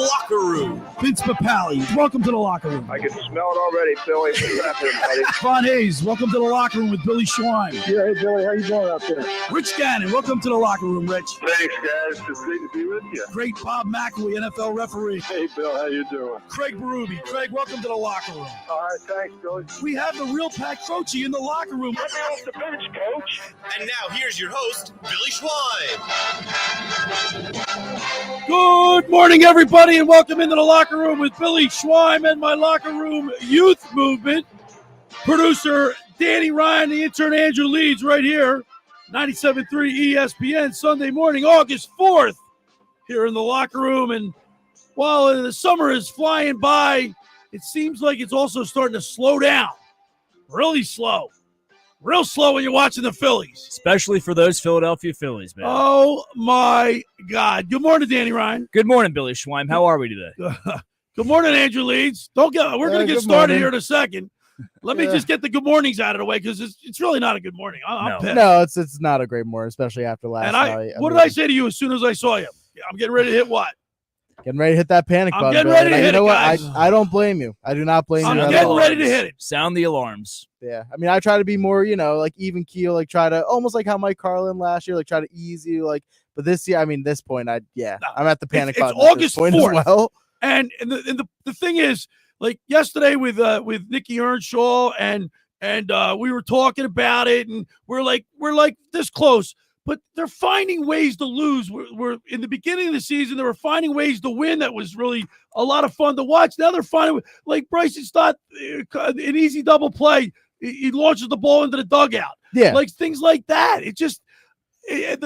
Locker Room. Vince Papali, welcome to the Locker Room. I can smell it already, Billy. What's happening, buddy? Von Hayes, welcome to the Locker Room with Billy Schwein. Yeah, hey, Billy, how you doing out there? Rich Gannon, welcome to the Locker Room, Rich. Thanks, guys. It's great to be with you. Great Bob McElwee, NFL referee. Hey, Bill, how you doing? Craig Berube. Craig, welcome to the Locker Room. All right, thanks, Billy. We have the real Pat Croce in the Locker Room. Let me off the bench, Coach. And now here's your host, Billy Schwein. Good morning, everybody, and welcome into the Locker Room with Billy Schwein and my Locker Room Youth Movement. Producer Danny Ryan, the intern Andrew Leeds right here. 97.3 ESPN, Sunday morning, August 4th, here in the Locker Room. And while the summer is flying by, it seems like it's also starting to slow down. Really slow. Real slow when you're watching the Phillies. Especially for those Philadelphia Phillies, man. Oh, my God. Good morning, Danny Ryan. Good morning, Billy Schwein. How are we today? Good morning, Andrew Leeds. We're going to get started here in a second. Let me just get the good mornings out of the way because it's really not a good morning. I'm pissed. No, it's not a great morning, especially after last night. What did I say to you as soon as I saw you? I'm getting ready to hit what? Getting ready to hit that panic button. I'm getting ready to hit it, guys. I don't blame you. I do not blame you. I'm getting ready to hit it. Sound the alarms. Yeah. I mean, I try to be more, like even keel, like try to almost like how Mike Carlson last year, like try to ease you, like. But this year, I mean, this point, I'm at the panic button. It's August 4th. As well. And the thing is, like yesterday with Nicky Earnshaw and we were talking about it, and we're like this close. But they're finding ways to lose. We're in the beginning of the season, they were finding ways to win. That was really a lot of fun to watch. Now they're finding, like Bryson Stott, an easy double play. He launches the ball into the dugout. Yeah. Like things like that. It just, I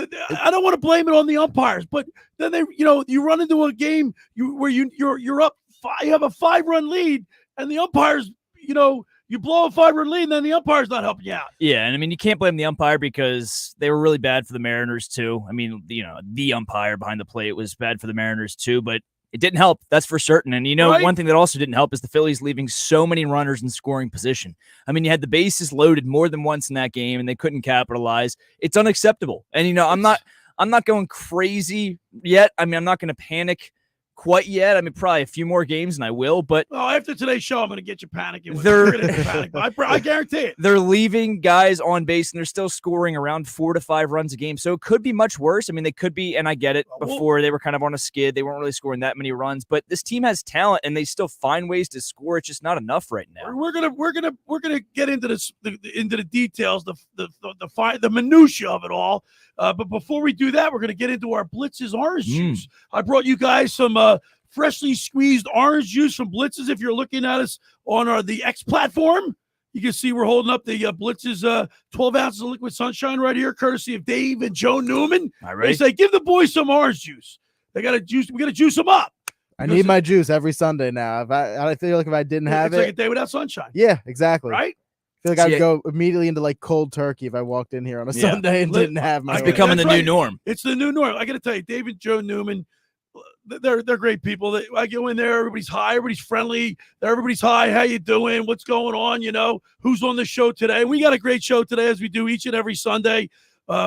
don't want to blame it on the umpires, but then you run into a game where you're up, you have a 5-run lead, and the umpires, you blow a 5-run lead, and then the umpire's not helping you out. Yeah, and I mean, you can't blame the umpire because they were really bad for the Mariners, too. I mean, the umpire behind the plate was bad for the Mariners, too, but it didn't help. That's for certain. And, right. One thing that also didn't help is the Phillies leaving so many runners in scoring position. I mean, you had the bases loaded more than once in that game, and they couldn't capitalize. It's unacceptable. And, I'm not going crazy yet. I mean, I'm not going to panic quite yet. I mean, probably a few more games, and I will. But after today's show, I'm going to get you panicking. You're going to panic. I guarantee it. They're leaving guys on base, and they're still scoring around 4 to 5 runs a game. So it could be much worse. I mean, they could be, and I get it. Before they were kind of on a skid, they weren't really scoring that many runs. But this team has talent, and they still find ways to score. It's just not enough right now. We're gonna get into this into the details, the minutia of it all. But before we do that, we're going to get into our Blitz's orange juice. I brought you guys some freshly squeezed orange juice from Blitz's. If you're looking at us on the X platform, you can see we're holding up the Blitz's 12 ounces of liquid sunshine right here, courtesy of Dave and Joe Newman. All right. They say, give the boys some orange juice. They got to juice. We got to juice them up. I need my juice every Sunday now. I feel like if I didn't have it's like a day without sunshine. Yeah, exactly. Right? I feel like I'd go immediately into like cold turkey if I walked in here on a Sunday and didn't have my. It's becoming the new norm. It's the new norm. I got to tell you, Dave and Joe Newman, they're great people. I go in there, everybody's hi, everybody's friendly. Everybody's hi, how you doing? What's going on? Who's on the show today? We got a great show today, as we do each and every Sunday.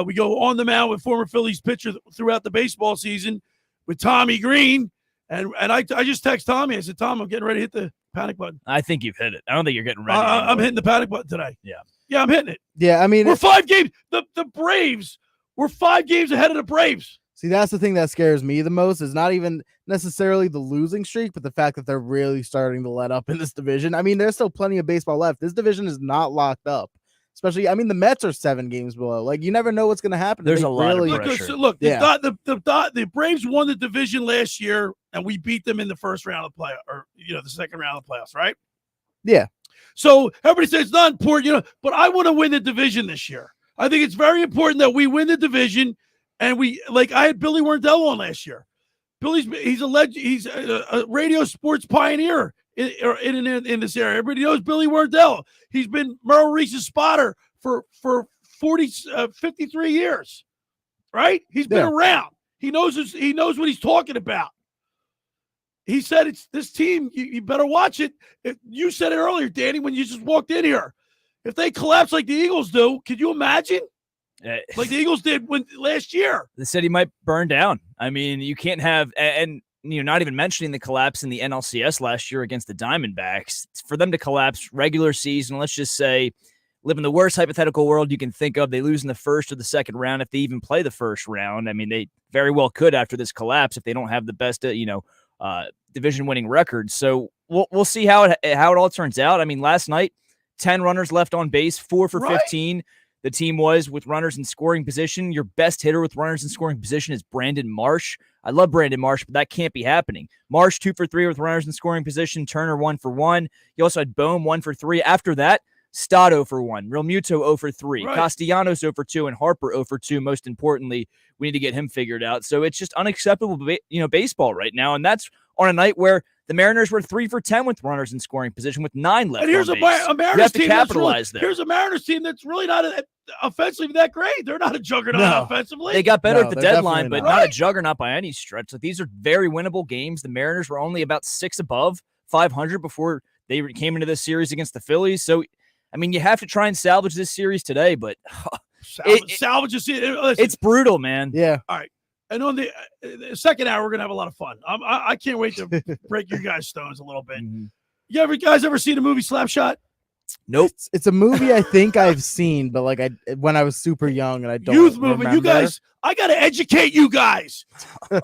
We go on the mound with former Phillies pitcher throughout the baseball season with Tommy Greene. And I just text Tommy. I said, Tom, I'm getting ready to hit the panic button. I think you've hit it. I don't think you're getting ready. I'm hitting the panic button today. Yeah, I'm hitting it. Yeah, I mean, we're 5 games. The Braves, we're 5 games ahead of the Braves. See, that's the thing that scares me the most is not even necessarily the losing streak, but the fact that they're really starting to let up in this division. I mean, there's still plenty of baseball left. This division is not locked up. Especially, I mean, the Mets are 7 games below. Like, you never know what's going to happen. There's a lot of pressure. Look, the Braves won the division last year, and we beat them in the first round of the play, or the second round of the playoffs, right? Yeah. So everybody says it's not important, but I want to win the division this year. I think it's very important that we win the division, and I had Billy Wendell on last year. He's a radio sports pioneer in this area. Everybody knows Billy Wendell. He's been Merrill Reese's spotter for 53 years, right? He's been around. He knows what he's talking about. He said it's this team. You better watch it. You said it earlier, Danny, when you just walked in here. If they collapse like the Eagles do, could you imagine? Like the Eagles did last year. The city might burn down. I mean, you can't have – and not even mentioning the collapse in the NLCS last year against the Diamondbacks. For them to collapse regular season, let's just say, live in the worst hypothetical world you can think of. They lose in the first or the second round if they even play the first round. I mean, they very well could after this collapse if they don't have the best, division-winning record. So we'll see how it all turns out. I mean, last night, 10 runners left on base, 4 for 15. The team was with runners in scoring position. Your best hitter with runners in scoring position is Brandon Marsh. I love Brandon Marsh, but that can't be happening. Marsh 2 for 3 with runners in scoring position. Turner 1 for 1. You also had Bohm 1 for 3. After that, Stott 0 for 1, Real Muto 0 for 3, Castellanos 0 for 2, and Harper 0 for 2. Most importantly, we need to get him figured out. So it's just unacceptable, baseball right now, and that's on a night where the Mariners were 3 for 10 with runners in scoring position with 9 left. And here's on a base. Mariners you have to team capitalize there. Here's a Mariners team that's really not offensively that great. They're not a juggernaut offensively. They got better at the deadline, but not. not a juggernaut by any stretch. Like, these are very winnable games. The Mariners were only about 6 above 500 before they came into this series against the Phillies. So, I mean, you have to try and salvage this series today, but salvage this. It's brutal, man. Yeah. All right. And on the second hour, we're going to have a lot of fun. I can't wait to break your guys' stones a little bit. You guys ever seen the movie Slapshot? Nope. It's a movie I think I've seen, but like when I was super young and I don't Youth movement. remember. You guys, I got to educate you guys.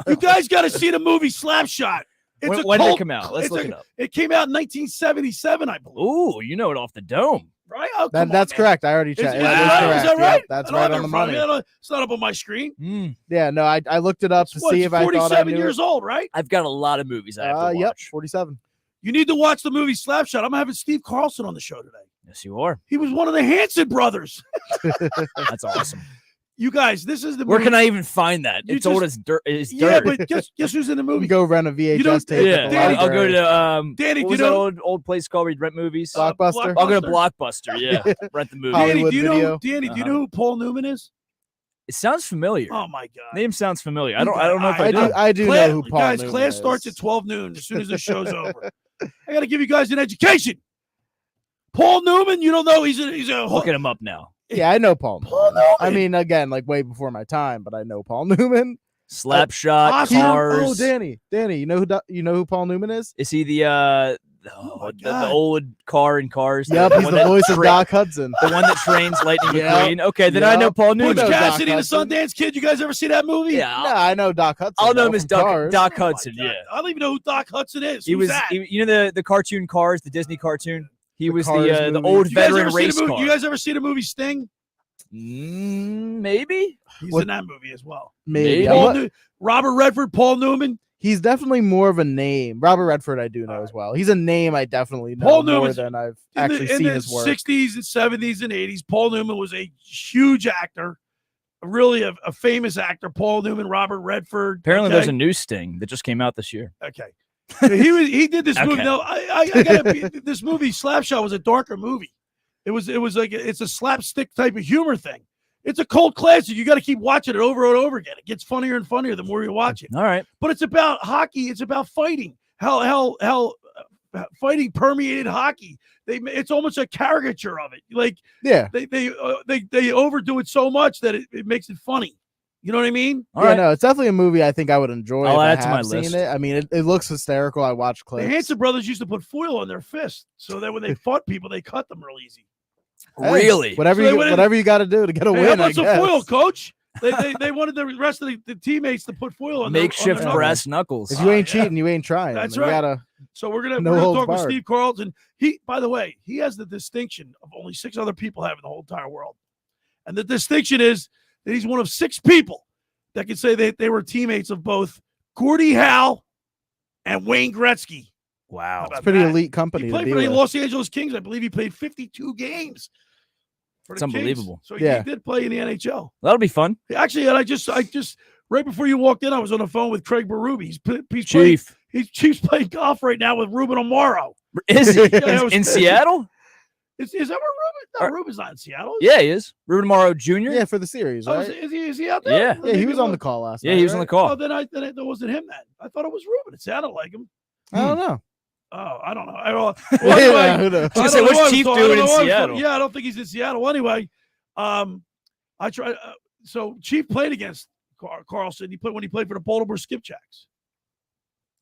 You guys got to see the movie Slapshot. When did it come out? Let's look it up. It came out in 1977, I believe. Ooh, you know it off the dome. Right? Oh, that's correct. I already checked. Is that right? Yep, that's right on the money. It's not up on my screen. Yeah, no, I looked it up to see if I thought I knew. 47 years old, right? I've got a lot of movies I have to watch. Yep, 47. You need to watch the movie Slapshot. I'm having Steve Carlson on the show today. Yes, you are. He was one of the Hanson brothers. That's awesome. You guys, this is the movie. Where can I even find that? It's old as dirt. Yeah, but guess who's in the movie? Go rent a VHS tape. Yeah, Danny, I'll go to Danny. What was that old place called where you rent movies? Blockbuster. I'll go to Blockbuster. Yeah, rent the movie. Hollywood Danny, Video. do you know who Paul Newman is? It sounds familiar. Oh my god, name sounds familiar. I don't know if I do. I do know who Paul guys, Newman class is. starts at 12 noon as soon as the show's over. I got to give you guys an education. Paul Newman, you don't know he's a looking him up now. Yeah, I know Paul Newman. I mean, again, like way before my time, but I know Paul Newman. Slapshot, Cars. Oh, Danny, you know who Paul Newman is? Is he the old car in Cars? Yep, he's the voice of Doc Hudson, the one that trains Lightning McQueen. Okay, then I know Paul Newman. Butch Cassidy, the Sundance Kid. You guys ever see that movie? Yeah, I know Doc Hudson. I'll know him as Doc Hudson. Yeah, I don't even know who Doc Hudson is. He was, you know, the cartoon Cars, the Disney cartoon. He was the old veteran race car. You guys ever see the movie Sting? Maybe he's in that movie as well. Maybe. Robert Redford, Paul Newman. He's definitely more of a name. Robert Redford, I do know as well. He's a name I definitely know Paul more Newman's, than I've actually seen his work. In the 60s and 70s and 80s, Paul Newman was a huge actor, really a famous actor. Paul Newman, Robert Redford. Apparently, there's a new Sting that just came out this year. Okay. He did this movie. No, this movie Slapshot was a darker movie. It was like it's a slapstick type of humor thing. It's a cult classic. You got to keep watching it over and over again. It gets funnier and funnier the more you watch it. All right, but it's about hockey. It's about fighting. How fighting permeated hockey. It's almost a caricature of it. Like they overdo it so much that it makes it funny. You know what I mean? No, it's definitely a movie I think I would enjoy. I'll add if to I my have seen list. it. I mean, it looks hysterical. I watched clips. The Hanson Brothers used to put foil on their fist so that when they fought people, they cut them real easy. Really? Whatever you got to do to get a win. How about some foil, coach? They wanted the rest of the teammates to put foil on makeshift their brass knuckles. If you ain't cheating, you ain't trying. That's right. So we're gonna talk with Steve Carlson. By the way, he has the distinction of only 6 other people have in the whole entire world, and the distinction is that he's one of 6 people that can say that they were teammates of both Gordie Howe and Wayne Gretzky. Wow, it's pretty elite company. He played for the Los Angeles Kings. I believe he played 52 games. It's unbelievable. Kings. So he did play in the NHL. That'll be fun. Actually, and I just right before you walked in, I was on the phone with Craig Berube. He's playing golf right now with Ruben Amaro. Is he in Seattle? Is that where Ruben? No, Ruben's not in Seattle. Yeah, he is. Ruben Amaro Jr. Yeah, for the series, right? Is he out there? Yeah, he was on the call last night. Yeah, he was on the call. Oh, then that wasn't him then. I thought it was Ruben. It sounded like him. I don't know. Oh, I don't know. Who knows? I was say, what's Chief doing in Seattle? Yeah, I don't think he's in Seattle. Anyway, I tried. So Chief played against Carlson. When he played for the Baltimore Skipjacks.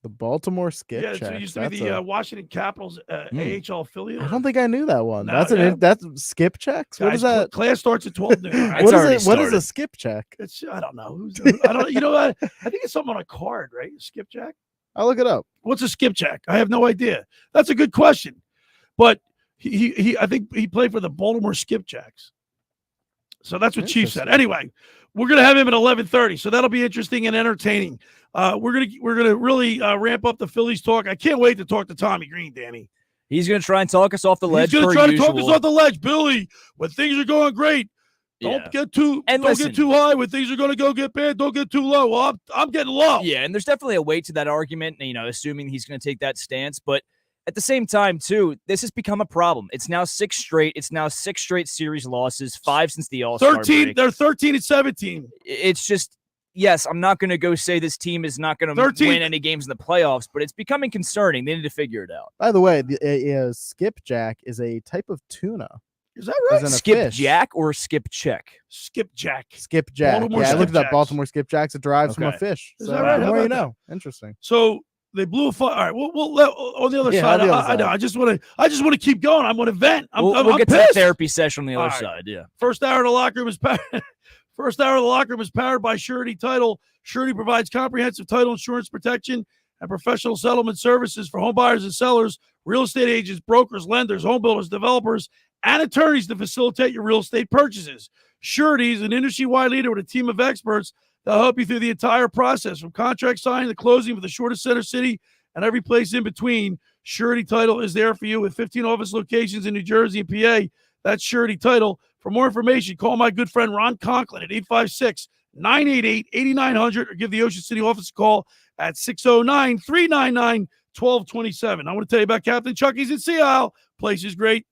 The Baltimore skip Yeah, check. so it used to be the Washington Capitals AHL affiliate. I don't think I knew that one. No, That's skip checks. What Guys, is that? Class starts at 12 noon. All right? What is already it? What is started. a skip check? It's I don't know. I don't. You know what? I think it's something on a card, right? Skipjack. I'll look it up. What's a skipjack? I have no idea. That's a good question, but he I think he played for the Baltimore Skipjacks. So that's what Chief said. Anyway, we're gonna have him at 11:30, so that'll be interesting and entertaining. We're gonna really ramp up the Phillies talk. I can't wait to talk to Tommy Greene, Danny. He's going to try and talk us off the ledge. He's going to try to talk us usual. off the ledge, Billy. When things are going great, don't get too high. When things are going to go get bad, don't get too low. Well, I'm getting low. Yeah, and there's definitely a weight to that argument. Assuming he's going to take that stance, but at the same time, too, this has become a problem. It's now 6 straight. It's now 6 straight series losses, 5 since the All-Star 13. break. They're 13 and 17. It's just. Yes, I'm not going to go say this team is not going to win any games in the playoffs, but it's becoming concerning. They need to figure it out. By the way, the skipjack is a type of tuna. Is that right? Skipjack or skipcheck? Skipjack. Skipjack. Baltimore Yeah, I looked at skipjacks. Baltimore skipjacks. It derives from a fish. Is So that right? the How more you about know. Interesting. So they blew a fire. All right, we'll let on the other side. on the other I know. I just want to keep going. I'm going to vent. We'll I'm get to pissed. the therapy session on the other All right. side. Yeah. First hour of the locker room is powered by Surety Title. Surety provides comprehensive title insurance protection and professional settlement services for home buyers and sellers, real estate agents, brokers, lenders, home builders, developers, and attorneys to facilitate your real estate purchases. Surety is an industry-wide leader with a team of experts that help you through the entire process, from contract signing to closing, with the shortest center city and every place in between. Surety Title is there for you with 15 office locations in New Jersey and PA. That's Surety Title. For more information, call my good friend Ron Conklin at 856-988-8900 or give the Ocean City office a call at 609-399-1227. I want to tell you about Captain Chucky's in Sea Isle. Place is great.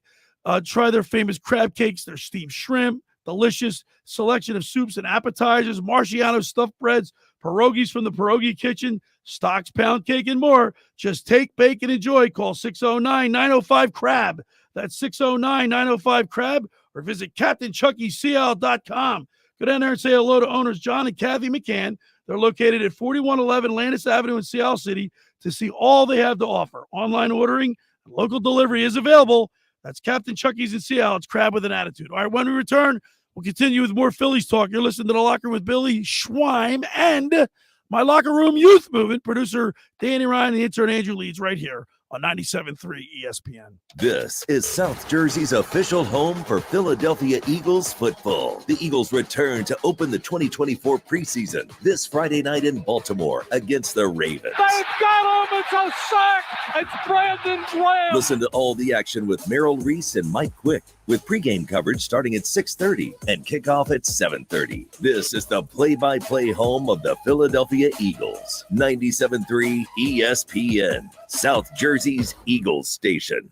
Try their famous crab cakes, their steamed shrimp, delicious selection of soups and appetizers, Marciano stuffed breads, pierogies from the Pierogi Kitchen, Stocks pound cake, and more. Just take, bake, and enjoy. Call 609-905-CRAB. That's 609-905-CRAB, or visit CaptainChuckySeattle.com. Go down there and say hello to owners John and Kathy McCann. They're located at 4111 Landis Avenue in Seattle City to see all they have to offer. Online ordering and local delivery is available. That's Captain Chucky's in Seattle. It's crab with an attitude. All right, when we return, we'll continue with more Phillies talk. You're listening to The Locker Room with Billy Schweim and my Locker Room Youth Movement producer, Danny Ryan, the intern Andrew Leeds, right here on 97.3 ESPN. This is South Jersey's official home for Philadelphia Eagles football. The Eagles return to open the 2024 preseason this Friday night in Baltimore against the Ravens. They've got him. It's a sack. It's Brandon Graham. Listen to all the action with Merrill Reese and Mike Quick, with pregame coverage starting at 6:30 and kickoff at 7:30. This is the play-by-play home of the Philadelphia Eagles. 97.3 ESPN, South Jersey's Eagles station.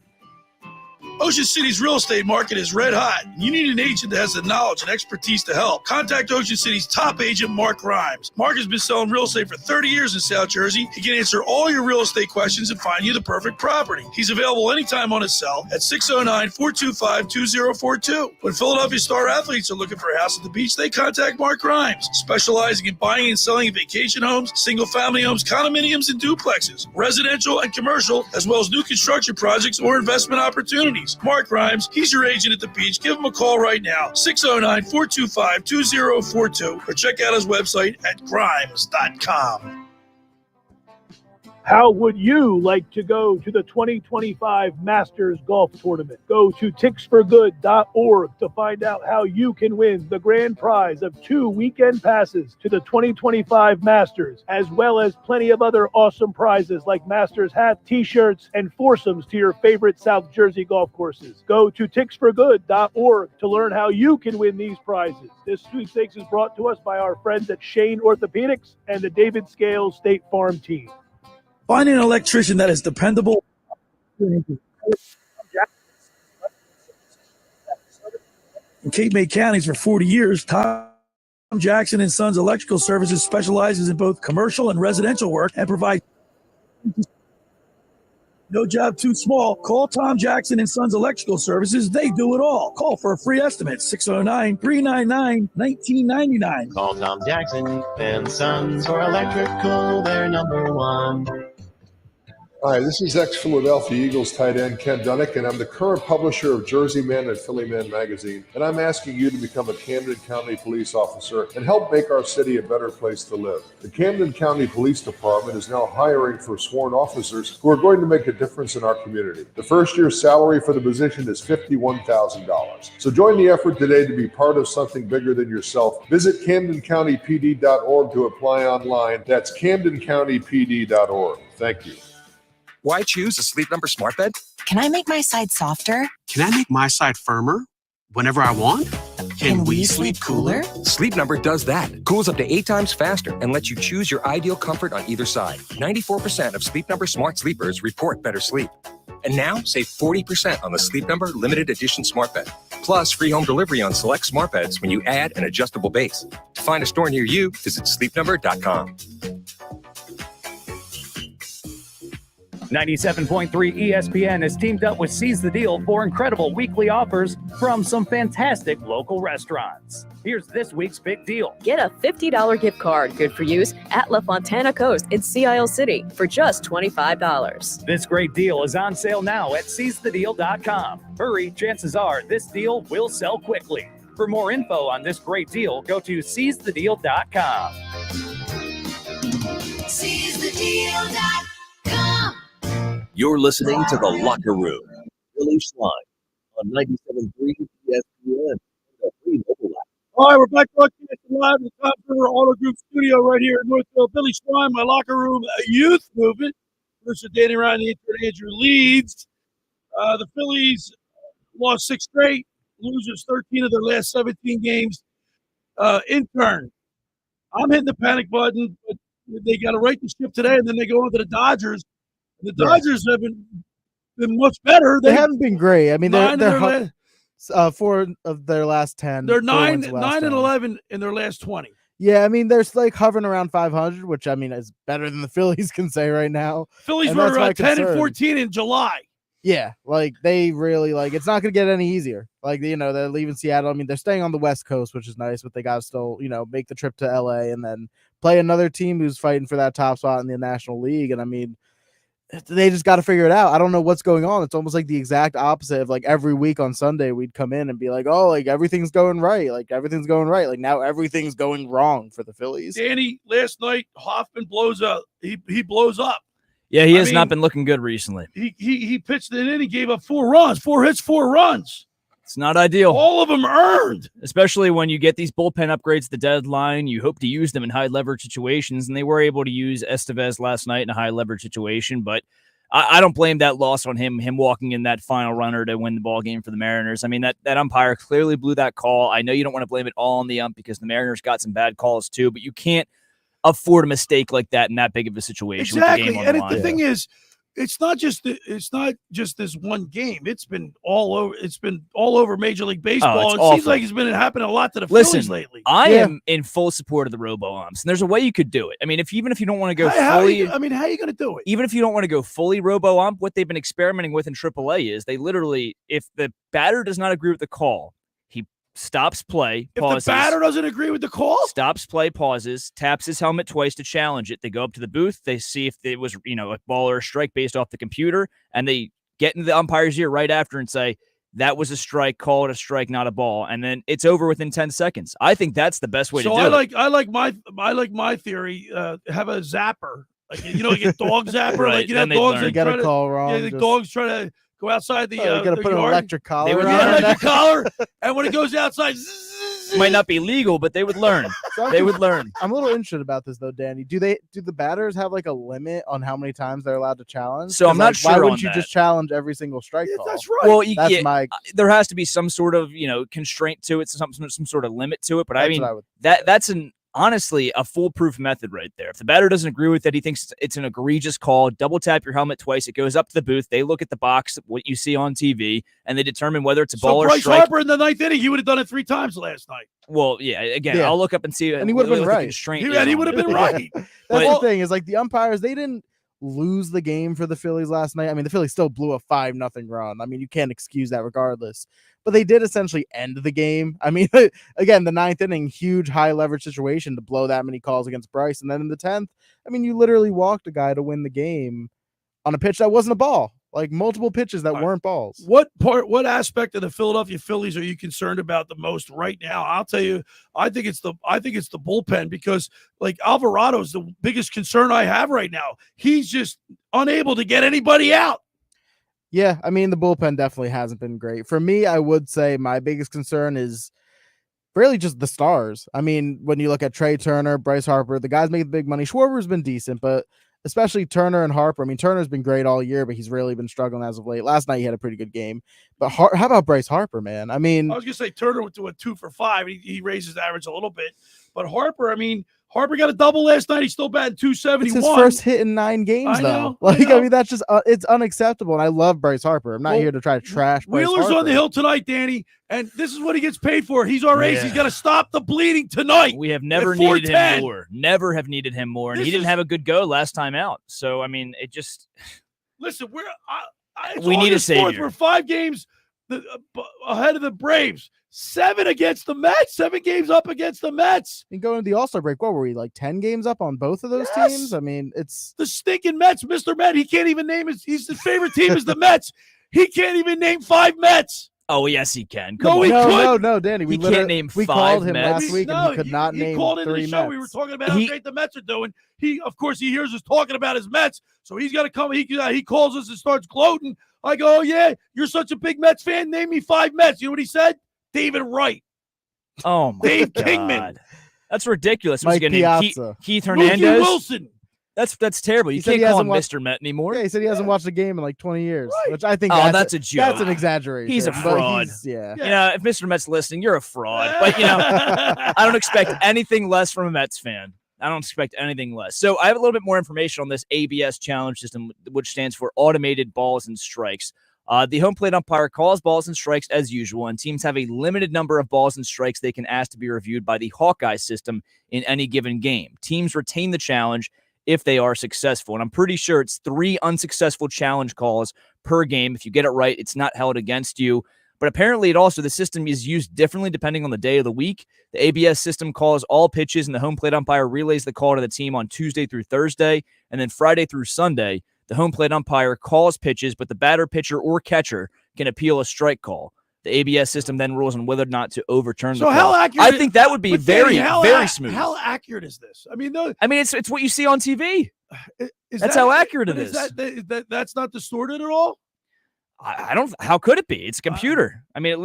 Ocean City's real estate market is red hot. You need an agent that has the knowledge and expertise to help. Contact Ocean City's top agent, Mark Grimes. Mark has been selling real estate for 30 years in South Jersey. He can answer all your real estate questions and find you the perfect property. He's available anytime on his cell at 609-425-2042. When Philadelphia star athletes are looking for a house at the beach, they contact Mark Grimes, specializing in buying and selling vacation homes, single-family homes, condominiums, and duplexes, residential and commercial, as well as new construction projects or investment opportunities. Mark Grimes, he's your agent at the beach. Give him a call right now, 609-425-2042, or check out his website at grimes.com. How would you like to go to the 2025 Masters Golf Tournament? Go to ticksforgood.org to find out how you can win the grand prize of 2 weekend passes to the 2025 Masters, as well as plenty of other awesome prizes like Masters hats, t-shirts, and foursomes to your favorite South Jersey golf courses. Go to ticksforgood.org to learn how you can win these prizes. This sweepstakes is brought to us by our friends at Shane Orthopedics and the David Scales State Farm team. Finding an electrician that is dependable. In Cape May counties for 40 years, Tom Jackson and Sons Electrical Services specializes in both commercial and residential work and provides no job too small. Call Tom Jackson and Sons Electrical Services. They do it all. Call for a free estimate, 609-399-1999. Call Tom Jackson and Sons for electrical, they're number one. Hi, this is ex-Philadelphia Eagles tight end Ken Dunnick, and I'm the current publisher of Jersey Man and Philly Man magazine, and I'm asking you to become a Camden County police officer and help make our city a better place to live. The Camden County Police Department is now hiring for sworn officers who are going to make a difference in our community. The first year's salary for the position is $51,000. So join the effort today to be part of something bigger than yourself. Visit CamdenCountyPD.org to apply online. That's CamdenCountyPD.org. Thank you. Why choose a Sleep Number smart bed? Can I make my side softer? Can I make my side firmer whenever I want? Can we sleep cooler? Sleep Number does that. Cools up to 8 times faster and lets you choose your ideal comfort on either side. 94% of Sleep Number smart sleepers report better sleep. And now, save 40% on the Sleep Number limited edition smart bed. Plus, free home delivery on select smart beds when you add an adjustable base. To find a store near you, visit sleepnumber.com. 97.3 ESPN has teamed up with Seize the Deal for incredible weekly offers from some fantastic local restaurants. Here's this week's big deal. Get a $50 gift card, good for use, at La Fontana Coast in Sea Isle City for just $25. This great deal is on sale now at seizethedeal.com. Hurry, chances are this deal will sell quickly. For more info on this great deal, go to seizethedeal.com. Seizethedeal.com. You're listening to The Locker Room. Billy Schwein on 97.3 ESPN. All right, we're back broadcasting live in the Top River Auto Group studio right here in Northville. Billy Schwein, my locker room youth movement. Producer Danny Ryan, the intern Andrew Leeds. The Phillies lost 6 straight, losers 13 of their last 17 games. Intern, I'm hitting the panic button, but they got to right the ship today, and then they go on to the Dodgers. The Dodgers have been much better. They haven't been great. I mean, they're 4 of their last 10. They're 9 and 11 in their last 20. Yeah, I mean, they're like hovering around 500, which I mean is better than the Phillies can say right now. Phillies were around 10 and 14 in July. Yeah, like they really it's not going to get any easier. Like, you know, they're leaving Seattle. I mean, they're staying on the West Coast, which is nice, but they got to still, you know, make the trip to LA and then play another team who's fighting for that top spot in the National League. And I mean, they just got to figure it out. I don't know what's going on. It's almost like the exact opposite of like every week on Sunday we'd come in and be like, oh, like everything's going right. Like everything's going right. Like now everything's going wrong for the Phillies. Danny, last night Hoffman blows up. He blows up. Yeah, he has not been looking good recently. He pitched it in. He gave up 4 runs, 4 hits, 4 runs. It's not ideal. All of them earned. Especially when you get these bullpen upgrades at the deadline. You hope to use them in high leverage situations, and they were able to use Estevez last night in a high leverage situation. But I don't blame that loss on him walking in that final runner to win the ball game for the Mariners. I mean, that umpire clearly blew that call. I know you don't want to blame it all on the ump because the Mariners got some bad calls too, but you can't afford a mistake like that in that big of a situation. Exactly. With the game on the line. The thing is, it's not just this one game. It's been all over. It's been all over Major League Baseball. It seems like it's been happening a lot to the Phillies lately. I am in full support of the robo-umps, and there's a way you could do it. I mean, even if you don't want to go fully, how are you going to do it? Even if you don't want to go fully robo-ump, what they've been experimenting with in AAA is they literally, if the batter does not agree with the call, he stops play, pauses. If the batter doesn't agree with the call? Stops play, pauses, taps his helmet twice to challenge it. They go up to the booth. They see if it was, a ball or a strike based off the computer, and they get into the umpire's ear right after and say, that was a strike, call it a strike, not a ball. And then it's over within 10 seconds. I think that's the best way to do it. I like my theory, have a zapper. Like, like a dog zapper. Right. Dogs that get a call wrong. Yeah, the dogs try to go outside the you got to put yard. an electric collar. They would on electric collar, and when it goes outside, might not be legal, but they would learn. They would learn. I'm a little interested about this though, Danny. Do the batters have like a limit on how many times they're allowed to challenge? So I'm not sure. Why wouldn't you just challenge every single strike call? That's right. Well, there has to be some sort of constraint to it, some sort of limit to it. But I mean, that's honestly a foolproof method right there. If the batter doesn't agree with it, he thinks it's an egregious call. Double tap your helmet twice. It goes up to the booth. They look at the box, what you see on TV, and they determine whether it's a ball or Bryce strike. Harper in the 9th inning, he would have done it 3 times last night. Well, yeah. Again, I'll look up and see. And he would have been right. He would have been right. That's the thing is like the umpires, they didn't lose the game for the Phillies last night. I mean, the Phillies still blew a 5-0 run. I mean, you can't excuse that regardless. But they did essentially end the game. I mean, again, the 9th inning, huge high leverage situation to blow that many calls against Bryce. And then in the 10th, I mean, you literally walked a guy to win the game on a pitch that wasn't a ball, like multiple pitches that weren't balls. What aspect of the Philadelphia Phillies are you concerned about the most right now? I'll tell you, I think it's the bullpen, because like Alvarado is the biggest concern I have right now. He's just unable to get anybody out. Yeah, I mean, the bullpen definitely hasn't been great. For me, I would say my biggest concern is really just the stars. I mean, when you look at Trey Turner, Bryce Harper, the guys making big money. Schwarber's been decent, but especially Turner and Harper. I mean, Turner's been great all year, but he's really been struggling as of late. Last night he had a pretty good game. But how about Bryce Harper, man? I mean, I was going to say Turner went to a 2 for 5. He raised his average a little bit. But Harper, I mean, Harper got a double last night. He's still batting 271. it's his first hit in 9 games, though. I mean, that's just it's unacceptable. And I love Bryce Harper. I'm not here to try to trash Bryce Wheeler's Harper. on the hill tonight, Danny, and this is what he gets paid for. He's our ace. He's got to stop the bleeding tonight. We have never needed him more. Never have needed him more. And he didn't have a good go last time out. So, I mean, it just – Listen, we need a savior. We're 5 games ahead of the Braves. 7 against the Mets. 7 games up against the Mets. And going to the All-Star break, what were we, like 10 games up on both of those teams? I mean, it's the stinking Mets. Mr. Met, he can't even name his favorite team is the Mets. He can't even name 5 Mets. Oh, yes, he can. No, Danny. We can't name 5 called him Mets. last week, and he could not name 3 called in the show. Mets. We were talking about how great the Mets are doing. Of course, he hears us talking about his Mets, so he's got to come. He calls us and starts gloating. I go, oh, yeah, you're such a big Mets fan. Name me 5 Mets. You know what he said? David Wright. Oh, my Dave God. Kingman. That's ridiculous. Mike Piazza. Keith Mookie Hernandez. Wilson. That's terrible. You can't call him Mr. Met anymore. Yeah, he said he hasn't watched a game in like 20 years, which I think that's a joke. That's an exaggeration. He's a fraud. Yeah. You know, if Mr. Met's listening, you're a fraud. But, you know, I don't expect anything less from a Mets fan. I don't expect anything less. So I have a little bit more information on this ABS challenge system, which stands for Automated Balls and Strikes. The home plate umpire calls balls and strikes as usual, and teams have a limited number of balls and strikes they can ask to be reviewed by the Hawkeye system in any given game. Teams retain the challenge if they are successful, and I'm pretty sure it's 3 unsuccessful challenge calls per game. If you get it right, it's not held against you. But apparently the system is used differently depending on the day of the week. The ABS system calls all pitches, and the home plate umpire relays the call to the team on Tuesday through Thursday, and then Friday through Sunday, the home plate umpire calls pitches, but the batter, pitcher, or catcher can appeal a strike call. The ABS system then rules on whether or not to overturn the call. How accurate? I think that would be very smooth. How accurate is this? I mean, it's what you see on TV. That's how accurate it is. That's not distorted at all? I don't. How could it be? It's a computer. I mean,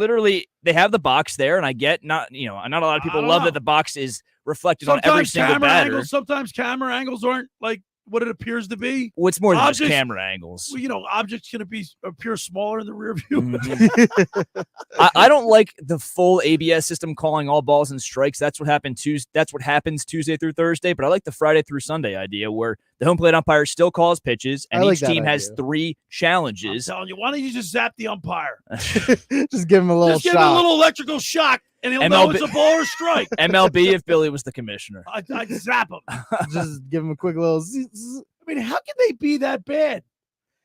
they have the box there, and I get not a lot of people love that the box is reflected on every single batter. Sometimes camera angles aren't like what it appears to be. Well, it's more than just camera angles. Well, objects can appear smaller in the rear view. Mm-hmm. I don't like the full ABS system calling all balls and strikes. That's what happens Tuesday through Thursday. But I like the Friday through Sunday idea where the home plate umpire still calls pitches, and each team has 3 challenges. I'm telling you, why don't you just zap the umpire? Just give him a little shock. Give him a little electrical shock, and he'll know it's a ball or strike. MLB if Billy was the commissioner. I'd zap him. Just give him a quick little I mean, how can they be that bad?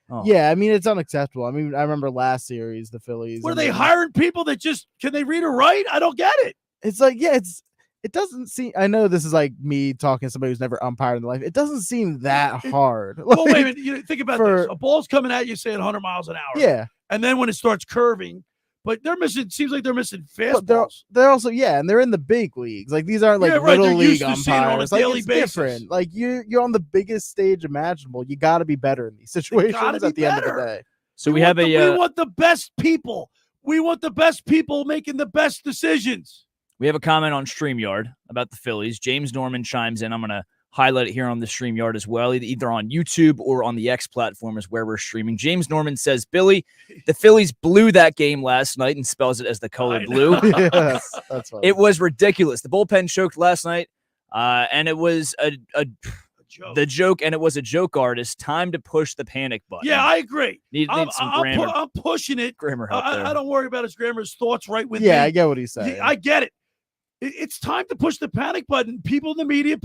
Oh. Yeah, I mean, it's unacceptable. I mean, I remember last series, the Phillies. Were they hiring people that can they read or write? I don't get it. It's like, it doesn't seem, I know this is like me talking to somebody who's never umpired in their life. It doesn't seem that hard. Well, wait a minute. Think about this. A ball's coming at you, say at 100 miles an hour. Yeah. And then when it starts curving, but seems like they're missing fastballs. They're also, and they're in the big leagues. Like these aren't like little league umpires. Like it's different. Like you're on the biggest stage imaginable. You got to be better in these situations at the end of the day. So we want the best people. We want the best people making the best decisions. We have a comment on StreamYard about the Phillies. James Norman chimes in. I'm going to highlight it here on the StreamYard as well, either on YouTube or on the X platform is where we're streaming. James Norman says, Billy, the Phillies blew that game last night, and spells it as the color blue. Yes, that's funny. It was ridiculous. The bullpen choked last night, and it was the joke, and it was a joke artist. Time to push the panic button. Yeah, I agree. Need some grammar. I'm pushing it. Grammar help there. I don't worry about his grammar. His thoughts right with me. Yeah, I get what he's saying. I get it. It's time to push the panic button. People in the media,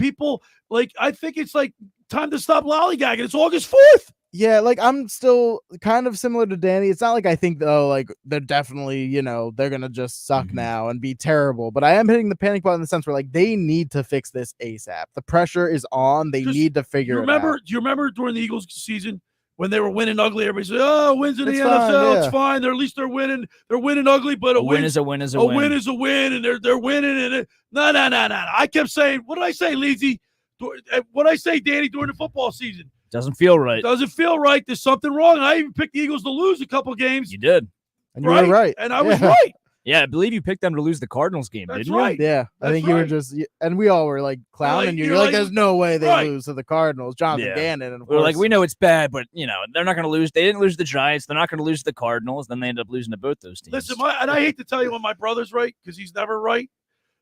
I think it's like time to stop lollygagging. It's August 4th. Yeah, like I'm still kind of similar to Danny. It's not like I think like they're definitely, they're gonna just suck now and be terrible. But I am hitting the panic button in the sense where like they need to fix this ASAP. The pressure is on. They need to figure it out. Do you remember during the Eagles season when they were winning ugly, everybody said, "Oh, wins in the NFL, fine, it's fine. At least they're winning. They're winning ugly, but a win is a win is a a win. win is a win, and they're winning." And no. I kept saying, "What did I say, Leedsy? What did I say, Danny, during the football season? Doesn't feel right. Doesn't feel right. There's something wrong." And I even picked the Eagles to lose a couple games. You did. And you were right. And I was right. Yeah, I believe you picked them to lose the Cardinals game, That's didn't right. you? Yeah, I think you were just, and we all were like clowning you. You're like, there's no way they lose to the Cardinals. Jonathan Gannon. And of we were like, course- we know it's bad, but, they're not going to lose. They didn't lose the Giants. They're not going to lose the Cardinals. Then they end up losing to both those teams. Listen, and I hate to tell you when my brother's right because he's never right,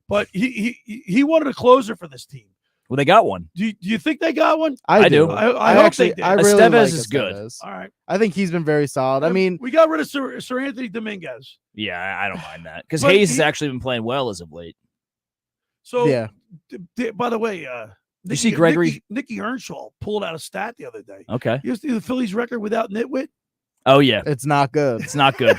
but he wanted a closer for this team. Well, they got one. Do you think they got one? I do. I hope actually, they did. I really Estevez like is good. Estevez. All right. I think he's been very solid. I mean, we got rid of Sir Anthony Dominguez. Yeah, I don't mind that because But Hayes has actually been playing well as of late. So, yeah. By the way, you see Gregory? Nicky Earnshaw pulled out a stat the other day. Okay. You see the Phillies record without Nitwit? Oh, yeah. It's not good. It's not good.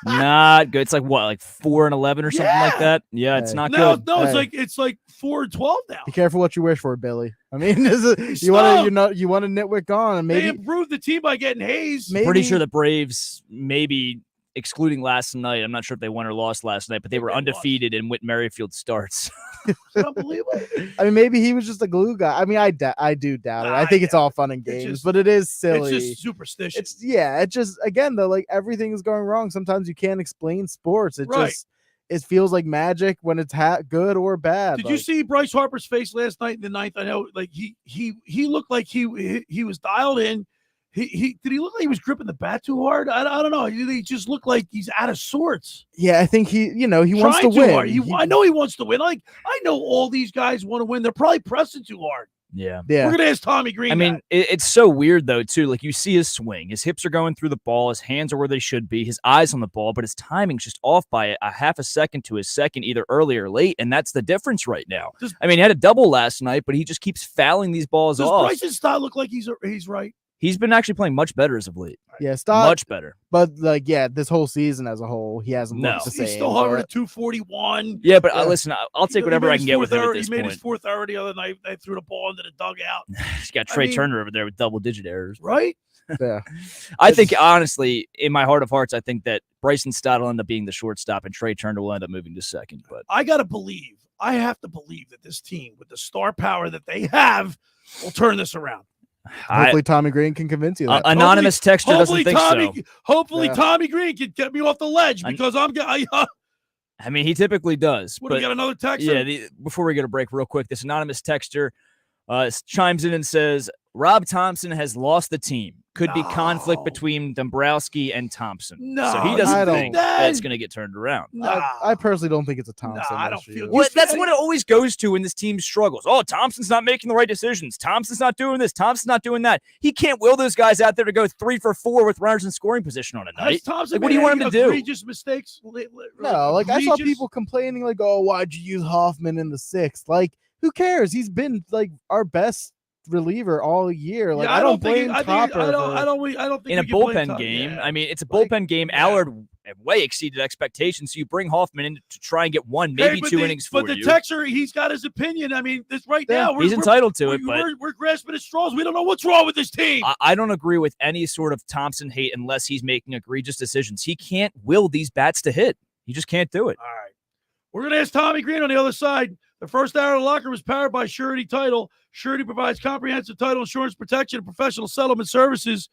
Not good. It's like what, like 4-11 or something like that? Yeah, it's not good. No, it's like 4-12 now. Be careful what you wish for, Billy. I mean, you want a Nitwit gone, and They maybe improved the team by getting Hayes. Pretty sure the Braves, maybe excluding last night, I'm not sure if they won or lost last night, but they were undefeated in Whit Merrifield starts. Unbelievable. I mean, maybe he was just a glue guy. I mean, I do doubt it. I think it's all fun and games, but it is silly. It's just superstitious. It just again though, like everything is going wrong. Sometimes you can't explain sports. It feels like magic when it's good or bad. Did you see Bryce Harper's face last night in the ninth? I know, like he looked like he was dialed in. Did he look like he was gripping the bat too hard? I don't know. He just looked like he's out of sorts. Yeah, I think he wants to win. I know he wants to win. Like I know all these guys want to win. They're probably pressing too hard. Yeah. We're gonna ask Tommy Greene. I mean, it's so weird though too. Like you see his swing, his hips are going through the ball, his hands are where they should be, his eyes on the ball, but his timing's just off by a half a second to his second, either early or late, and that's the difference right now. I mean, he had a double last night, but he just keeps fouling these balls Does off. Bryce's style look like he's right? He's been actually playing much better as of late. Yeah, stop. Much better. But this whole season as a whole, he hasn't looked the same. He's still hovering at 241. Yeah, but listen, I'll take whatever I can get with him at this He made point. his fourth error the other night. They threw the ball into the dugout. He's got Trey Turner over there with double-digit errors. Right? Yeah. I think, honestly, in my heart of hearts, I think that Bryson Stott will end up being the shortstop and Trey Turner will end up moving to second. But I have to believe that this team, with the star power that they have, will turn this around. Hopefully, Tommy Greene can convince you. That. Anonymous texture doesn't think so. Hopefully, Tommy Greene can get me off the ledge because I mean, he typically does. What, do we got another text? Yeah, before we get a break real quick, this anonymous texter chimes in and says, Rob Thompson has lost the team. Could be conflict between Dombrowski and Thompson. No, so he doesn't think that's going to get turned around. I personally don't think it's a Thompson. I don't feel well, that's what it always goes to when this team struggles. Oh, Thompson's not making the right decisions. Thompson's not doing this. Thompson's not doing that. He can't will those guys out there to go 3 for 4 with runners in scoring position on a night. Thompson, like, what do you want him to do? Egregious mistakes. No, like I saw people complaining, like, "Oh, why'd you use Hoffman in the 6th?" Like, who cares? He's been like our best reliever all year. Like, I don't blame Topper. I don't think in a bullpen game. Yeah. I mean, it's a bullpen game. Allard way exceeded expectations. So you bring Hoffman in to try and get one, maybe two innings for you. But the texter, he's got his opinion. I mean, this right now, he's entitled to it. But we're grasping at straws. We don't know what's wrong with this team. I don't agree with any sort of Thompson hate unless he's making egregious decisions. He can't will these bats to hit. He just can't do it. All right. We're going to ask Tommy Greene on the other side. The first hour of the locker was powered by Surety Title. Surety provides comprehensive title insurance protection and professional settlement services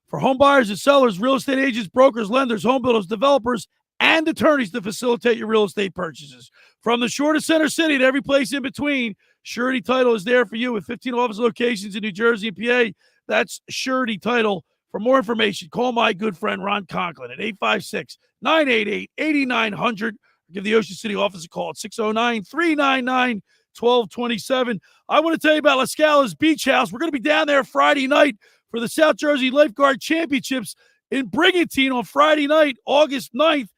for home buyers and sellers, real estate agents, brokers, lenders, home builders, developers, and attorneys to facilitate your real estate purchases. From the shore to center city to every place in between, Surety Title is there for you with 15 office locations in New Jersey and PA. That's Surety Title. For more information, call my good friend Ron Conklin at 856-988-8900. Give the Ocean City office a call at 609-399-1227. I want to tell you about La Scala's Beach House. We're going to be down there Friday night for the South Jersey Lifeguard Championships in Brigantine on Friday night, August 9th.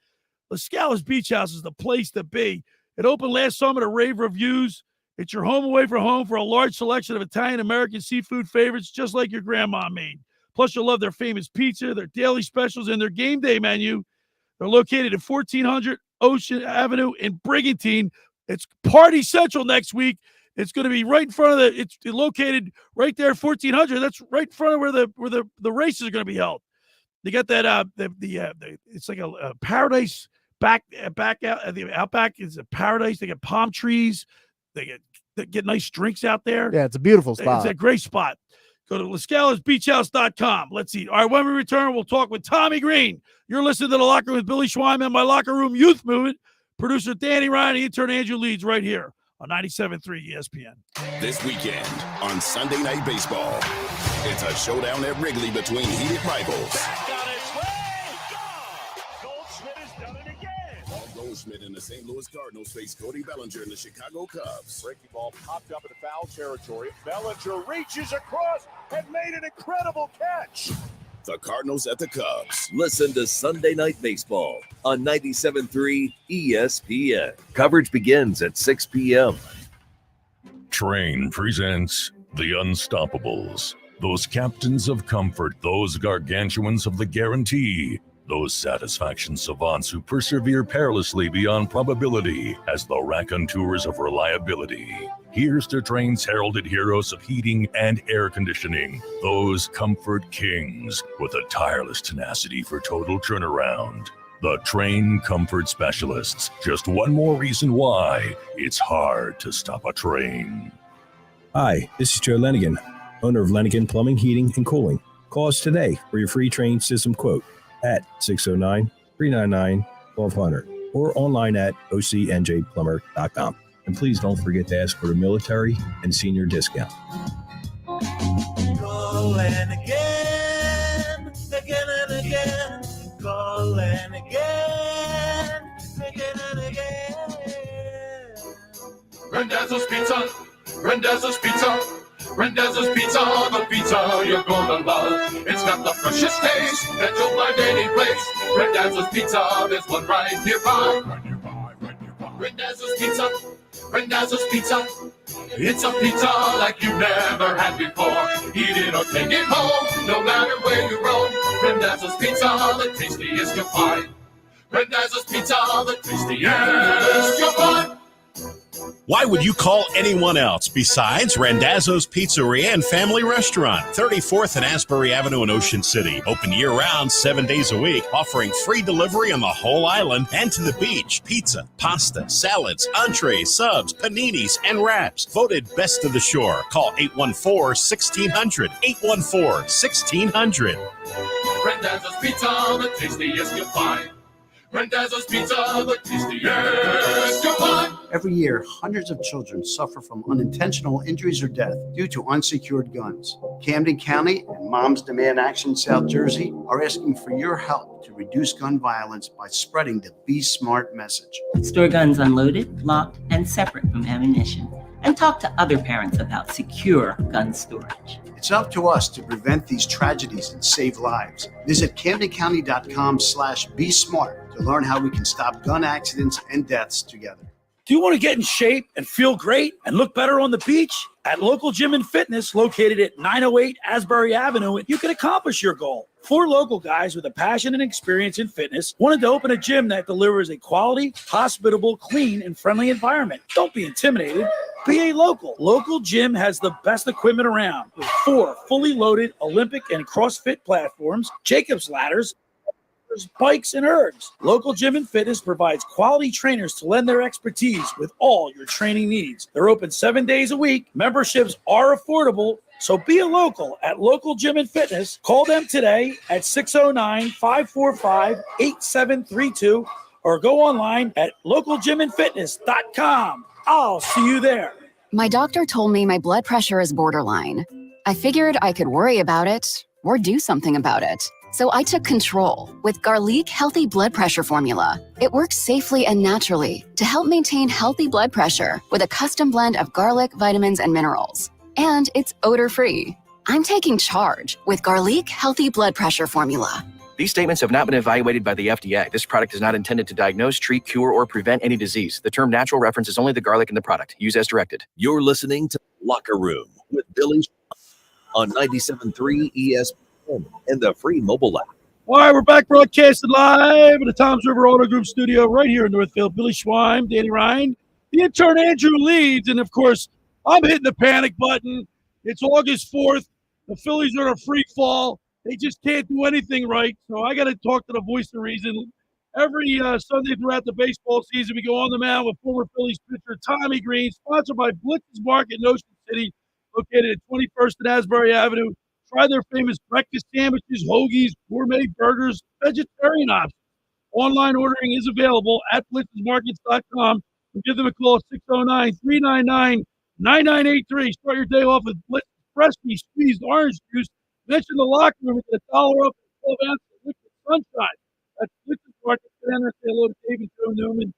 La Scala's Beach House is the place to be. It opened last summer to rave reviews. It's your home away from home for a large selection of Italian-American seafood favorites, just like your grandma made. Plus, you'll love their famous pizza, their daily specials, and their game day menu. They're located at 1400 Ocean Avenue in Brigantine. It's Party Central next week. It's going to be right in front of the. It's located right there, 1400. That's right in front of where the races are going to be held. They got that it's like a paradise back out. The outback is a paradise. They got palm trees. They get nice drinks out there. Yeah, it's a beautiful spot. It's a great spot. Go to LaScalaSBeachHouse.com. Let's see. All right, when we return, we'll talk with Tommy Greene. You're listening to The Locker Room with Billy Schweiman, my Locker Room Youth Movement. Producer Danny Ryan, intern Andrew Leeds, right here on 97.3 ESPN. This weekend on Sunday Night Baseball, it's a showdown at Wrigley between heated rivals. Goldschmidt and the St. Louis Cardinals face Cody Bellinger and the Chicago Cubs. Breaking ball popped up into foul territory. Bellinger reaches across and made an incredible catch. The Cardinals at the Cubs. Listen to Sunday Night Baseball on 97.3 ESPN. Coverage begins at 6 p.m. Train presents The Unstoppables. Those captains of comfort, those gargantuans of the guarantee, those satisfaction savants who persevere perilously beyond probability as the raconteurs of reliability. Here's to Train's heralded heroes of heating and air conditioning, those comfort kings with a tireless tenacity for total turnaround. The Train Comfort Specialists. Just one more reason why it's hard to stop a train. Hi, this is Joe Lenigan, owner of Lenigan Plumbing, Heating, and Cooling. Call us today for your free Train system quote at 609-399-1200 or online at ocnjplumber.com. And please don't forget to ask for the military and senior discount. Calling again, again and again. Calling again, again and again. Randazzo's Pizza, Randazzo's Pizza, Randazzo's Pizza, the pizza you're gonna love. It's got the freshest taste that you'll find any place. Randazzo's Pizza, there's one right nearby. Randazzo's Pizza, Randazzo's Pizza. It's a pizza like you've never had before. Eat it or take it home, no matter where you roam. Randazzo's Pizza, the tastiest you'll find. Randazzo's Pizza, the tastiest you'll find. Why would you call anyone else besides Randazzo's Pizzeria and Family Restaurant, 34th and Asbury Avenue in Ocean City. Open year-round, 7 days a week, offering free delivery on the whole island and to the beach. Pizza, pasta, salads, entrees, subs, paninis, and wraps. Voted best of the shore. Call 814-1600. 814-1600. Randazzo's Pizza, the tastiest you'll find. Randazzo's Pizza, the tastiest you'll find. Every year, hundreds of children suffer from unintentional injuries or death due to unsecured guns. Camden County and Moms Demand Action South Jersey are asking for your help to reduce gun violence by spreading the Be Smart message. Store guns unloaded, locked, and separate from ammunition. And talk to other parents about secure gun storage. It's up to us to prevent these tragedies and save lives. Visit CamdenCounty.com/BeSmart to learn how we can stop gun accidents and deaths together. Do you want to get in shape and feel great and look better on the beach? At Local Gym and Fitness, located at 908 Asbury Avenue, you can accomplish your goal. 4 local guys with a passion and experience in fitness wanted to open a gym that delivers a quality, hospitable, clean, and friendly environment. Don't be intimidated. Be a local. Local Gym has the best equipment around with 4 fully loaded Olympic and CrossFit platforms, Jacob's ladders, bikes, and ergs. Local Gym and Fitness provides quality trainers to lend their expertise with all your training needs. They're open 7 days a week. Memberships are affordable, so be a local at Local Gym and Fitness. Call them today at 609-545-8732 or go online at localgymandfitness.com. I'll see you there. My doctor told me my blood pressure is borderline. I figured I could worry about it or do something about it. So I took control with Garlic Healthy Blood Pressure Formula. It works safely and naturally to help maintain healthy blood pressure with a custom blend of garlic, vitamins, and minerals. And it's odor-free. I'm taking charge with Garlic Healthy Blood Pressure Formula. These statements have not been evaluated by the FDA. This product is not intended to diagnose, treat, cure, or prevent any disease. The term natural references only the garlic in the product. Use as directed. You're listening to Locker Room with Billy on 97.3 ESPN and the free mobile app. All right, we're back broadcasting live at the Toms River Auto Group studio right here in Northfield. Billy Schweim, Danny Ryan, the intern Andrew Leeds, and of course, I'm hitting the panic button. It's August 4th. The Phillies are in a freak fall. They just can't do anything right. So I got to talk to the voice of reason. Every Sunday throughout the baseball season, we go on the mound with former Phillies pitcher Tommy Greene, sponsored by Blitz's Market in Ocean City, located at 21st and Asbury Avenue. Try their famous breakfast sandwiches, hoagies, gourmet burgers, vegetarian options. Online ordering is available at blitzesmarkets.com. Give them a call at 609-399-9983. Start your day off with Blitz freshly squeezed orange juice. Mention the locker room at $1 off 12 ounces of liquid sunshine. That's Blitz's Market. Get in there, say hello to Dave and Joe Newman.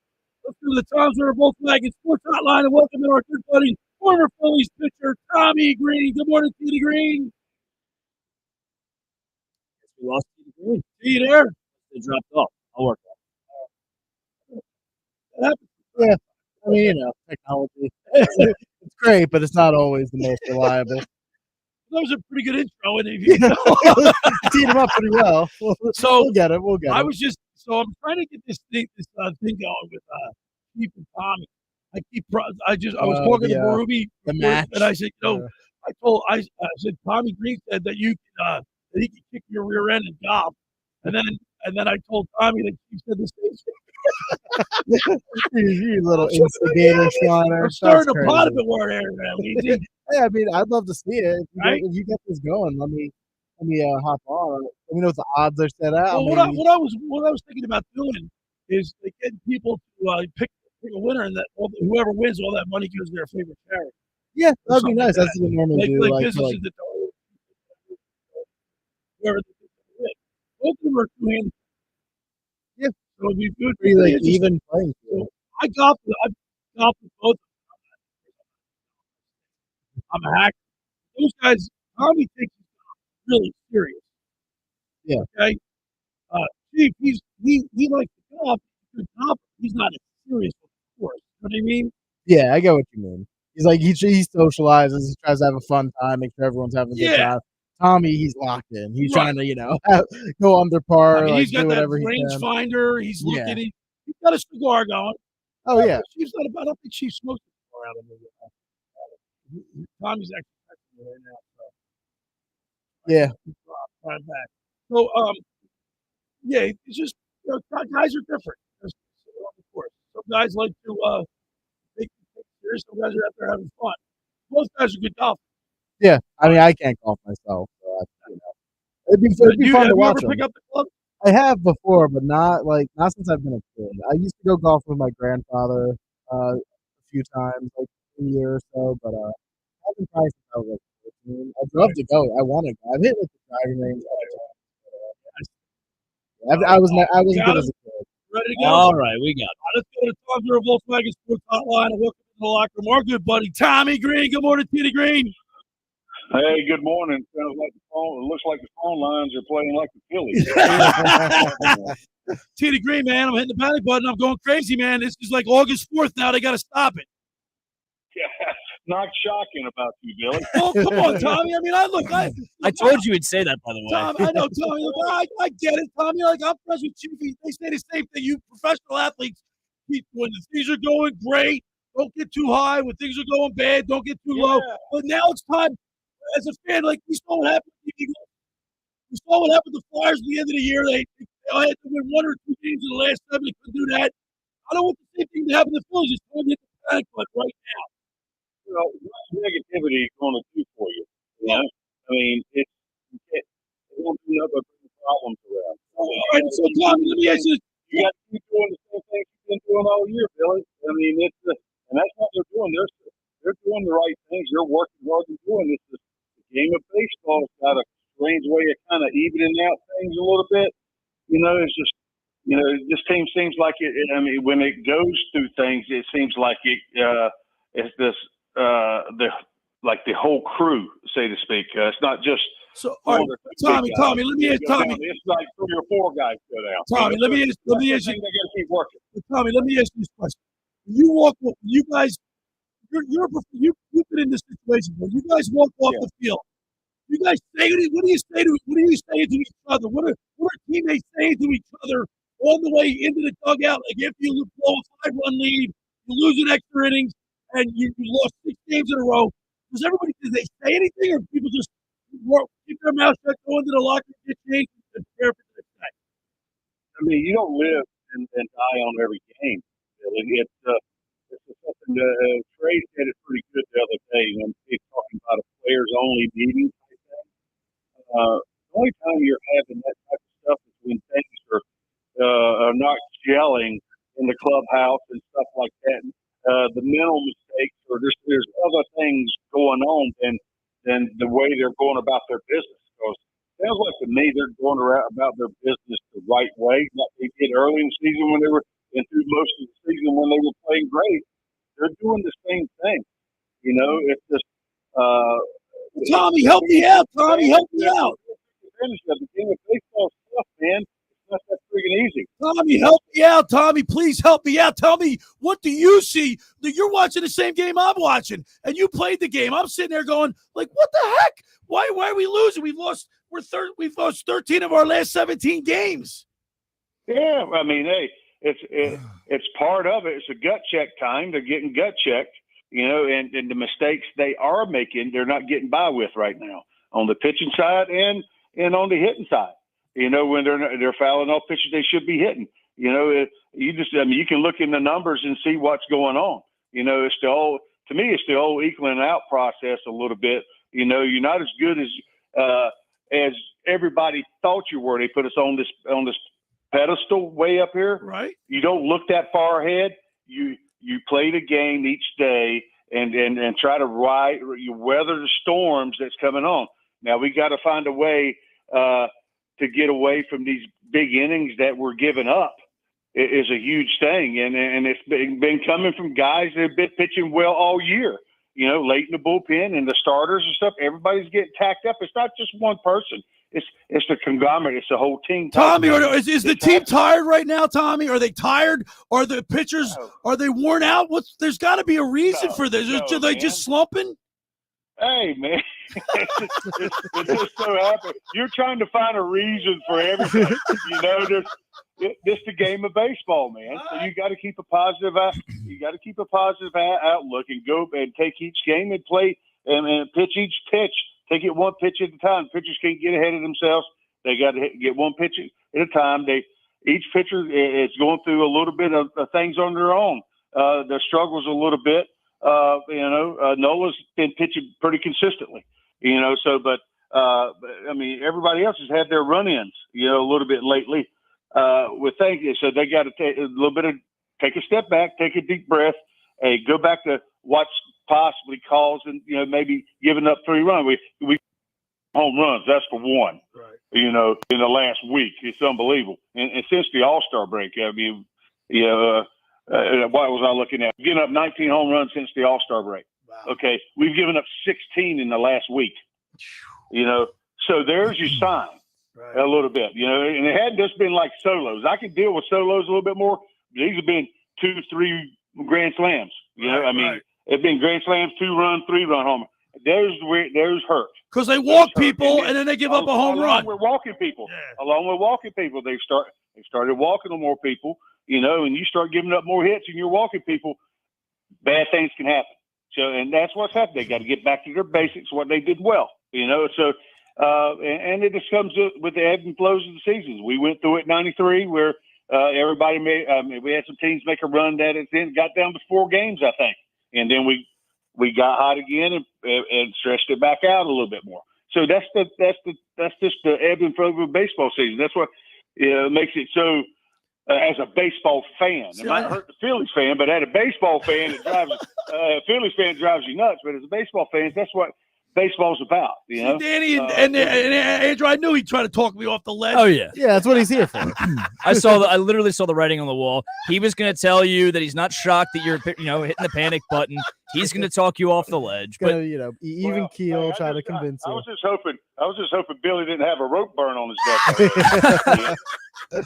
Let's go to the Tom's River Volkswagen Sports Hotline and welcome in our good buddy, former Phillies pitcher Tommy Greene. Good morning, Tommy Greene. We lost Tommy Greene. See you there? They dropped off. I'll work on it. Yeah, I mean, technology. It's great, but it's not always the most reliable. That was a pretty good intro, and teed him up pretty well. So we'll get it. I'm trying to get this thing going with Chief and Tommy. I was talking to Berube, the match, and I said, I said Tommy Greene said that you that he could kick your rear end in golf, and then I told Tommy that he said the same thing. You little instigator, Schreiner. I'm starting to pot of it word here, man. Hey, I mean, I'd love to see it. If you get this going, let me hop on. Let me know what the odds are set out. Well, what I was thinking about doing is getting people to pick a winner, and that whoever wins, all that money goes to their favorite charity. Yeah, that'd be nice. That's what we normally do. Like businesses that don't whoever they win. Both of them are two-handed. Yeah, so it'd be good. Pretty even playing. So I golfed with both of them. I'm a hacker. Those guys, Tommy takes it really serious. Yeah. Okay. Chief, he likes to golf. He's not as serious with the course. You know what I mean? Yeah, I get what you mean. He's like he socializes. He tries to have a fun time, make sure everyone's having a good time. Tommy, he's locked in. He's trying to, go under par. I mean, he's got do that whatever range he can. finder. He's looking. He's got a cigar going. Oh yeah. Chief's not about. I don't think Chief smokes a cigar out of me. Tommy's actually texting me right now. So. Yeah. Right back. So yeah, it's just guys are different. Of course, some guys like to take it serious. Some guys are out there having fun. Most guys are good golfers. Yeah, I mean, I can't golf myself. So it'd be fun to watch. You ever pick up the club? I have before, but not since I've been a kid. I used to go golf with my grandfather a few times, like a year or so, but I haven't tried since I was like 14. I'd love to go. I want to go. I've hit like the driving range. I wasn't good as a kid. Ready to go? All right, we got it. Let's go to Tom's River Volkswagen Sports Hotline and welcome to the locker room. Our good buddy Tommy Greene. Good morning, Tommy Greene. Hey, good morning. Sounds like it looks like the phone lines are playing like the Phillies. Tommy Greene, man, I'm hitting the panic button. I'm going crazy, man. This is like August 4th now. They got to stop it. Yeah, not shocking about you, Billy. Oh, come on, Tommy. I mean, I told you he'd say that, by the way. Tom, I know, Tommy. Look, I get it, Tommy. Like, I'm friends with Chief. They say the same thing. You professional athletes keep when things are going great. Don't get too high. When things are going bad, don't get too low. But now it's time. As a fan, like we saw what happened with the Eagles. We saw what happened with the Flyers at the end of the year. They had to win 1 or 2 games in the last 7. They couldn't do that. I don't want the same thing to happen to the Phillies. It's time to hit the panic button right now. You know, what's negativity going to do for you? You know? I mean, it won't do nothing but bring problems around. All right, so Tommy, let me ask you this. You got to keep doing the same things you've been doing all year, Billy. I mean, and that's what they're doing. They're doing the right things. They're working hard and doing this. The game of baseball has got a strange way of kind of evening out things a little bit. You know, it's just, this team seems like it. I mean, when it goes through things, it seems like it's this the whole crew, so to speak. It's not just. So, all right, Tommy, let me ask Tommy. It's like 3 or 4 guys go down. Tommy, let me ask you. They got to keep working. Tommy, let me ask you this question. You guys. You've been in this situation where you guys walk off the field. You guys say, what do you say to each other? What are teammates saying to each other on the way into the dugout? Like if you blow a 5-run lead, you lose an extra innings. and you lost 6 games in a row. Did they say anything, or people just keep their mouth shut, go into the locker room, get changed, and prepare for the next night? I mean, you don't live and die on every game. It's something Trey said it pretty good the other day when he's talking about a players-only meeting type thing. The only time you're having that type of stuff is when things are not gelling in the clubhouse and stuff like that. The mental mistakes, or there's other things going on than the way they're going about their business. Because it sounds like to me they're going about their business the right way, like they did early in the season when they were, and through most of the season when they were playing great. They're doing the same thing. You know, it's just. Tommy, help me out. Tommy, help me out. The game of baseball stuff, man. It's not that freaking easy. Tommy, help me out. Tommy, please help me out. Tell me, what do you see? You're watching the same game I'm watching, and you played the game. I'm sitting there going, like, what the heck? Why are we losing? We've lost 13 of our last 17 games. Yeah, I mean, hey, it's part of it. It's a gut check time. They're getting gut checked, you know, and the mistakes they are making, they're not getting by with right now on the pitching side and on the hitting side. You know, when they're fouling off pitches they should be hitting. You know, you can look in the numbers and see what's going on. You know, it's the whole equaling out process a little bit. You know, you're not as good as everybody thought you were. They put us on this pedestal way up here. Right. You don't look that far ahead. You play the game each day and try to weather the storms that's coming on. Now we got to find a way to get away from these big innings that we're giving up. It is a huge thing, and it's been coming from guys that have been pitching well all year. You know, late in the bullpen and the starters and stuff. Everybody's getting tacked up. It's not just one person. It's the conglomerate. It's the whole team. Tommy, is the team tired right now, Tommy? Are they tired? Are the pitchers, are they worn out? There's got to be a reason for this. Are they just slumping? Hey, man. It just so happens. You're trying to find a reason for everything. You know, this is the game of baseball, man. So you got to keep a positive outlook and go and take each game and play and pitch each pitch. Take it one pitch at a time. Pitchers can't get ahead of themselves. They got to get one pitch at a time. Each pitcher is going through a little bit of things on their own. Their struggles a little bit. Nola's been pitching pretty consistently. You know, but I mean, everybody else has had their run-ins. You know, a little bit lately with things. So they got to take a step back, take a deep breath, and go back to what's possibly caused, and you know, maybe giving up 3 runs. We home runs. That's for one. Right. You know, in the last week, it's unbelievable. And since the All-Star break, I mean, what was I looking at? Giving up 19 home runs since the All-Star break. Wow. Okay, we've given up 16 in the last week. You know, so there's your sign. Right. A little bit, you know, and it hadn't just been like solos. I could deal with solos a little bit more. These have been 2-3 grand slams. You know, I mean, it's been grand slams, 2-run, 3-run home. There's hurt. Because they walk people and then they give up a home run. Along with walking people, they started walking on more people. You know, and you start giving up more hits and you're walking people, bad things can happen. So, and that's what's happened. They got to get back to their basics, what they did well. You know, so. And it just comes with the ebbs and flows of the seasons. We went through it in '93 where everybody we had some teams make a run that at the end got down to 4 games, I think. And then we got hot again and stretched it back out a little bit more. So that's just the ebb and flow of a baseball season. That's what makes it so as a baseball fan. It might hurt the Phillies fan, but as a baseball fan, it drives Phillies fan drives you nuts. But as a baseball fan, that's what baseball's about, you know. Danny and Andrew, I knew he'd try to talk me off the ledge. Oh yeah, that's what he's here for. I literally saw the writing on the wall. He was going to tell you that he's not shocked that you're, hitting the panic button. He's going to talk you off the ledge. But even keel, try to convince you. I was just hoping Billy didn't have a rope burn on his neck.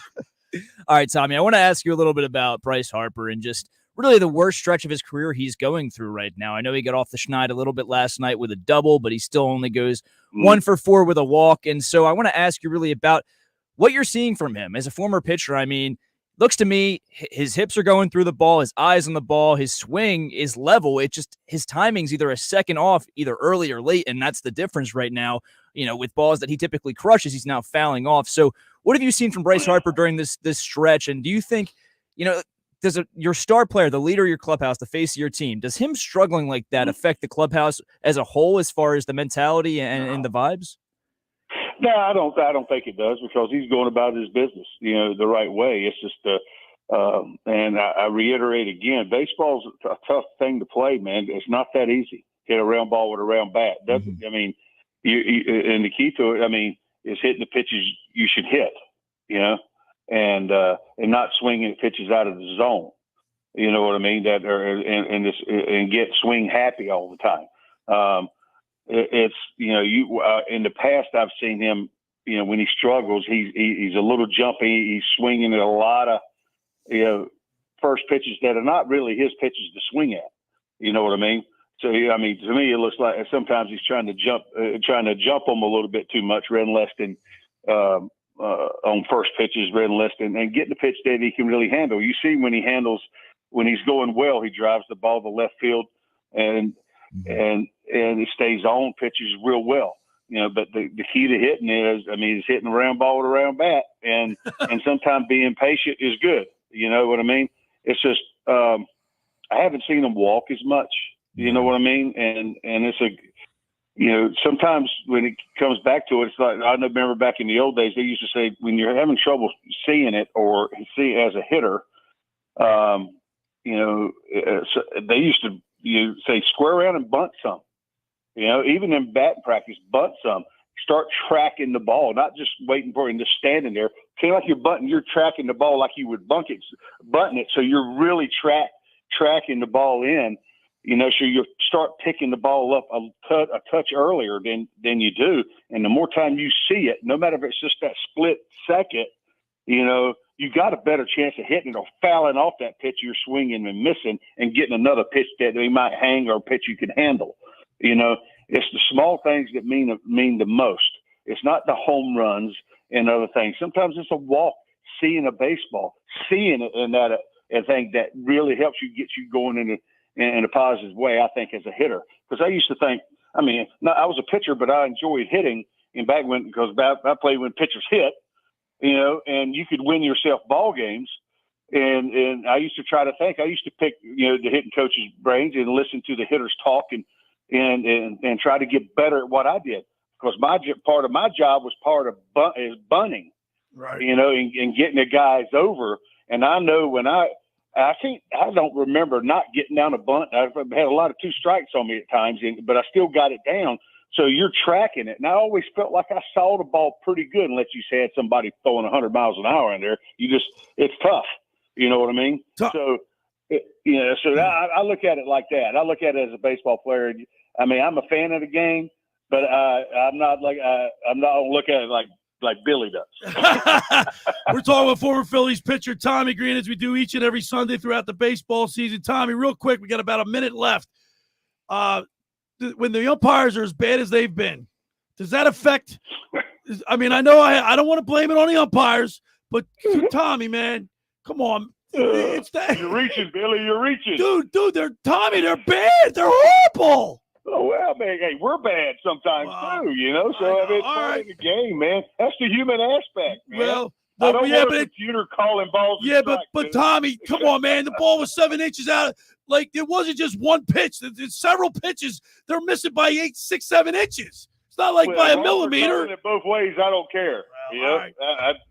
All right, Tommy, I want to ask you a little bit about Bryce Harper and just really the worst stretch of his career he's going through right now. I know he got off the schneid a little bit last night with a double, but he still only goes 1 for 4 with a walk. And so I want to ask you really about what you're seeing from him as a former pitcher. I mean, looks to me, his hips are going through the ball, his eyes on the ball, his swing is level. It just, his timing's either a second off, either early or late, and that's the difference right now. With balls that he typically crushes, he's now fouling off. So what have you seen from Bryce Harper during this stretch? And do you think, does your star player, the leader of your clubhouse, the face of your team, does him struggling like that affect the clubhouse as a whole as far as the mentality and the vibes? No, I don't think it does, because he's going about his business, the right way. It's just, and I reiterate again, baseball's a tough thing to play, man. It's not that easy. Hit a round ball with a round bat. I mean, and the key to it, is hitting the pitches you should hit, and not swinging pitches out of the zone. You know what I mean? And get swing happy all the time. It's in the past I've seen him, when he struggles, he's a little jumpy. He's swinging at a lot of first pitches that are not really his pitches to swing at. You know what I mean? So to me it looks like sometimes he's trying to jump them a little bit too much, rather than less than on first pitches, rather than less than, and getting the pitch that he can really handle. You see when he's going well, he drives the ball to left field and it stays on pitches real well, but the key to hitting is hitting a round ball with a round bat, and sometimes being patient is good. You know what I mean? It's just, I haven't seen him walk as much, you know what I mean? And it's sometimes when it comes back to it, it's like, I remember back in the old days, they used to say, when you're having trouble seeing it or see as a hitter, they used to, say square around and bunt some, even in batting practice, bunt some, start tracking the ball, not just waiting for it and just standing there. Kind of like you're tracking the ball like you would bunting it. So you're really tracking the ball in, so you start picking the ball up a touch earlier than you do. And the more time you see it, no matter if it's just that split second, you got a better chance of hitting it or fouling off that pitch you're swinging and missing and getting another pitch that they might hang or a pitch you can handle. It's the small things that mean the most. It's not the home runs and other things. Sometimes it's a walk, seeing a baseball, seeing it, and that a thing that really helps you, get you going in a positive way, I think, as a hitter. Because I used to think, I was a pitcher, but I enjoyed hitting. And back when, because I played when pitchers hit, and you could win yourself ball games. And I used to try to think, I used to pick, the hitting coach's brains and listen to the hitters talk and try to get better at what I did. Because part of my job was is bunting, right? And getting the guys over. And I know when I don't remember not getting down a bunt. I've had a lot of 2 strikes on me at times, but I still got it down. So you're tracking it. And I always felt like I saw the ball pretty good, unless you had somebody throwing 100 miles an hour in there. It's tough. You know what I mean? So, I look at it like that. I look at it as a baseball player. I'm a fan of the game, but I'm not look at it like Billy does. We're talking with former Phillies pitcher Tommy Greene, as we do each and every Sunday throughout the baseball season. Tommy, real quick, we got about a minute left. When the umpires are as bad as they've been, does that affect? I know I don't want to blame it on the umpires, but Tommy, man, come on. It's that. You're reaching, Billy. You're reaching. Dude, they're bad. They're horrible. Oh, well, man, hey, we're bad sometimes too, So it's part of the game, man. That's the human aspect, man. Well, I don't want a computer calling balls. Yeah, but Tommy, come on, man. The ball was 7 inches out. Like, it wasn't just one pitch. There's several pitches. They're missing by 8, 6, 7 inches. It's not like by a millimeter. It both ways, I don't care. Right.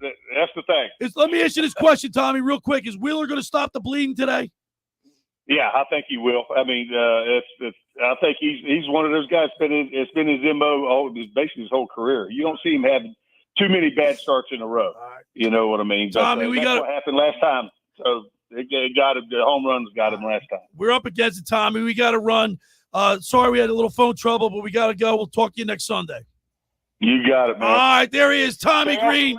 That's the thing. Let me ask you this question, Tommy, real quick. Is Wheeler going to stop the bleeding today? Yeah, I think he will. I think he's one of those guys. It's been his MO basically his whole career. You don't see him having too many bad starts in a row. Right. You know what I mean? Tommy, that's what happened last time. So it got him. The home runs got him last time. We're up against it, Tommy. We got to run. Sorry, we had a little phone trouble, but we got to go. We'll talk to you next Sunday. You got it, man. All right, there he is, Tommy Greene.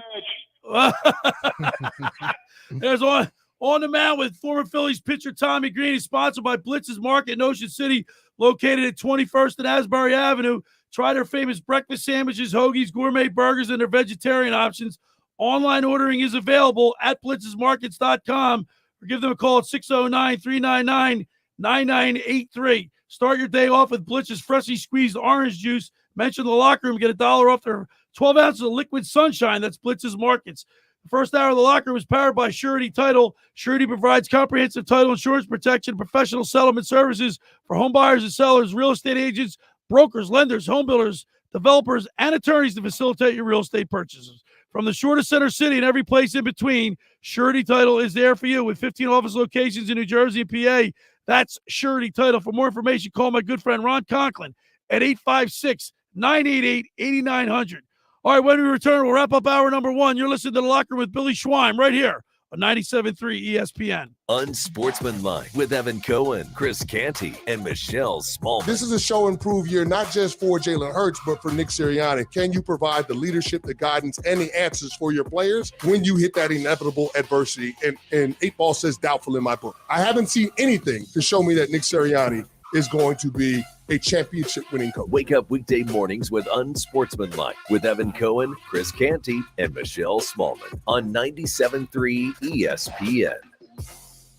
There's on the mound with former Phillies pitcher Tommy Greene. He's sponsored by Blitz's Market in Ocean City, located at 21st and Asbury Avenue. Try their famous breakfast sandwiches, hoagies, gourmet burgers, and their vegetarian options Online ordering is available at blitzesmarkets.com or give them a call at 609-399-9983. Start your day off with Blitz's freshly squeezed orange juice. Mention the locker room, get $1 off their 12 ounces of liquid sunshine. That's Blitz's Markets. The first hour of the locker room is powered by Surety Title. Surety provides comprehensive title insurance protection, professional settlement services for home buyers and sellers, real estate agents, brokers, lenders, home builders, developers, and attorneys to facilitate your real estate purchases. From the shore to Center City and every place in between, Surety Title is there for you with 15 office locations in New Jersey and PA. That's Surety Title. For more information, call my good friend Ron Conklin at 856-988-8900. All right, when we return, we'll wrap up hour number 1. You're listening to The Locker Room with Billy Schweim right here on 97.3 ESPN. Unsportsmanlike with Evan Cohen, Chris Canty, and Michelle Smallman. This is a show and prove year, not just for Jalen Hurts, but for Nick Sirianni. Can you provide the leadership, the guidance, and the answers for your players when you hit that inevitable adversity? And 8 Ball says doubtful in my book. I haven't seen anything to show me that Nick Sirianni is going to be a championship-winning coach. Wake up weekday mornings with Unsportsmanlike with Evan Cohen, Chris Canty, and Michelle Smallman on 97.3 ESPN.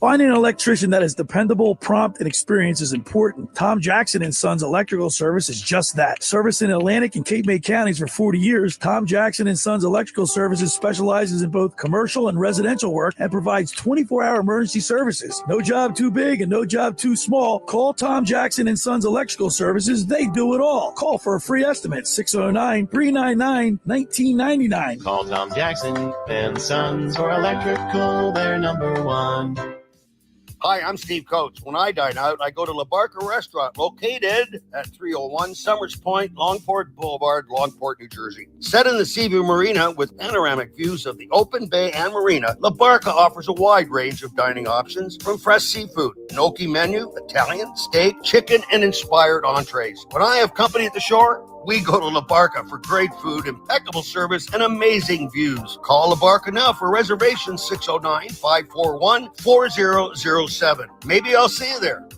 Finding an electrician that is dependable, prompt, and experienced is important. Tom Jackson & Sons Electrical Service is just that. Service in Atlantic and Cape May counties for 40 years, Tom Jackson & Sons Electrical Services specializes in both commercial and residential work and provides 24-hour emergency services. No job too big and no job too small. Call Tom Jackson & Sons Electrical Services. They do it all. Call for a free estimate, 609-399-1999. Call Tom Jackson and Sons for electrical, they're number one. Hi, I'm Steve Coates. When I dine out, I go to La Barca Restaurant, located at 301 Summers Point, Longport Boulevard, Longport, New Jersey. Set in the Seaview Marina with panoramic views of the open bay and marina, La Barca offers a wide range of dining options from fresh seafood, gnocchi menu, Italian, steak, chicken, and inspired entrees. When I have company at the shore, we go to La Barca for great food, impeccable service, and amazing views. Call La Barca now for reservations, 609-541-4007. Maybe I'll see you there.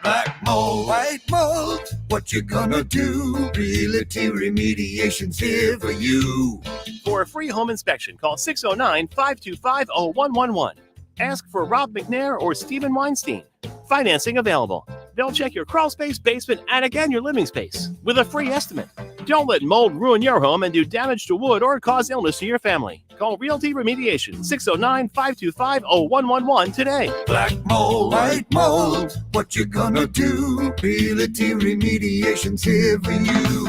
Black mold, white mold, what you gonna do? Realty Remediation's here for you. For a free home inspection, call 609-525-0111. Ask for Rob McNair or Stephen Weinstein. Financing available. They'll check your crawl space, basement, attic, and your living space with a free estimate. Don't let mold ruin your home and do damage to wood or cause illness to your family. Call Realty Remediation, 609-525-0111 today. Black mold, white mold, what you gonna do? Realty Remediation's here for you.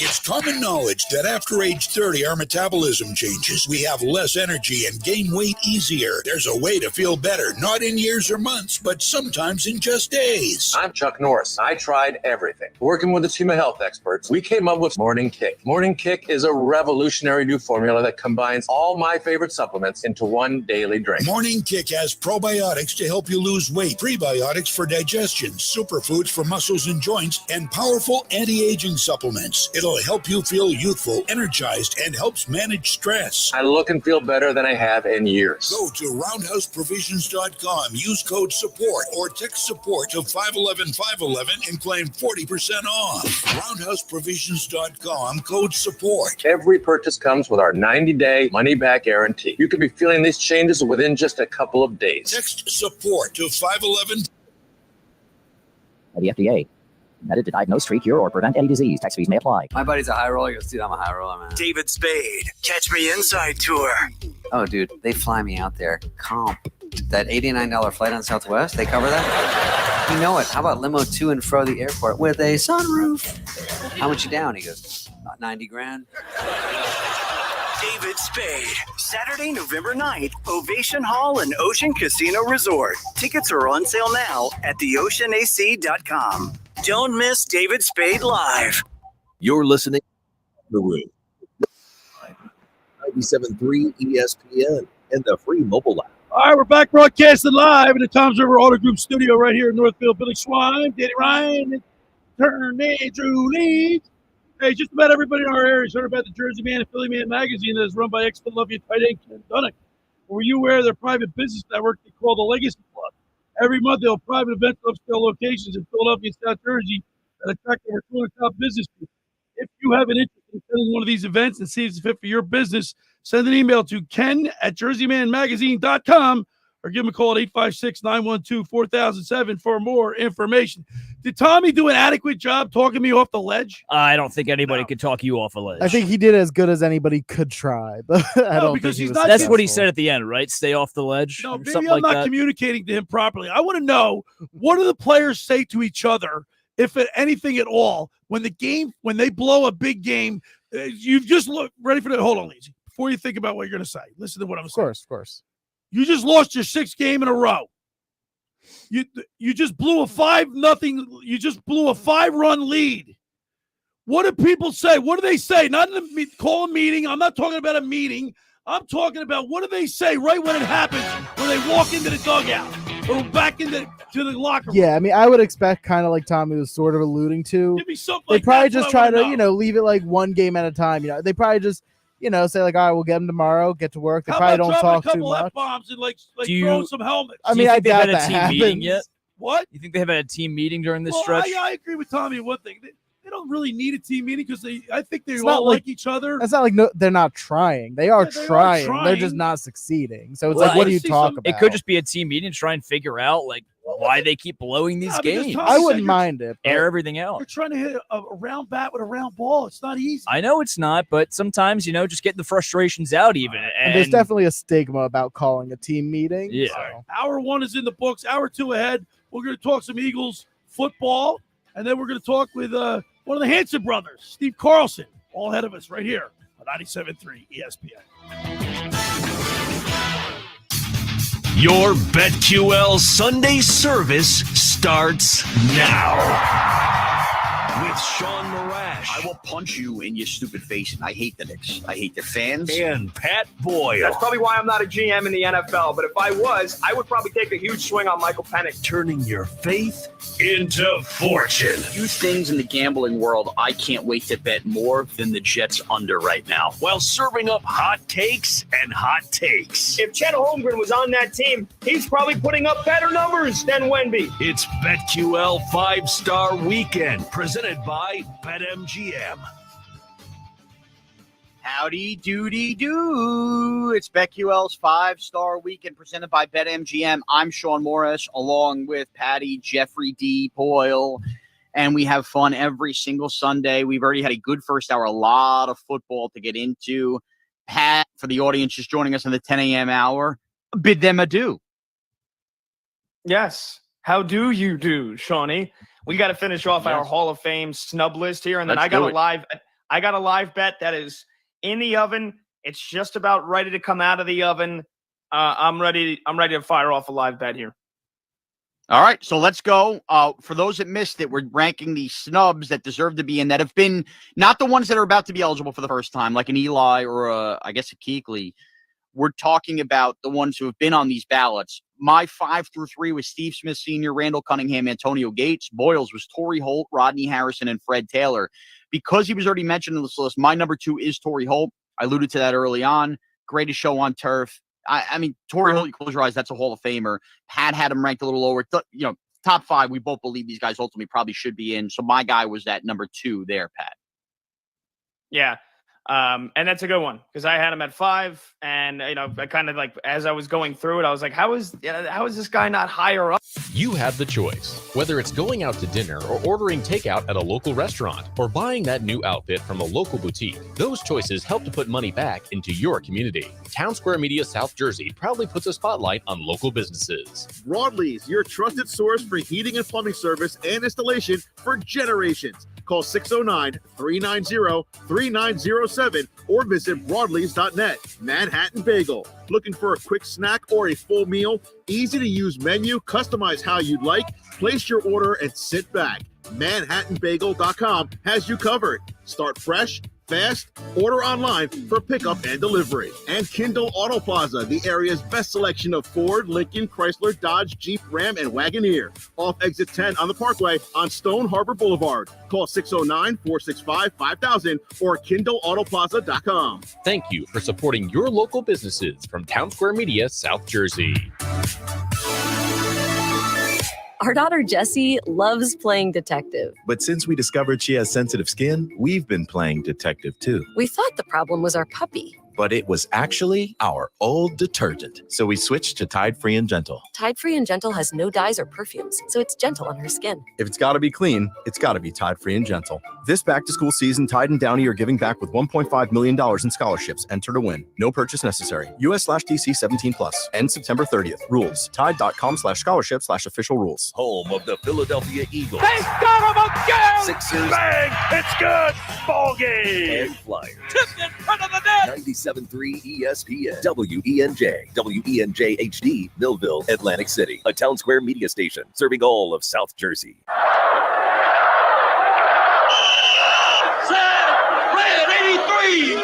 It's common knowledge that after age 30, our metabolism changes. We have less energy and gain weight easier. There's a way to feel better, not in years or months, but sometimes in just days. I'm Chuck Norris. I tried everything. Working with a team of health experts, we came up with Morning Kick. Morning Kick is a revolutionary new formula that combines all my favorite supplements into one daily drink. Morning Kick has probiotics to help you lose weight, prebiotics for digestion, superfoods for muscles and joints, and powerful anti-aging supplements. It'll help you feel youthful, energized, and helps manage stress. I look and feel better than I have in years. Go to roundhouseprovisions.com, use code SUPPORT or text SUPPORT to 511-511 and claim 40% off. Roundhouseprovisions.com, code SUPPORT. Every purchase comes with our 90-day money-back guarantee. You could be feeling these changes within just a couple of days. Text SUPPORT to 511. The FDA. Intended to diagnose, treat, cure, or prevent any disease. Tax fees may apply. My buddy's a high roller. He goes, dude, I'm a high roller, man. David Spade, Catch Me Inside Tour. Oh, dude, they fly me out there. Comp. That $89 flight on Southwest, they cover that? You know it. How about limo to and fro the airport with a sunroof? How much you down? He goes, about 90 grand. David Spade, Saturday, November 9th, Ovation Hall and Ocean Casino Resort. Tickets are on sale now at theoceanac.com. Don't miss David Spade Live. You're listening to The Room. 97.3 ESPN and the free mobile app. All right, we're back broadcasting live in the Toms River Auto Group studio right here in Northfield. Billy Schweim, Danny Ryan, Intern, Andrew Leeds. Hey, just about everybody in our area has heard about the Jersey Man and Philly Man magazine that is run by ex-Philadelphia tight end Ken Dunnick. Were you aware of their private business network they call the Legacy Club? Every month, they'll have private events at upscale locations in Philadelphia and South Jersey that attract over 200 top business people. If you have an interest in attending one of these events and see if it's fit for your business, send an email to ken@jerseymanmagazine.com or give him a call at 856-912-4007 for more information. Did Tommy do an adequate job talking me off the ledge? I don't think anybody could talk you off a ledge. I think he did as good as anybody could try, but I don't because think he's not. That's what he said at the end, right? Stay off the ledge. No, or maybe something I'm like not that. communicating to him properly. I want to know, what do the players say to each other, if anything at all, when they blow a big game? You've just ready for that. Hold on, Leeds. Before you think about what you're going to say, listen to what I'm saying. Of course. You just lost your 6th game in a row. You just blew a 5-0. You just blew a 5-run lead. What do people say? What do they say? Not in the call a meeting. I'm not talking about a meeting. I'm talking about, what do they say right when it happens, when they walk into the dugout or back to the locker room? Yeah, I mean, I would expect, kind of like Tommy was sort of alluding to, Give me something they like probably that, just what I try wanna to, leave it like one game at a time. They probably just, say like, all right, we'll get them tomorrow, get to work. They How probably about don't dropping talk a too couple much. F-bombs and like Do throwing you- some helmets? I Do mean, you I think they've doubt had a that team meeting happens. yet? What? You think they haven't had a team meeting during this Well, stretch? I agree with Tommy on one thing. They don't really need a team meeting because I think they It's all not like each other. It's not like they're not trying. They are, they are trying. They're just trying. not succeeding. So it's Well, like, what I do you see talk some- about? It could just be a team meeting to try and figure out why they keep blowing these because games. Tommy I said wouldn't mind it. but- Air everything out. You're trying to hit a round bat with a round ball. It's not easy. I know it's not, but sometimes, just get the frustrations out even. And there's definitely a stigma about calling a team meeting. Yeah. so. Hour 1 is in the books. Hour 2 ahead. We're going to talk some Eagles football, and then we're going to talk with one of the Hanson brothers, Steve Carlson, all ahead of us right here on 97.3 ESPN. Your BetQL Sunday service starts now. With Sean Marash. I will punch you in your stupid face, and I hate the Knicks. I hate the fans. And Pat Boyle. That's probably why I'm not a GM in the NFL, but if I was, I would probably take a huge swing on Michael Penix. Turning your faith into fortune. Few things in the gambling world I can't wait to bet more than the Jets under right now. While serving up hot takes and hot takes. If Chet Holmgren was on that team, he's probably putting up better numbers than Wemby. It's BetQL 5-Star Weekend, presented by BetMGM. Howdy doody doo. It's BetQL's 5-Star Weekend presented by BetMGM. I'm Sean Morris along with Patty, Jeffrey D. Boyle, and we have fun every single Sunday. We've already had a good first hour, a lot of football to get into. Pat, for the audience just joining us in the 10 a.m. hour, bid them adieu. Yes. How do you do, Shawnee? We got to finish off our Hall of Fame snub list here, and then I got a live bet that is in the oven. It's just about ready to come out of the oven. I'm ready to fire off a live bet here. All right, so let's go. For those that missed it, we're ranking the snubs that deserve to be in, that have been not the ones that are about to be eligible for the first time, like an Eli or I guess a Kuechly. We're talking about the ones who have been on these ballots. My 5 through 3 was Steve Smith Sr., Randall Cunningham, Antonio Gates. Boyle's was Torrey Holt, Rodney Harrison, and Fred Taylor. Because he was already mentioned in this list, my number 2 is Torrey Holt. I alluded to that early on. Greatest show on turf. I mean, Torrey Holt, you close your eyes, that's a Hall of Famer. Pat had him ranked a little lower. Top 5, we both believe these guys ultimately probably should be in. So my guy was that number 2 there, Pat. Yeah. And that's a good one because I had him at 5, and I kind of as I was going through it, I was like, how is this guy not higher up? You have the choice, whether it's going out to dinner or ordering takeout at a local restaurant or buying that new outfit from a local boutique. Those choices help to put money back into your community. Town Square Media South Jersey proudly puts a spotlight on local businesses. Broadlee's, your trusted source for heating and plumbing service and installation for generations. Call 609-390-3907 or visit broadleys.net. Manhattan Bagel. Looking for a quick snack or a full meal? Easy to use menu, customize how you'd like, place your order and sit back. ManhattanBagel.com has you covered. Start fresh, fast, order online for pickup and delivery. And Kindle Auto Plaza, the area's best selection of Ford, Lincoln, Chrysler, Dodge, Jeep, Ram, and Wagoneer. Off exit 10 on the Parkway on Stone Harbor Boulevard. Call 609-465-5000 or KindleAutoplaza.com. Thank you for supporting your local businesses from Town Square Media South Jersey. Our daughter Jessie loves playing detective. But since we discovered she has sensitive skin, we've been playing detective too. We thought the problem was our puppy. but it was actually our old detergent. So we switched to Tide Free and Gentle. Tide Free and Gentle has no dyes or perfumes, so it's gentle on her skin. If it's got to be clean, it's got to be Tide Free and Gentle. This back-to-school season, Tide and Downy are giving back with $1.5 million in scholarships. Enter to win. No purchase necessary. US/DC 17+. End September 30th. Rules. Tide.com/scholarship/official rules. Home of the Philadelphia Eagles. They got him again! Sixers. Bang! It's good! Ball game! And Flyers. Tipped in front of the net! 97.3 ESPN. WENJ. WENJ HD. Millville, Atlantic City. A Town Square media station serving all of South Jersey. Red 83!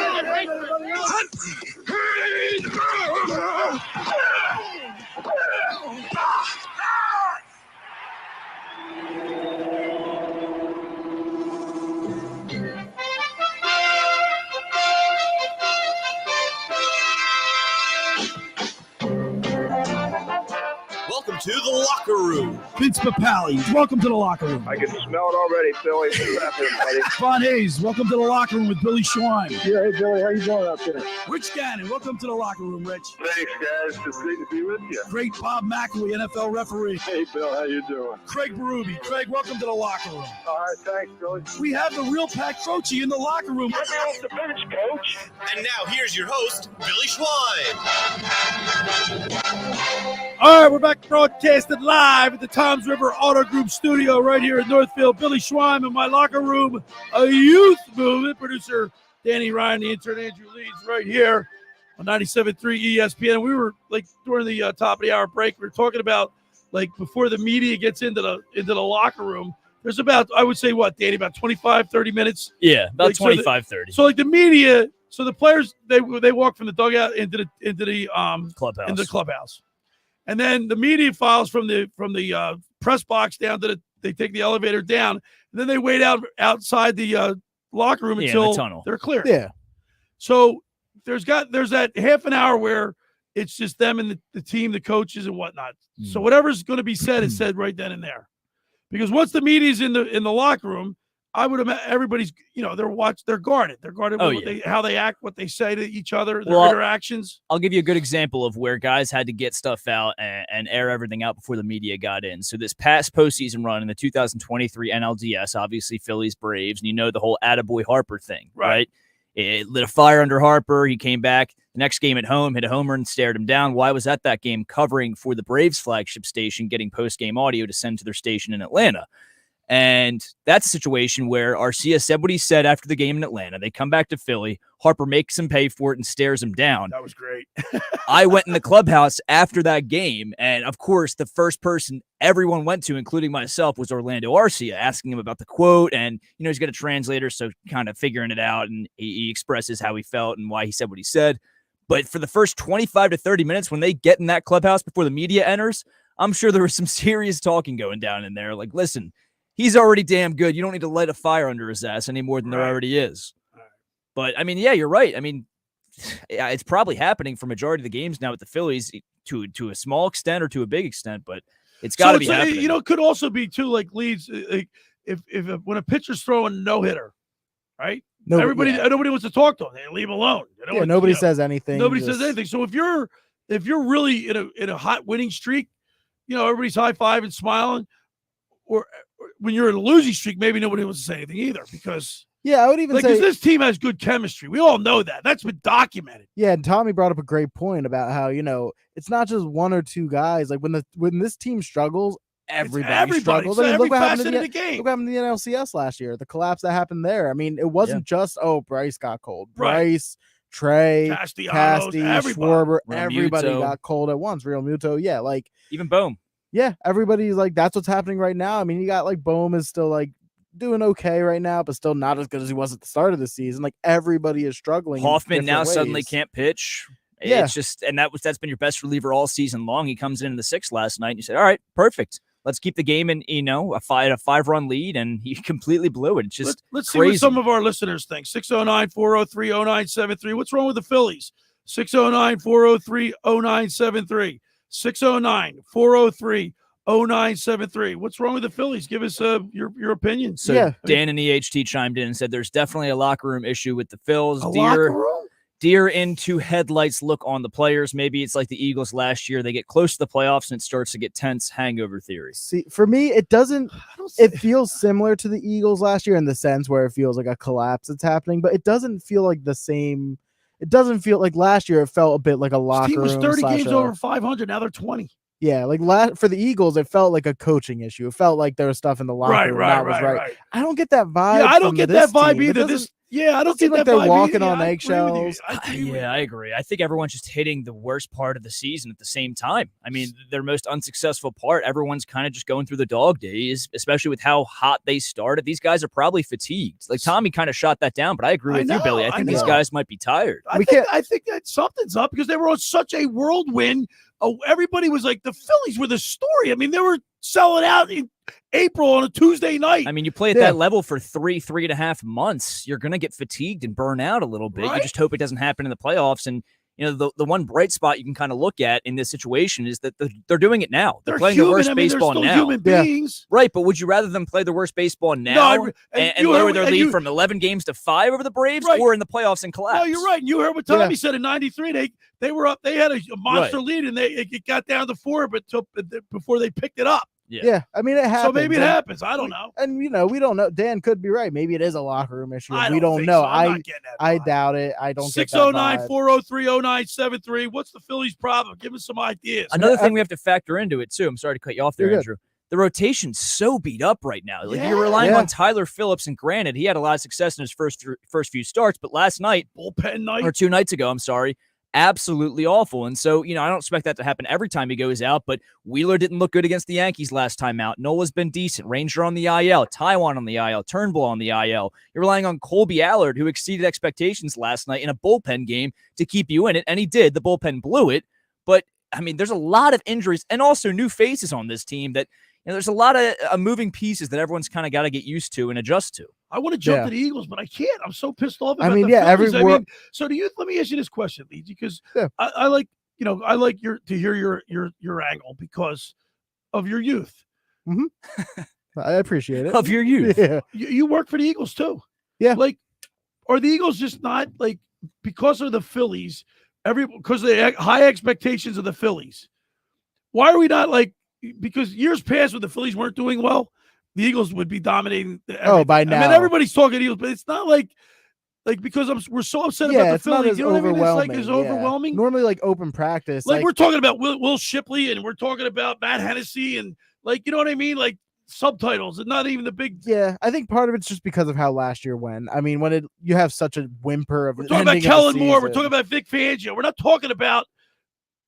Welcome to the locker room. Vince Papali, welcome to the locker room. I can smell it already, Billy. What's happening, buddy? Von Hayes, welcome to the locker room with Billy Schwein. Yeah, hey, Billy, how you doing out there? Rich Gannon, welcome to the locker room, Rich. Thanks, guys. It's great to be with you. Great Bob McElwee, NFL referee. Hey, Bill, how you doing? Craig Berube. Craig, welcome to the locker room. All right, thanks, Billy. We have the real Pat Croce in the locker room. Let me off the bench, Coach. And now here's your host, Billy Schwein. All right, we're back broadcasted live at the Toms River Auto Group studio right here in Northfield. Billy Schwein in my locker room, a youth movement. Producer Danny Ryan, the intern Andrew Leeds right here on 97.3 ESPN. We were like during the top of the hour break, we were talking about like before the media gets into the locker room. There's about, I would say, what, Danny, about 25, 30 minutes? Yeah, about like, 25, 30. So like the media, so the players, they walk from the dugout into the clubhouse. Into the clubhouse. And then the media files from the press box down to they take the elevator down, and then they wait outside the locker room until the tunnel. They're clear. Yeah. So there's that half an hour where it's just them and the team, the coaches and whatnot. So whatever's going to be said is said right then and there, because once the media's in the locker room, I would imagine everybody's, they're guarded. They're guarded with how they act, what they say to each other, their interactions. I'll give you a good example of where guys had to get stuff out and air everything out before the media got in. So this past postseason run in the 2023 NLDS, obviously Phillies, Braves, and the whole attaboy Harper thing, right? It lit a fire under Harper. He came back the next game at home, hit a homer and stared him down. Well, I was at that game covering for the Braves flagship station, getting post-game audio to send to their station in Atlanta. And that's a situation where Arcia said what he said after the game in Atlanta. They come back to Philly. Harper makes him pay for it and stares him down. That was great. I went in the clubhouse after that game. And, of course, the first person everyone went to, including myself, was Orlando Arcia, asking him about the quote. And, he's got a translator, so kind of figuring it out. And he expresses how he felt and why he said what he said. But for the first 25 to 30 minutes, when they get in that clubhouse before the media enters, I'm sure there was some serious talking going down in there. Like, listen, he's already damn good. You don't need to light a fire under his ass any more than there already is. But, yeah, you're right. It's probably happening for majority of the games now with the Phillies to a small extent or to a big extent, but it's got to be happening. It could also be, too, like Leeds, if when a pitcher's throwing a no-hitter, right? Nobody wants to talk to him. They leave him alone. Nobody says anything. Nobody says anything. So if you're really in a hot winning streak, everybody's high-fiving, smiling, or when you're in a losing streak, maybe nobody wants to say anything either because I would even say because this team has good chemistry. We all know that. That's been documented. Yeah, and Tommy brought up a great point about how it's not just one or two guys. Like when this team struggles, everybody struggles. Look what happened in the game. Look what happened in the NLCS last year. The collapse that happened there. It wasn't just Bryce got cold. Bryce, Trey, Casty, Schwarber, everybody got cold at once. Real Muto, even Bohm. Yeah, everybody's like, that's what's happening right now. You got like Bohm is still like doing okay right now, but still not as good as he was at the start of the season. Like everybody is struggling. Hoffman now suddenly can't pitch. Yeah. It's just, and that's been your best reliever all season long. He comes in the sixth last night and you said, all right, perfect. Let's keep the game in, a 5-run lead, and he completely blew it. It's just let's crazy. See what some of our listeners think. 609-403-0973. What's wrong with the Phillies? 609-403-0973. 609-403-0973. What's wrong with the Phillies? Give us your opinion. So Dan and EHT chimed in and said there's definitely a locker room issue with the Phils. Locker room? deer into headlights look on the players. Maybe it's like the Eagles last year. They get close to the playoffs and it starts to get tense. Hangover theory. See, for me, it doesn't. It feels similar to the Eagles last year in the sense where it feels like a collapse that's happening, but it doesn't feel like the same. It doesn't feel like last year. It felt a bit like a locker room. This team was 30 games over 500. Now they're 20. Yeah, like for the Eagles, it felt like a coaching issue. It felt like there was stuff in the locker room that was right. I don't get that vibe. Yeah, I don't get that vibe team. either. I don't get like that they're vibe walking either. on eggshells. I agree. I think everyone's just hitting the worst part of the season at the same time. I mean, their most unsuccessful part, everyone's kind of just going through the dog days, especially with how hot they started. These guys are probably fatigued. Like Tommy kind of shot that down, but I agree with you, Billy. I think these guys might be tired. I think that something's up because they were on such a whirlwind. Oh, everybody was like, the Phillies were the story. I mean, they were selling out in April on a Tuesday night. I mean, you play at that level for 3.5 months, you're going to get fatigued and burn out a little bit. You just hope it doesn't happen in the playoffs. And, you know, the one bright spot you can kind of look at in this situation is that they're doing it now. They're playing the worst baseball they're still now. Human beings. Right, but would you rather them play the worst baseball now and lower their lead from 11 games to 5 over the Braves or in the playoffs and collapse? No, you're right. And you heard what Tommy said in 93. They were up. They had a monster lead, and it got down to 4, but before they picked it up. Yeah, I mean, it happens. So maybe it happens. I don't know. And, you know, we don't know. Dan could be right. Maybe it is a locker room issue. We don't know. So. I doubt it. I don't get that 609-403-0973. What's the Phillies' problem? Give us some ideas. Another thing we have to factor into it, too. I'm sorry to cut you off there, Andrew. The rotation's so beat up right now. Like you're relying on Tyler Phillips, and granted, he had a lot of success in his first few starts, but last night, bullpen night, or 2 nights ago, I'm sorry, absolutely awful. And so, you know, I don't expect that to happen every time he goes out, but Wheeler didn't look good against the Yankees last time out. Nola's been decent. Ranger on the IL, Taiwan on the IL, Turnbull on the IL. You're relying on Colby Allard, who exceeded expectations last night in a bullpen game to keep you in it, and he did. The bullpen blew it, but I mean, there's a lot of injuries and also new faces on this team that, you know, there's a lot of moving pieces that everyone's kind of got to get used to and adjust to. I want to jump to the Eagles, but I can't. I'm so pissed off about the Phillies. Phillies. So let me ask you this question, Leeds, because I like to hear your angle because of your youth. Mm-hmm. I appreciate it. Of your youth. Yeah. You work for the Eagles too. Yeah. Like, are the Eagles just not like, because of the Phillies, because of the high expectations of the Phillies, why are we not like, because years past when the Phillies weren't doing well, the Eagles would be dominating. By now. I mean, everybody's talking Eagles, but it's not like because we're so upset about the Phillies. You know what I mean? It's like it's overwhelming. Normally, like open practice. Like we're talking about Will Shipley and we're talking about Matt Hennessy and like, you know what I mean? Like subtitles and not even the big. Yeah, I think part of it's just because of how last year went. I mean, when you have such a whimper of. We're talking about Kellen Moore. We're talking about Vic Fangio. We're not talking about.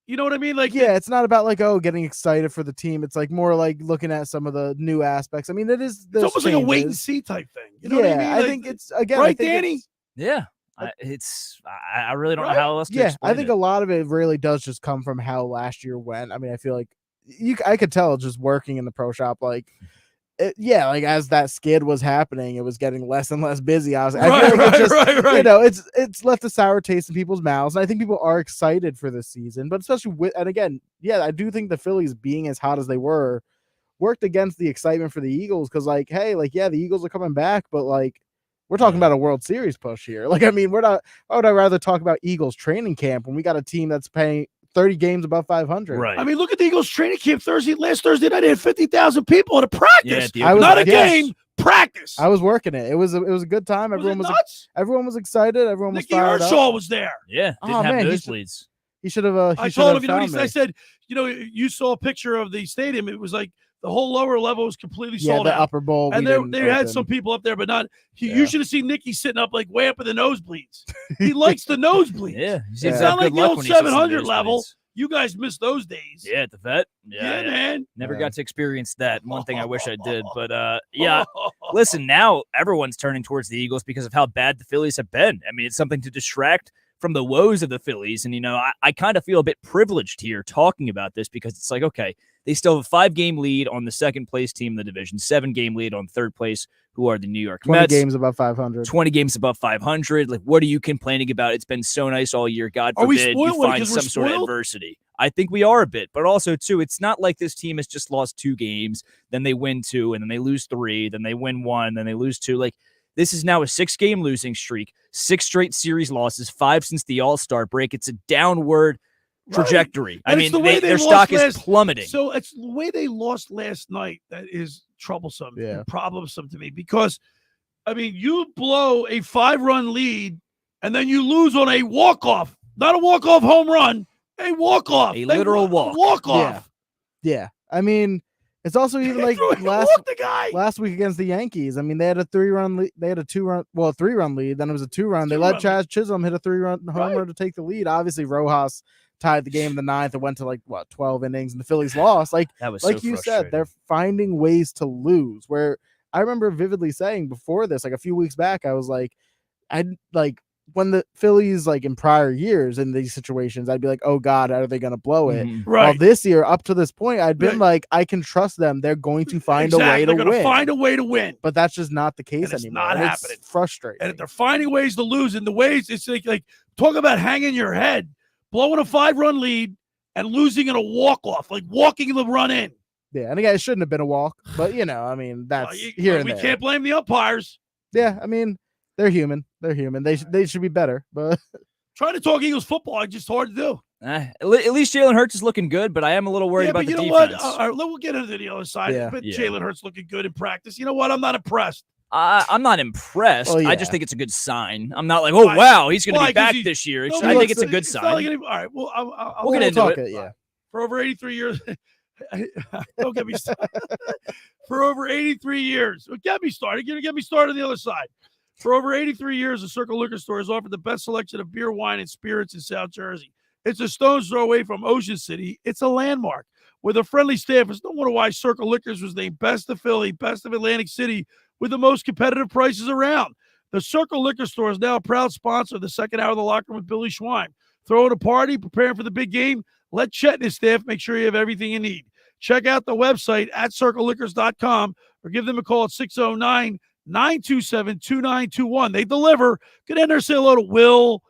You know what I mean? Like, it's not about like, getting excited for the team. It's like more like looking at some of the new aspects. I mean, it's almost like a wait and see type thing. You know what I mean? I think it's again, right, Danny? Yeah. I really don't know how else to explain I think a lot of it really does just come from how last year went. I mean, I feel like I could tell just working in the pro shop, like, like as that skid was happening, it was getting less and less busy. I feel like you know, it's left a sour taste in people's mouths. And I think people are excited for this season, but especially and again, I do think the Phillies being as hot as they were worked against the excitement for the Eagles. Cause like, hey, like, the Eagles are coming back, but like, we're talking about a World Series push here. Like, I mean, why would I rather talk about Eagles training camp when we got a team that's paying 30 games above 500. Right. I mean, look at the Eagles training camp last Thursday night. They had 50,000 people at a practice. Not a game, practice. I was working it. It was a good time. Everyone was excited. Everyone was fired up. Earnshaw was there. Yeah. Didn't have nosebleeds. He should have. I told him, I said, you saw a picture of the stadium. It was like the whole lower level was completely sold out. The upper bowl. And they had some people up there, but not. You should have seen Nicky sitting up like way up in the nosebleeds. He likes the nosebleeds. Yeah. It's not like the old 700 level. You guys missed those days. Yeah, at the vet. Yeah, man. Never got to experience that. One thing I wish I did. But listen, now everyone's turning towards the Eagles because of how bad the Phillies have been. I mean, it's something to distract from the woes of the Phillies. And, I kind of feel a bit privileged here talking about this because it's like, okay, they still have a 5-game lead on the second place team in the division, 7-game lead on third place, who are the New York 20 Mets. 20 games above 500. 20 games above 500. Like, what are you complaining about? It's been so nice all year. God forbid you find some sort of adversity. I think we are a bit, but also, too, it's not like this team has just lost 2 games, then they win 2, and then they lose 3, then they win 1, then they lose 2. Like, This is now a 6-game losing streak, 6 straight series losses, 5 since the All-Star break. It's a downward trajectory. Right. I mean, their stock is plummeting. So it's the way they lost last night that is troublesome and problemsome to me because, I mean, you blow a 5-run lead and then you lose on a walk-off, not a walk-off home run, a walk-off. A literal walk. Walk-off. Yeah. I mean, it's also even like last week against the Yankees. I mean, they had a 3-run lead. They had a 3-run lead. Then it was a 2-run. They let Chaz Chisholm hit a 3-run homer to take the lead. Obviously, Rojas tied the game in the 9th. It went to 12 innings, and the Phillies lost. That was you said, they're finding ways to lose. Where I remember vividly saying before this, a few weeks back, I was like, when the Phillies, in prior years in these situations, I'd be like, oh God, are they going to blow it? Right. Well, this year, up to this point, I'd been like, I can trust them. They're going to find a way to win. Find a way to win. But that's just not the case anymore. Not happening. It's frustrating. And they're finding ways to lose. And the ways, it's like talk about hanging your head, blowing a 5-run lead and losing in a walk-off, walking the run in. Yeah, and again, it shouldn't have been a walk, but, I mean, that's here and there. We can't blame the umpires. Yeah, I mean, they're human. They're human. They should be better, but trying to talk Eagles football, it's just hard to do. At least Jalen Hurts is looking good, but I am a little worried about the defense. What? All right, we'll get into the other side. But Jalen Hurts looking good in practice. You know what? I'm not impressed. I'm not impressed. I just think it's a good sign. I'm not like, oh, wow, he's going to be back this year. I think it's a good sign. All right, well, we'll get into it. For over 83 years. Don't get me started. For over 83 years. Get me started. You're going to get me started on the other side. For over 83 years, the Circle Liquor Store has offered the best selection of beer, wine, and spirits in South Jersey. It's a stone's throw away from Ocean City. It's a landmark. With a friendly staff, it's no wonder why Circle Liquors was named Best of Philly, Best of Atlantic City, with the most competitive prices around. The Circle Liquor Store is now a proud sponsor of the second hour of the Locker Room with Billy Schwein. Throwing a party, preparing for the big game, let Chet and his staff make sure you have everything you need. Check out the website at circleliquors.com or give them a call at 609-927-2921. They deliver. Get in there, say hello to Will.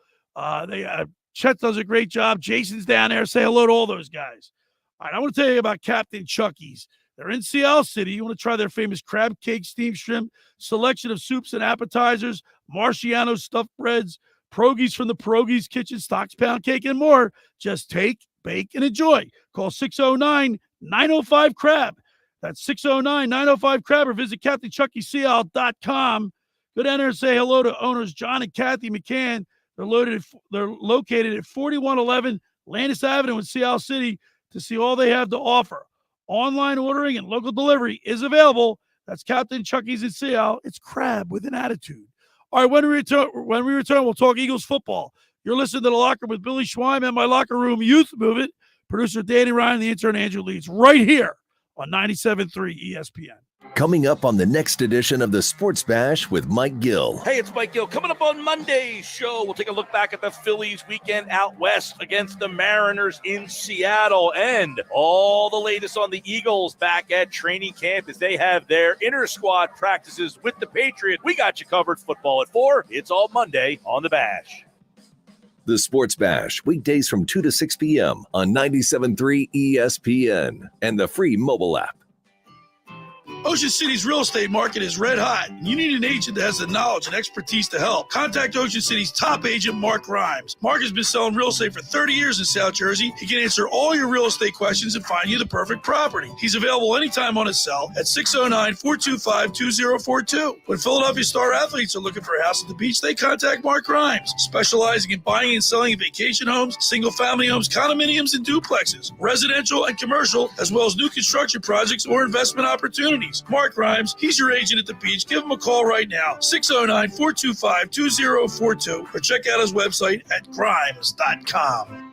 Chet does a great job. Jason's down there. Say hello to all those guys. All right, I want to tell you about Captain Chucky's. They're in Seattle City. You want to try their famous crab cake, steamed shrimp, selection of soups and appetizers, Marciano stuffed breads, pierogies from the Pierogies Kitchen, Stocks pound cake, and more. Just take, bake, and enjoy. Call 609-905-CRAB. That's 609-905-CRAB, or visit CaptainChuckySeattle.com. Go down there and say hello to owners John and Kathy McCann. They're located at 4111 Landis Avenue in Seattle City to see all they have to offer. Online ordering and local delivery is available. That's Captain Chucky's in Seattle. It's crab with an attitude. All right, when we return, we'll talk Eagles football. You're listening to The Locker Room with Billy Schwein and my Locker Room Youth Movement. Producer Danny Ryan, the intern Andrew Leeds, right here on 97.3 ESPN. Coming up on the next edition of the Sports Bash with Mike Gill. Hey, it's Mike Gill. Coming up on Monday's show, we'll take a look back at the Phillies weekend out west against the Mariners in Seattle, and all the latest on the Eagles back at training camp as they have their inter-squad practices with the Patriots. We got you covered. Football at 4. It's all Monday on the Bash. The Sports Bash, weekdays from 2 to 6 p.m. on 97.3 ESPN and the free mobile app. Ocean City's real estate market is red hot, and you need an agent that has the knowledge and expertise to help. Contact Ocean City's top agent, Mark Grimes. Mark has been selling real estate for 30 years in South Jersey. He can answer all your real estate questions and find you the perfect property. He's available anytime on his cell at 609-425-2042. When Philadelphia star athletes are looking for a house at the beach, they contact Mark Grimes, specializing in buying and selling vacation homes, single-family homes, condominiums, and duplexes, residential and commercial, as well as new construction projects or investment opportunities. Mark Grimes, he's your agent at the beach. Give him a call right now, 609-425-2042, or check out his website at grimes.com.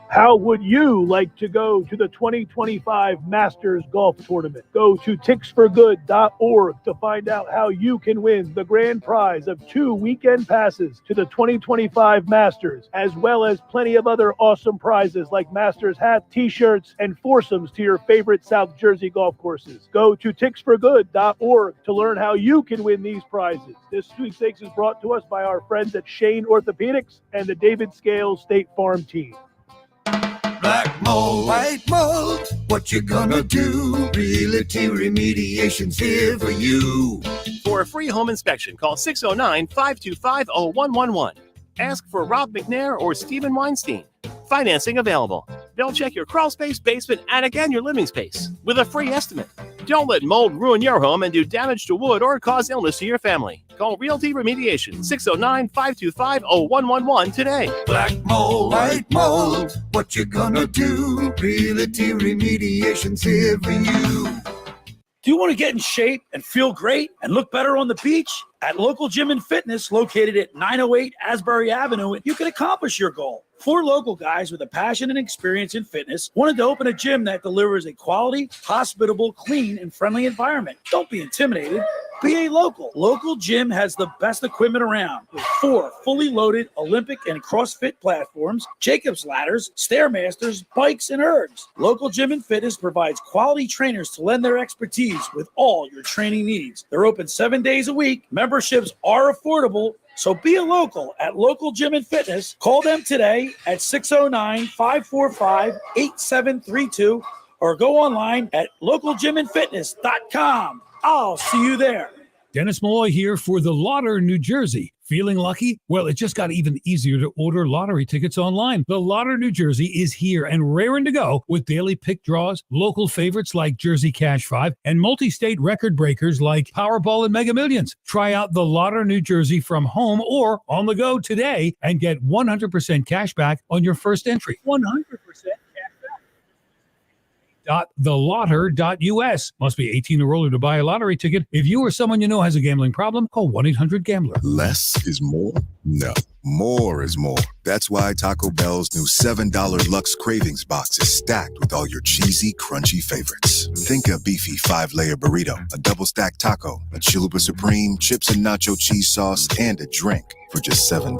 How would you like to go to the 2025 Masters Golf Tournament? Go to ticksforgood.org to find out how you can win the grand prize of 2 weekend passes to the 2025 Masters, as well as plenty of other awesome prizes like Masters hats, t-shirts, and foursomes to your favorite South Jersey golf courses. Go to ticksforgood.org to learn how you can win these prizes. This sweepstakes is brought to us by our friends at Shane Orthopedics and the David Scales State Farm team. Black mold. White mold, what you gonna do? Realty Remediation's here for you. For a free home inspection, call 609-525-0111. Ask for Rob McNair or Stephen Weinstein. Financing available. They'll check your crawl space, basement, attic, and your living space with a free estimate. Don't let mold ruin your home and do damage to wood or cause illness to your family. Call Realty Remediation, 609-525-0111 today. Black mold, white mold, what you gonna do? Realty Remediation's here for you. Do you want to get in shape and feel great and look better on the beach? At Local Gym and Fitness, located at 908 Asbury Avenue, you can accomplish your goal. 4 local guys with a passion and experience in fitness wanted to open a gym that delivers a quality, hospitable, clean, and friendly environment. Don't be intimidated. Be a local. Local Gym has the best equipment around with 4 fully loaded Olympic and CrossFit platforms, Jacob's ladders, Stairmasters, bikes, and ergs. Local Gym and Fitness provides quality trainers to lend their expertise with all your training needs. They're open 7 days a week. Memberships are affordable. So be a local at Local Gym and Fitness. Call them today at 609-545-8732 or go online at localgymandfitness.com. I'll see you there. Dennis Malloy here for the Lauder, New Jersey. Feeling lucky? Well, it just got even easier to order lottery tickets online. The Lauder, New Jersey is here and raring to go with daily pick draws, local favorites like Jersey Cash 5, and multi-state record breakers like Powerball and Mega Millions. Try out the Lauder, New Jersey from home or on the go today and get 100% cash back on your first entry. 100% .thelauder.us. Must be 18 or older to buy a lottery ticket. If you or someone you know has a gambling problem, call 1-800-GAMBLER. Less is more? No. More is more. That's why Taco Bell's new $7 Luxe Cravings box is stacked with all your cheesy, crunchy favorites. Think a beefy 5-layer burrito, a double-stacked taco, a Chalupa Supreme, chips and nacho cheese sauce, and a drink for just $7.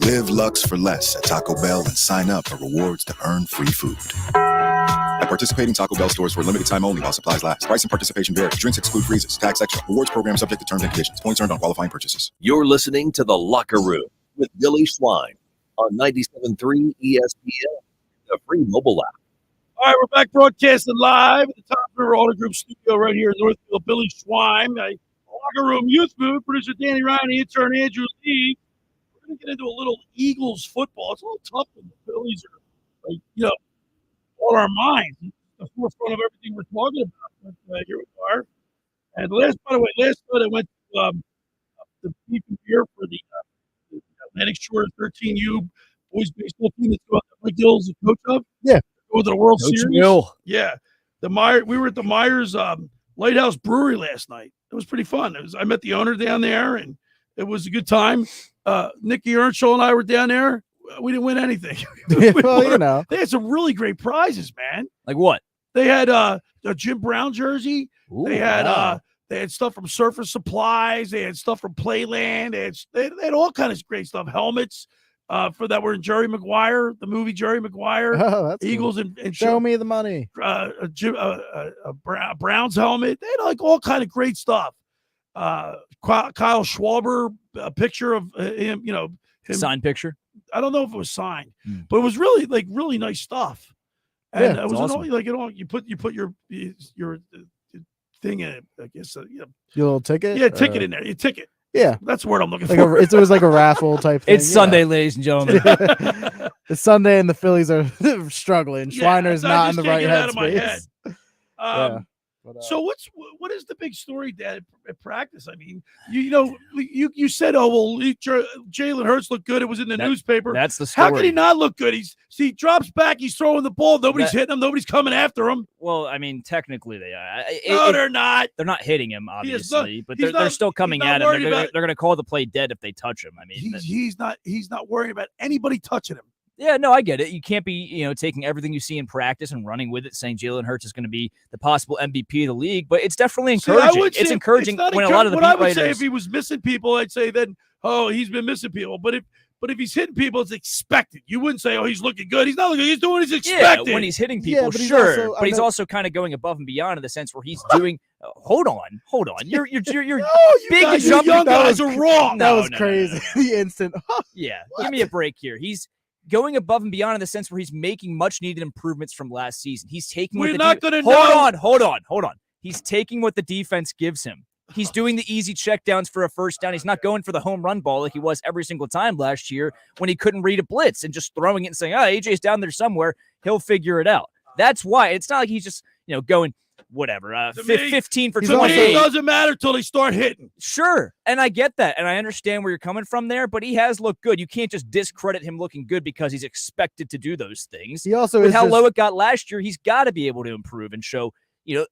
Live Luxe for less at Taco Bell and sign up for rewards to earn free food. At participating Taco Bell stores for a limited time only while supplies last. Price and participation vary. Drinks exclude freezes. Tax extra. Rewards program subject to terms and conditions. Points earned on qualifying purchases. You're listening to The Locker Room with Billy Schwein on 97.3 ESPN, the free mobile app. All right, we're back broadcasting live at the Top River Auto Group studio right here in Northfield. Billy Schwein, Locker Room Youth Move, producer Danny Ryan, the intern Andrew Lee. We're going to get into a little Eagles football. It's a little tough when the Phillies are, like, on our minds, the forefront of everything we're talking about. But here we are. And last night I went to the beef and beer for the Atlantic Shore 13U boys baseball team that's got Mike Gill's the coach of. Yeah. Go to the World Coach Series. Gill. Yeah. We were at the Myers Lighthouse Brewery last night. It was pretty fun. I met the owner down there, and it was a good time. Nicky Earnshaw and I were down there. We didn't win anything. Well, they had some really great prizes, man. Like what? They had a Jim Brown jersey. Ooh, they had wow. They had stuff from Surface Supplies. They had stuff from Playland. They had all kinds of great stuff. Helmets for that were in Jerry Maguire, the movie Jerry Maguire. Oh, that's Eagles cool. and Show me the money. Brown's helmet. They had like all kind of great stuff. Kyle Schwarber, a picture of him. Him, Signed picture. I don't know if it was signed, but it was really really nice stuff. And it was awesome. You put your thing in it. I guess Your little ticket. Yeah, ticket in there. Your ticket. Yeah, that's the word I'm looking like for. it was like a raffle type thing. It's Sunday, ladies and gentlemen. It's Sunday, and the Phillies are struggling. Schweiner's not in the right headspace. So what is the big story, Dad, at practice? I mean, you said, Jalen Hurts looked good. It was in the newspaper. That's the story. How can he not look good? He drops back. He's throwing the ball. Nobody's hitting him. Nobody's coming after him. Well, I mean, technically they are. No, they're not. They're not hitting him, obviously, but he's they're still coming at him. They're going to call the play dead if they touch him. I mean, he's not worrying about anybody touching him. Yeah, no, I get it. You can't be, taking everything you see in practice and running with it, saying Jalen Hurts is going to be the possible MVP of the league. But it's definitely encouraging. It's encouraging when a lot of the beat I would writers. say if he was missing people, I'd say then, he's been missing people. But if he's hitting people, it's expected. You wouldn't say, he's looking good. He's not looking good. He's doing what he's expected. Yeah, when he's hitting people, but sure. He's also kind of going above and beyond in the sense where he's doing. Hold on. You're big and jumping. Young guys are wrong. That was crazy. The instant. Yeah, give me a break here. He's going above and beyond in the sense where he's making much needed improvements from last season. He's taking. We're not going to know. Hold on. He's taking what the defense gives him. He's doing the easy checkdowns for a first down. He's not going for the home run ball like he was every single time last year when he couldn't read a blitz and just throwing it and saying, "Oh, AJ's down there somewhere. He'll figure it out." That's why it's not like he's just going whatever 15 for 20. It doesn't matter till they start hitting. Sure, and I get that, and I understand where you're coming from there. But he has looked good. You can't just discredit him looking good because he's expected to do those things. He also with is how just, low it got last year, he's got to be able to improve and show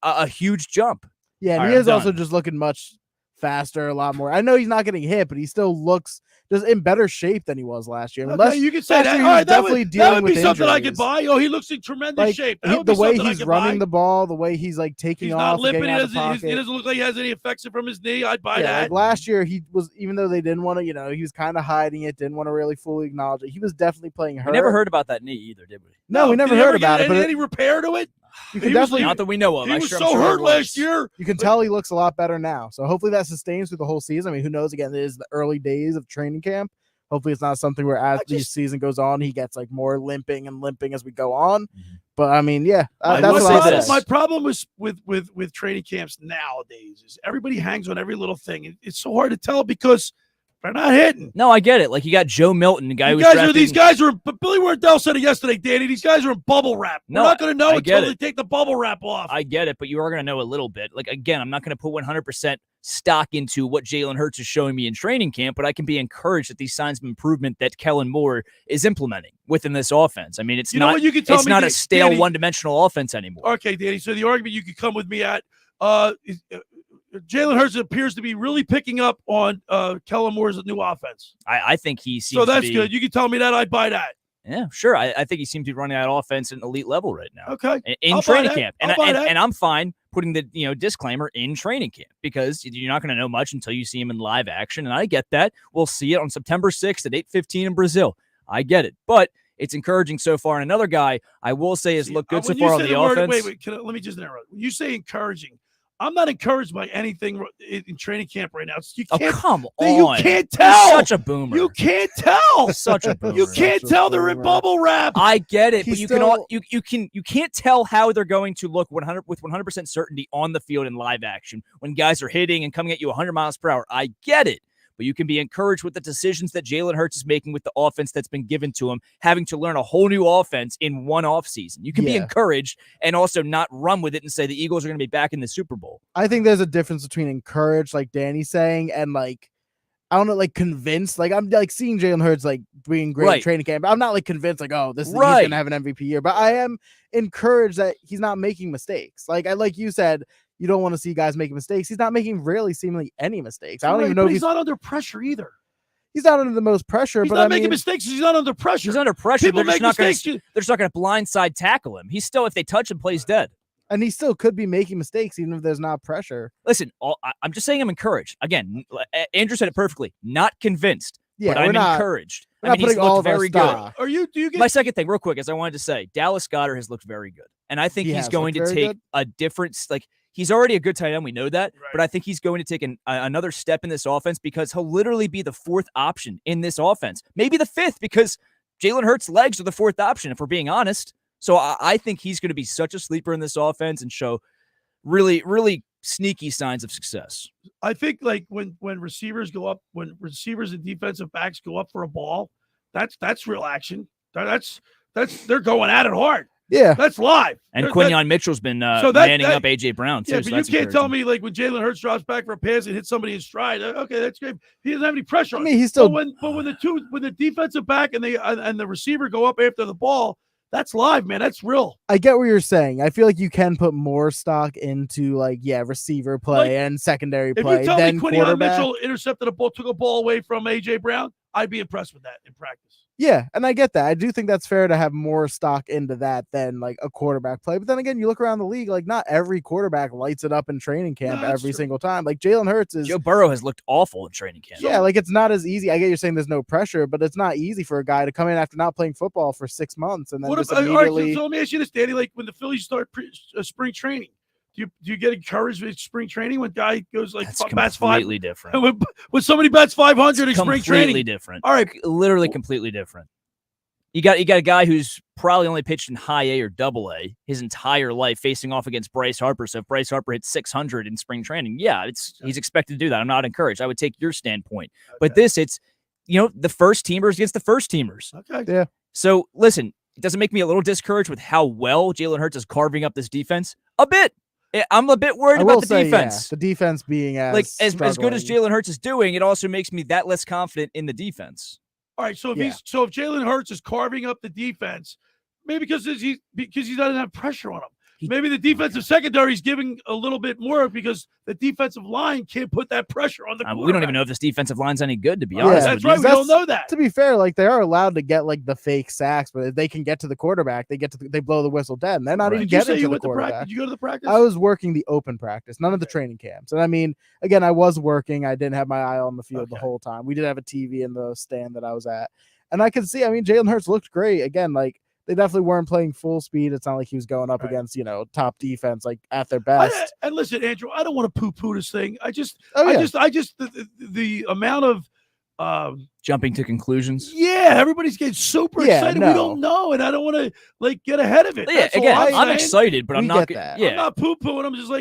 a huge jump. Yeah, and All he right, is also just looking much faster, a lot more. I know he's not getting hit, but he still looks just in better shape than he was last year. Okay, you can say that. All right, that would be something I could buy. He looks in tremendous shape. The way he's running the ball, the way he's like taking he's off. Not limping. He doesn't look like he has any effects from his knee. I'd buy that. Like last year, he was, even though they didn't want to, he was kind of hiding it, didn't want to really fully acknowledge it. He was definitely playing hurt. We never heard about that knee either, did we? No, we never heard about it. But any repair to it? You can definitely, not that we know of. He was so hurt last year. You can tell he looks a lot better now. So hopefully that sustains through the whole season. I mean, who knows? Again, it is the early days of training camp. Hopefully it's not something where as the season goes on, he gets like more limping as we go on. But I mean, yeah, that's my problem with training camps nowadays is everybody hangs on every little thing. It's so hard to tell because they're not hitting. No, I get it. Like you got Joe Milton, the guy who these guys are. But Billy Wardell said it yesterday, Danny. These guys are in bubble wrap. We're not going to know until they take the bubble wrap off. I get it, but you are going to know a little bit. Like again, I'm not going to put 100% stock into what Jalen Hurts is showing me in training camp, but I can be encouraged at these signs of improvement that Kellen Moore is implementing within this offense. I mean, it's not a stale one-dimensional offense anymore. Okay, Danny. So the argument you could come with me at. Jalen Hurts appears to be really picking up on Kellen Moore's new offense. I think he seems so that's to be, good. You can tell me that. I'd buy that. Yeah, sure. I think he seems to be running that offense at an elite level right now. Okay. In training camp. And I'm fine putting the disclaimer in training camp because you're not going to know much until you see him in live action. And I get that. We'll see it on September 6th at 8:15 in Brazil. I get it. But it's encouraging so far. And another guy I will say has looked good so far on the offense. Wait. Let me just interrupt. When you say encouraging, I'm not encouraged by anything in training camp right now. You can't, come on. You can't tell. You're such a boomer. You can't tell. Such a boomer. You can't tell they're in bubble wrap. I get it, but you can't tell how they're going to look 100% certainty on the field in live action when guys are hitting and coming at you 100 miles per hour. I get it. But you can be encouraged with the decisions that Jalen Hurts is making with the offense that's been given to him, having to learn a whole new offense in one offseason. You can be encouraged and also not run with it and say the Eagles are going to be back in the Super Bowl. I think there's a difference between encouraged, like Danny's saying, and like, I don't know, like convinced. Like I'm like seeing Jalen Hurts like being great in training camp. I'm not like convinced like, oh, he's going to have an MVP year. But I am encouraged that he's not making mistakes. Like you said, you don't want to see guys making mistakes. He's not making really seemingly any mistakes. I don't even know if he's not under pressure either. He's not under the most pressure. He's but not making mistakes. He's not under pressure. He's under pressure. People make mistakes. They're just not going to blindside tackle him. He's still, if they touch him, plays dead. And he still could be making mistakes even if there's not pressure. Listen, I'm just saying I'm encouraged. Again, Andrew said it perfectly. Not convinced, but I'm encouraged. I mean, he's looked very good. Do you get my second thing real quick? As I wanted to say, Dallas Goedert has looked very good, and I think he's going to take a difference. Like he's already a good tight end, we know that, but I think he's going to take another step in this offense because he'll literally be the fourth option in this offense, maybe the fifth because Jalen Hurts' legs are the fourth option. If we're being honest. So I think he's going to be such a sleeper in this offense and show really, really sneaky signs of success. I think like when receivers go up, when receivers and defensive backs go up for a ball, that's real action. That's they're going at it hard. Yeah, that's live. And Quinyon Mitchell's been manning up AJ Brown too. Yeah, but you can't tell me like when Jalen Hurts drops back for a pass and hits somebody in stride. Okay, that's great. He doesn't have any pressure. I mean, he's still. But when the defensive back and the receiver go up after the ball. That's live, man. That's real. I get what you're saying. I feel like you can put more stock into receiver play and secondary play. If you tell than me Quinyon Mitchell intercepted took a ball away from AJ Brown, I'd be impressed with that in practice. Yeah, and I get that. I do think that's fair to have more stock into that than like a quarterback play. But then again, you look around the league, like not every quarterback lights it up in training camp every single time. Like Jalen Hurts is. Joe Burrow has looked awful in training camp. Yeah, like it's not as easy. I get you're saying there's no pressure, but it's not easy for a guy to come in after not playing football for 6 months and then immediately. So let me ask you this, Danny. Like when the Phillies start spring training, do you get encouraged with spring training when guy goes like bats completely different? When somebody bats 500 in spring training, completely different. All right, literally completely different. You got a guy who's probably only pitched in high A or double A his entire life, facing off against Bryce Harper. So if Bryce Harper hits 600 in spring training, he's expected to do that. I'm not encouraged. I would take your standpoint. Okay. But it's the first teamers against the first teamers. Okay. Yeah. So listen, it doesn't make me a little discouraged with how well Jalen Hurts is carving up this defense. A bit. I'm a bit worried about the defense. The defense being as good as Jalen Hurts is doing, it also makes me that less confident in the defense. All right, so if Jalen Hurts is carving up the defense, maybe because he doesn't have pressure on him. Maybe the defensive secondary is giving a little bit more because the defensive line can't put that pressure on the quarterback. We don't even know if this defensive line's any good, to be honest. That's right. We don't know that. To be fair, they are allowed to get the fake sacks, but if they can get to the quarterback, they blow the whistle dead, and they're not even getting to the quarterback. Did you go to the practice? I was working the open practice, none of the training camps. And I mean, again, I was working. I didn't have my eye on the field the whole time. We did have a TV in the stand that I was at, and I could see. I mean, Jalen Hurts looked great. Again, they definitely weren't playing full speed. It's not like he was going up against, top defense, at their best. And listen, Andrew, I don't want to poo-poo this thing. The amount of jumping to conclusions. Yeah, everybody's getting super excited. No. We don't know, and I don't want to get ahead of it. Yeah, again, I'm excited, but I'm not. I'm not poo-pooing. I'm just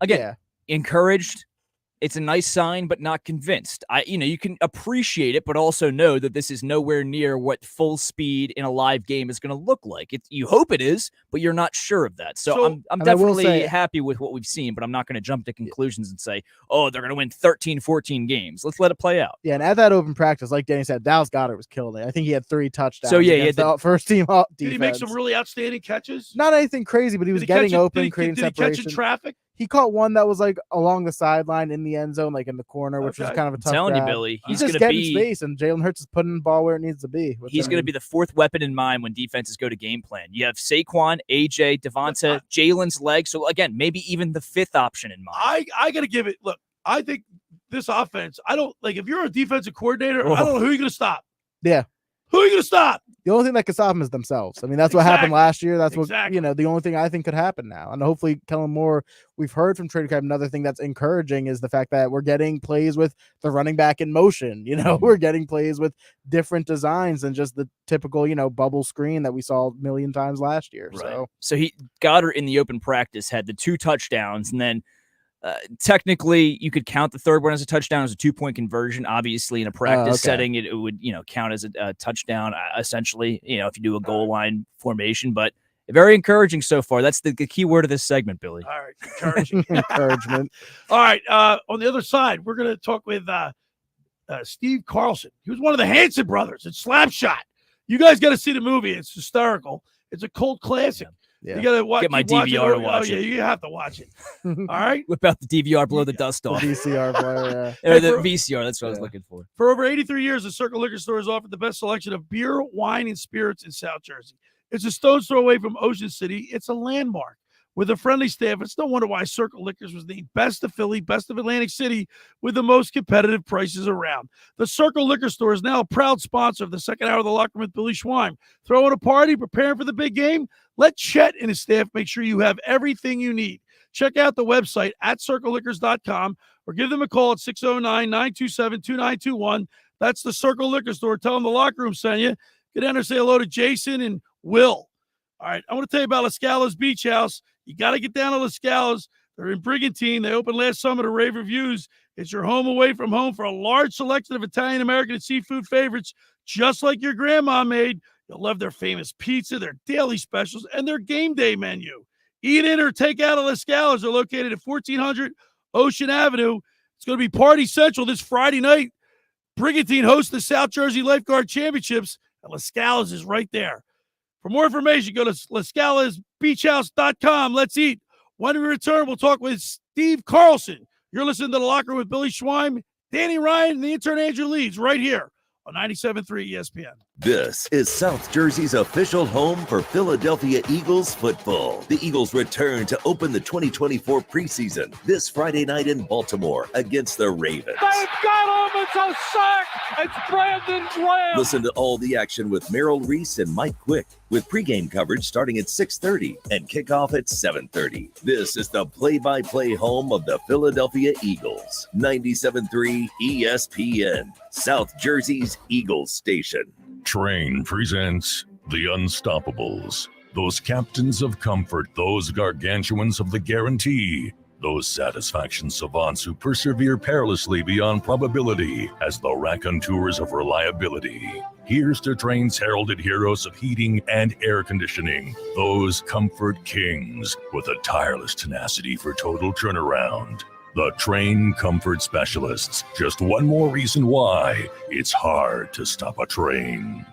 Again, encouraged. It's a nice sign, but not convinced. You can appreciate it, but also know that this is nowhere near what full speed in a live game is going to look like. You hope it is, but you're not sure of that. So I'm definitely happy with what we've seen, but I'm not going to jump to conclusions and say, oh, they're going to win 13, 14 games. Let's let it play out. Yeah, and at that open practice, like Danny said, Dallas Goedert was killing it. I think he had 3 touchdowns. So he had the first team defense. Did he make some really outstanding catches? Not anything crazy, but he was getting open, creating separation. Did he catch in traffic? He caught one that was along the sideline in the end zone, in the corner, which was kind of a tough. I'm telling grab. you, Billy, he's just getting space, and Jalen Hurts is putting the ball where it needs to be. He's going to be the fourth weapon in mind when defenses go to game plan. You have Saquon, AJ, Devonta, Jalen's leg. So again, maybe even the 5th option in mind. I got to give it. Look, I think this offense. I don't if you're a defensive coordinator, I don't know who you're going to stop. Yeah. Who are you going to stop? The only thing that could stop them is themselves. I mean, that's what happened last year. That's what, the only thing I think could happen now. And hopefully Kellen Moore, we've heard from training camp, another thing that's encouraging is the fact that we're getting plays with the running back in motion. We're getting plays with different designs than just the typical, bubble screen that we saw a million times last year. Right. So Goddard in the open practice had the 2 touchdowns, and then technically, you could count the third one as a touchdown as a 2-point conversion. Obviously, in a practice setting, it would count as a touchdown. Essentially, if you do a goal line formation. But very encouraging so far. That's the key word of this segment, Billy. All right, encouraging. Encouragement. All right. On the other side, we're going to talk with Steve Carlson. He was one of the Hanson brothers in Slapshot. You guys got to see the movie. It's hysterical. It's a cult classic. Yeah. You got to watch. Get my DVR to watch it. Yeah, you have to watch it. All right. Whip out the DVR, blow the dust off. The VCR player, or the VCR. That's what I was looking for. For over 83 years, the Circle Liquor Store has offered the best selection of beer, wine, and spirits in South Jersey. It's a stone's throw away from Ocean City. It's a landmark. With a friendly staff, it's no wonder why Circle Liquors was named Best of Philly, Best of Atlantic City, with the most competitive prices around. The Circle Liquor Store is now a proud sponsor of the second hour of the Locker Room with Billy Schwein. Throwing a party, preparing for the big game? Let Chet and his staff make sure you have everything you need. Check out the website at circleliquors.com or give them a call at 609-927-2921. That's the Circle Liquor Store. Tell them the Locker Room sent you. Get down there and say hello to Jason and Will. All right, I want to tell you about La Scala's Beach House. You got to get down to La Scala's. They're in Brigantine. They opened last summer to rave reviews. It's your home away from home for a large selection of Italian, American, and seafood favorites, just like your grandma made. You'll love their famous pizza, their daily specials, and their game day menu. Eat in or take out at La Scala's. They're located at 1400 Ocean Avenue. It's going to be Party Central this Friday night. Brigantine hosts the South Jersey Lifeguard Championships, and La Scala's is right there. For more information, go to lascalasbeachhouse.com. Let's eat. When we return, we'll talk with Steve Carlson. You're listening to The Locker Room with Billy Schwein, Danny Ryan, and the intern Andrew Leeds right here on 97.3 ESPN. This is South Jersey's official home for Philadelphia Eagles football. The Eagles return to open the 2024 preseason this Friday night in Baltimore against the Ravens. They've got him! It's a sack! It's Brandon Graham! Listen to all the action with Merrill Reese and Mike Quick, with pregame coverage starting at 6:30 and kickoff at 7:30. This is the play-by-play home of the Philadelphia Eagles. 97.3 ESPN, South Jersey's Eagles station. Train presents The Unstoppables. Those captains of comfort, those gargantuans of the guarantee. Those satisfaction savants who persevere perilously beyond probability as the raconteurs of reliability. Here's to Train's heralded heroes of heating and air conditioning. Those comfort kings with a tireless tenacity for total turnaround. The Train Comfort Specialists. Just one more reason why it's hard to stop a train.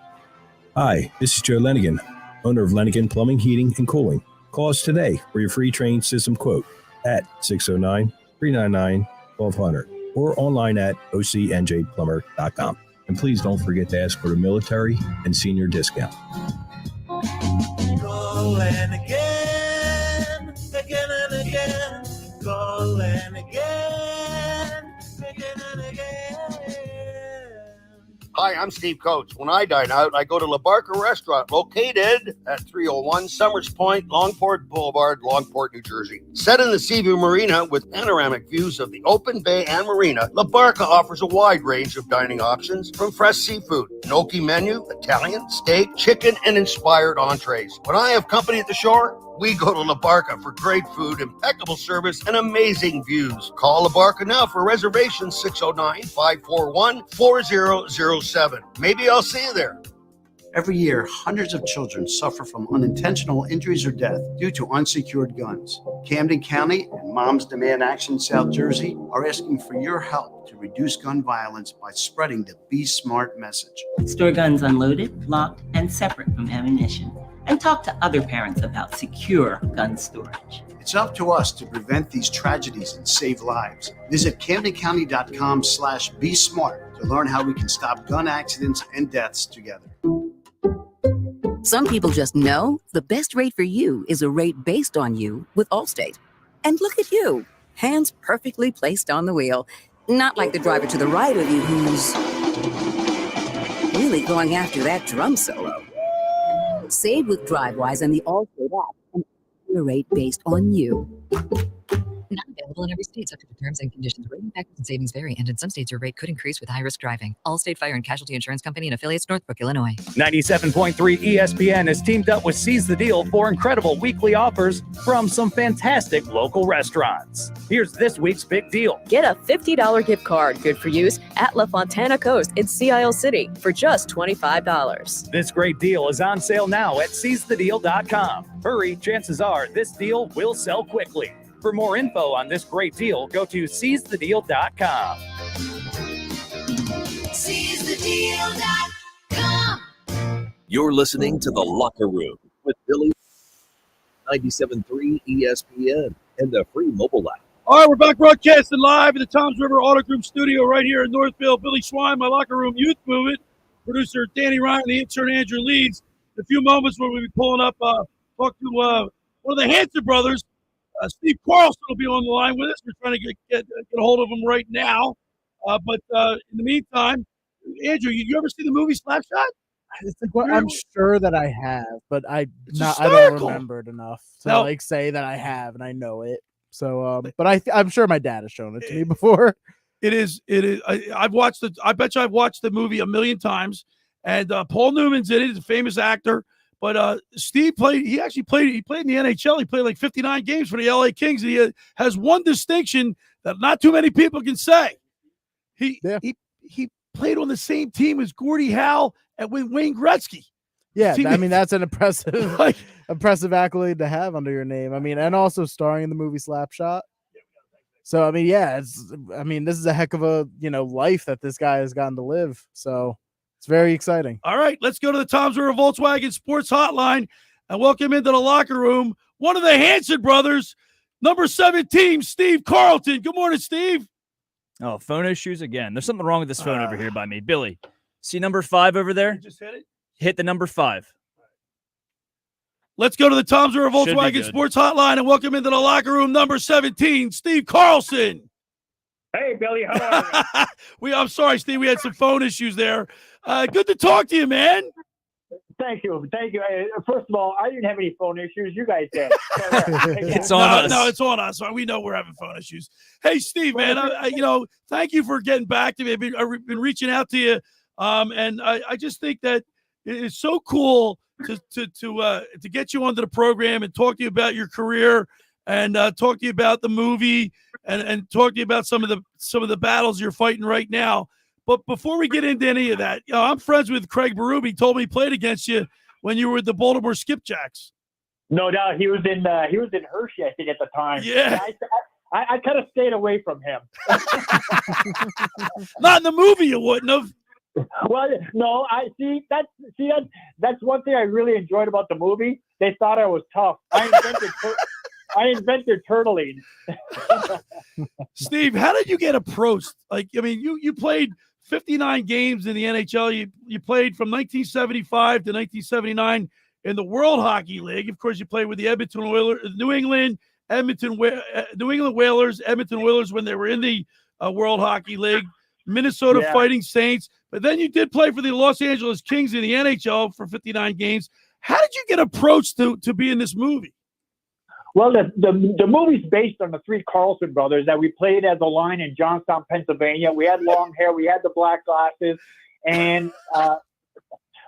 Hi, this is Joe Lenigan, owner of Lenigan Plumbing, Heating, and Cooling. Call us today for your free Train system quote at 609-399-1200 or online at ocnjplumber.com. And please don't forget to ask for the military and senior discount. Calling again, again and again. Calling again, again and again. Hi, I'm Steve Coates. When I dine out, I go to La Barca Restaurant, located at 301 Summers Point, Longport Boulevard, Longport, New Jersey. Set in the Seaview Marina with panoramic views of the open bay and marina, La Barca offers a wide range of dining options from fresh seafood, gnocchi menu, Italian, steak, chicken, and inspired entrees. When I have company at the shore, we go to La Barca for great food, impeccable service, and amazing views. Call La Barca now for reservations, 609-541-4007. Maybe I'll see you there. Every year, hundreds of children suffer from unintentional injuries or death due to unsecured guns. Camden County and Moms Demand Action South Jersey are asking for your help to reduce gun violence by spreading the Be Smart message. Store guns unloaded, locked, and separate from ammunition. And talk to other parents about secure gun storage. It's up to us to prevent these tragedies and save lives. Visit CamdenCounty.com/BeSmart to learn how we can stop gun accidents and deaths together. Some people just know the best rate for you is a rate based on you with Allstate. And look at you, hands perfectly placed on the wheel. Not like the driver to the right of you who's really going after that drum solo. Save with DriveWise and the Allstate app and a rate based on you. Not available in every state, subject to terms and conditions. Rating factors and savings vary, and in some states your rate could increase with high-risk driving. Allstate Fire and Casualty Insurance Company and affiliates, Northbrook, Illinois. 97.3 ESPN has teamed up with Seize the Deal for incredible weekly offers from some fantastic local restaurants. Here's this week's big deal. Get a $50 gift card, good for use, at La Fontana Coast in Sea Isle City for just $25. This great deal is on sale now at seizethedeal.com. Hurry, chances are this deal will sell quickly. For more info on this great deal, go to seizethedeal.com. SeizeTheDeal.com. You're listening to The Locker Room with Billy, 97.3 ESPN, and the free mobile app. All right, we're back broadcasting live in the Toms River Auto Group studio right here in Northfield. Billy Schwein, my Locker Room Youth Movement, producer Danny Ryan, the intern Andrew Leeds. In a few moments, we'll be pulling up, talk to one of the Hanson brothers. Steve Carlson will be on the line with us. We're trying to get a hold of him right now. But in the meantime, Andrew, you ever see the movie Slapshot? I'm sure that I have, but I don't remember it enough to say that I have and I know it. So, but I'm sure my dad has shown it to me before. It is. I've watched it. I bet you I've watched the movie a million times. And Paul Newman's in it. He's a famous actor. But Steve played. He played in the NHL. He played like 59 games for the LA Kings. And he has one distinction that not too many people can say. He played on the same team as Gordie Howe and with Wayne Gretzky. Yeah, I mean that's an impressive accolade to have under your name. I mean, and also starring in the movie Slapshot. So I mean, yeah, this is a heck of a life that this guy has gotten to live. So. It's very exciting. All right, let's go to the Toms River Volkswagen Sports Hotline and welcome into the locker room one of the Hanson brothers, number 17, Steve Carlson. Good morning, Steve. Oh, phone issues again. There's something wrong with this phone over here by me. Billy, see number 5 over there? You just hit it? Hit the number 5. Let's go to the Toms River Volkswagen Sports Hotline and welcome into the locker room number 17, Steve Carlson. Hey, Billy, how are you? I'm sorry, Steve. We had some phone issues there. Good to talk to you, man. Thank you. First of all, I didn't have any phone issues. You guys did. It's on us. No, it's on us. We know we're having phone issues. Hey, Steve, man, thank you for getting back to me. I've been reaching out to you, and I just think that it's so cool to get you onto the program and talk to you about your career and talk to you about the movie and talk to you about some of the battles you're fighting right now. But before we get into any of that, I'm friends with Craig Berube. He told me he played against you when you were with the Baltimore Skipjacks. No doubt, he was in Hershey, I think, at the time. Yeah. I kind of stayed away from him. Not in the movie, you wouldn't have. Well, no, that's one thing I really enjoyed about the movie. They thought I was tough. I invented turtling. Steve, how did you get approached? You played 59 games in the NHL. You played from 1975 to 1979 in the World Hockey League. Of course, you played with the Edmonton Oilers, New England Whalers, Edmonton Oilers when they were in the World Hockey League, Minnesota Fighting Saints. But then you did play for the Los Angeles Kings in the NHL for 59 games. How did you get approached to be in this movie? Well, the movie's based on the three Carlson brothers that we played as a line in Johnstown, Pennsylvania. We had long hair, we had the black glasses, and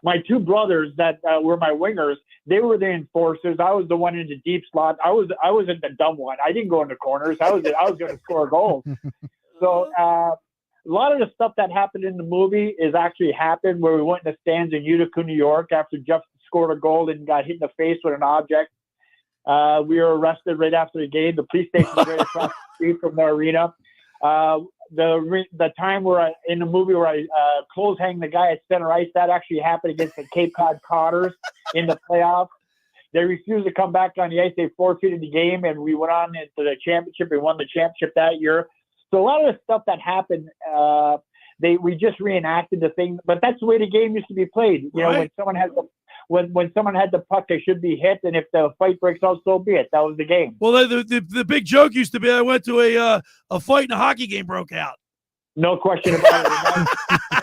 my two brothers that were my wingers, they were the enforcers. I was the one in the deep slot. I was in the dumb one. I didn't go in the corners. I was going to score goals. So a lot of the stuff that happened in the movie is actually happened where we went in the stands in Utica, New York after Jeff scored a goal and got hit in the face with an object. We were arrested right after the game. The police station was right across the street from the arena. The time in the movie where I clothes hang the guy at center ice, that actually happened against the Cape Cod Cotters in the playoffs. They refused to come back on the ice. They forfeited the game, and we went on into the championship. We won the championship that year. So a lot of the stuff that happened, we just reenacted the thing. But that's the way the game used to be played. You know, when someone has when someone had the puck, they should be hit, and if the fight breaks out, so be it. That was the game. Well, the big joke used to be I went to a fight and a hockey game broke out. No question about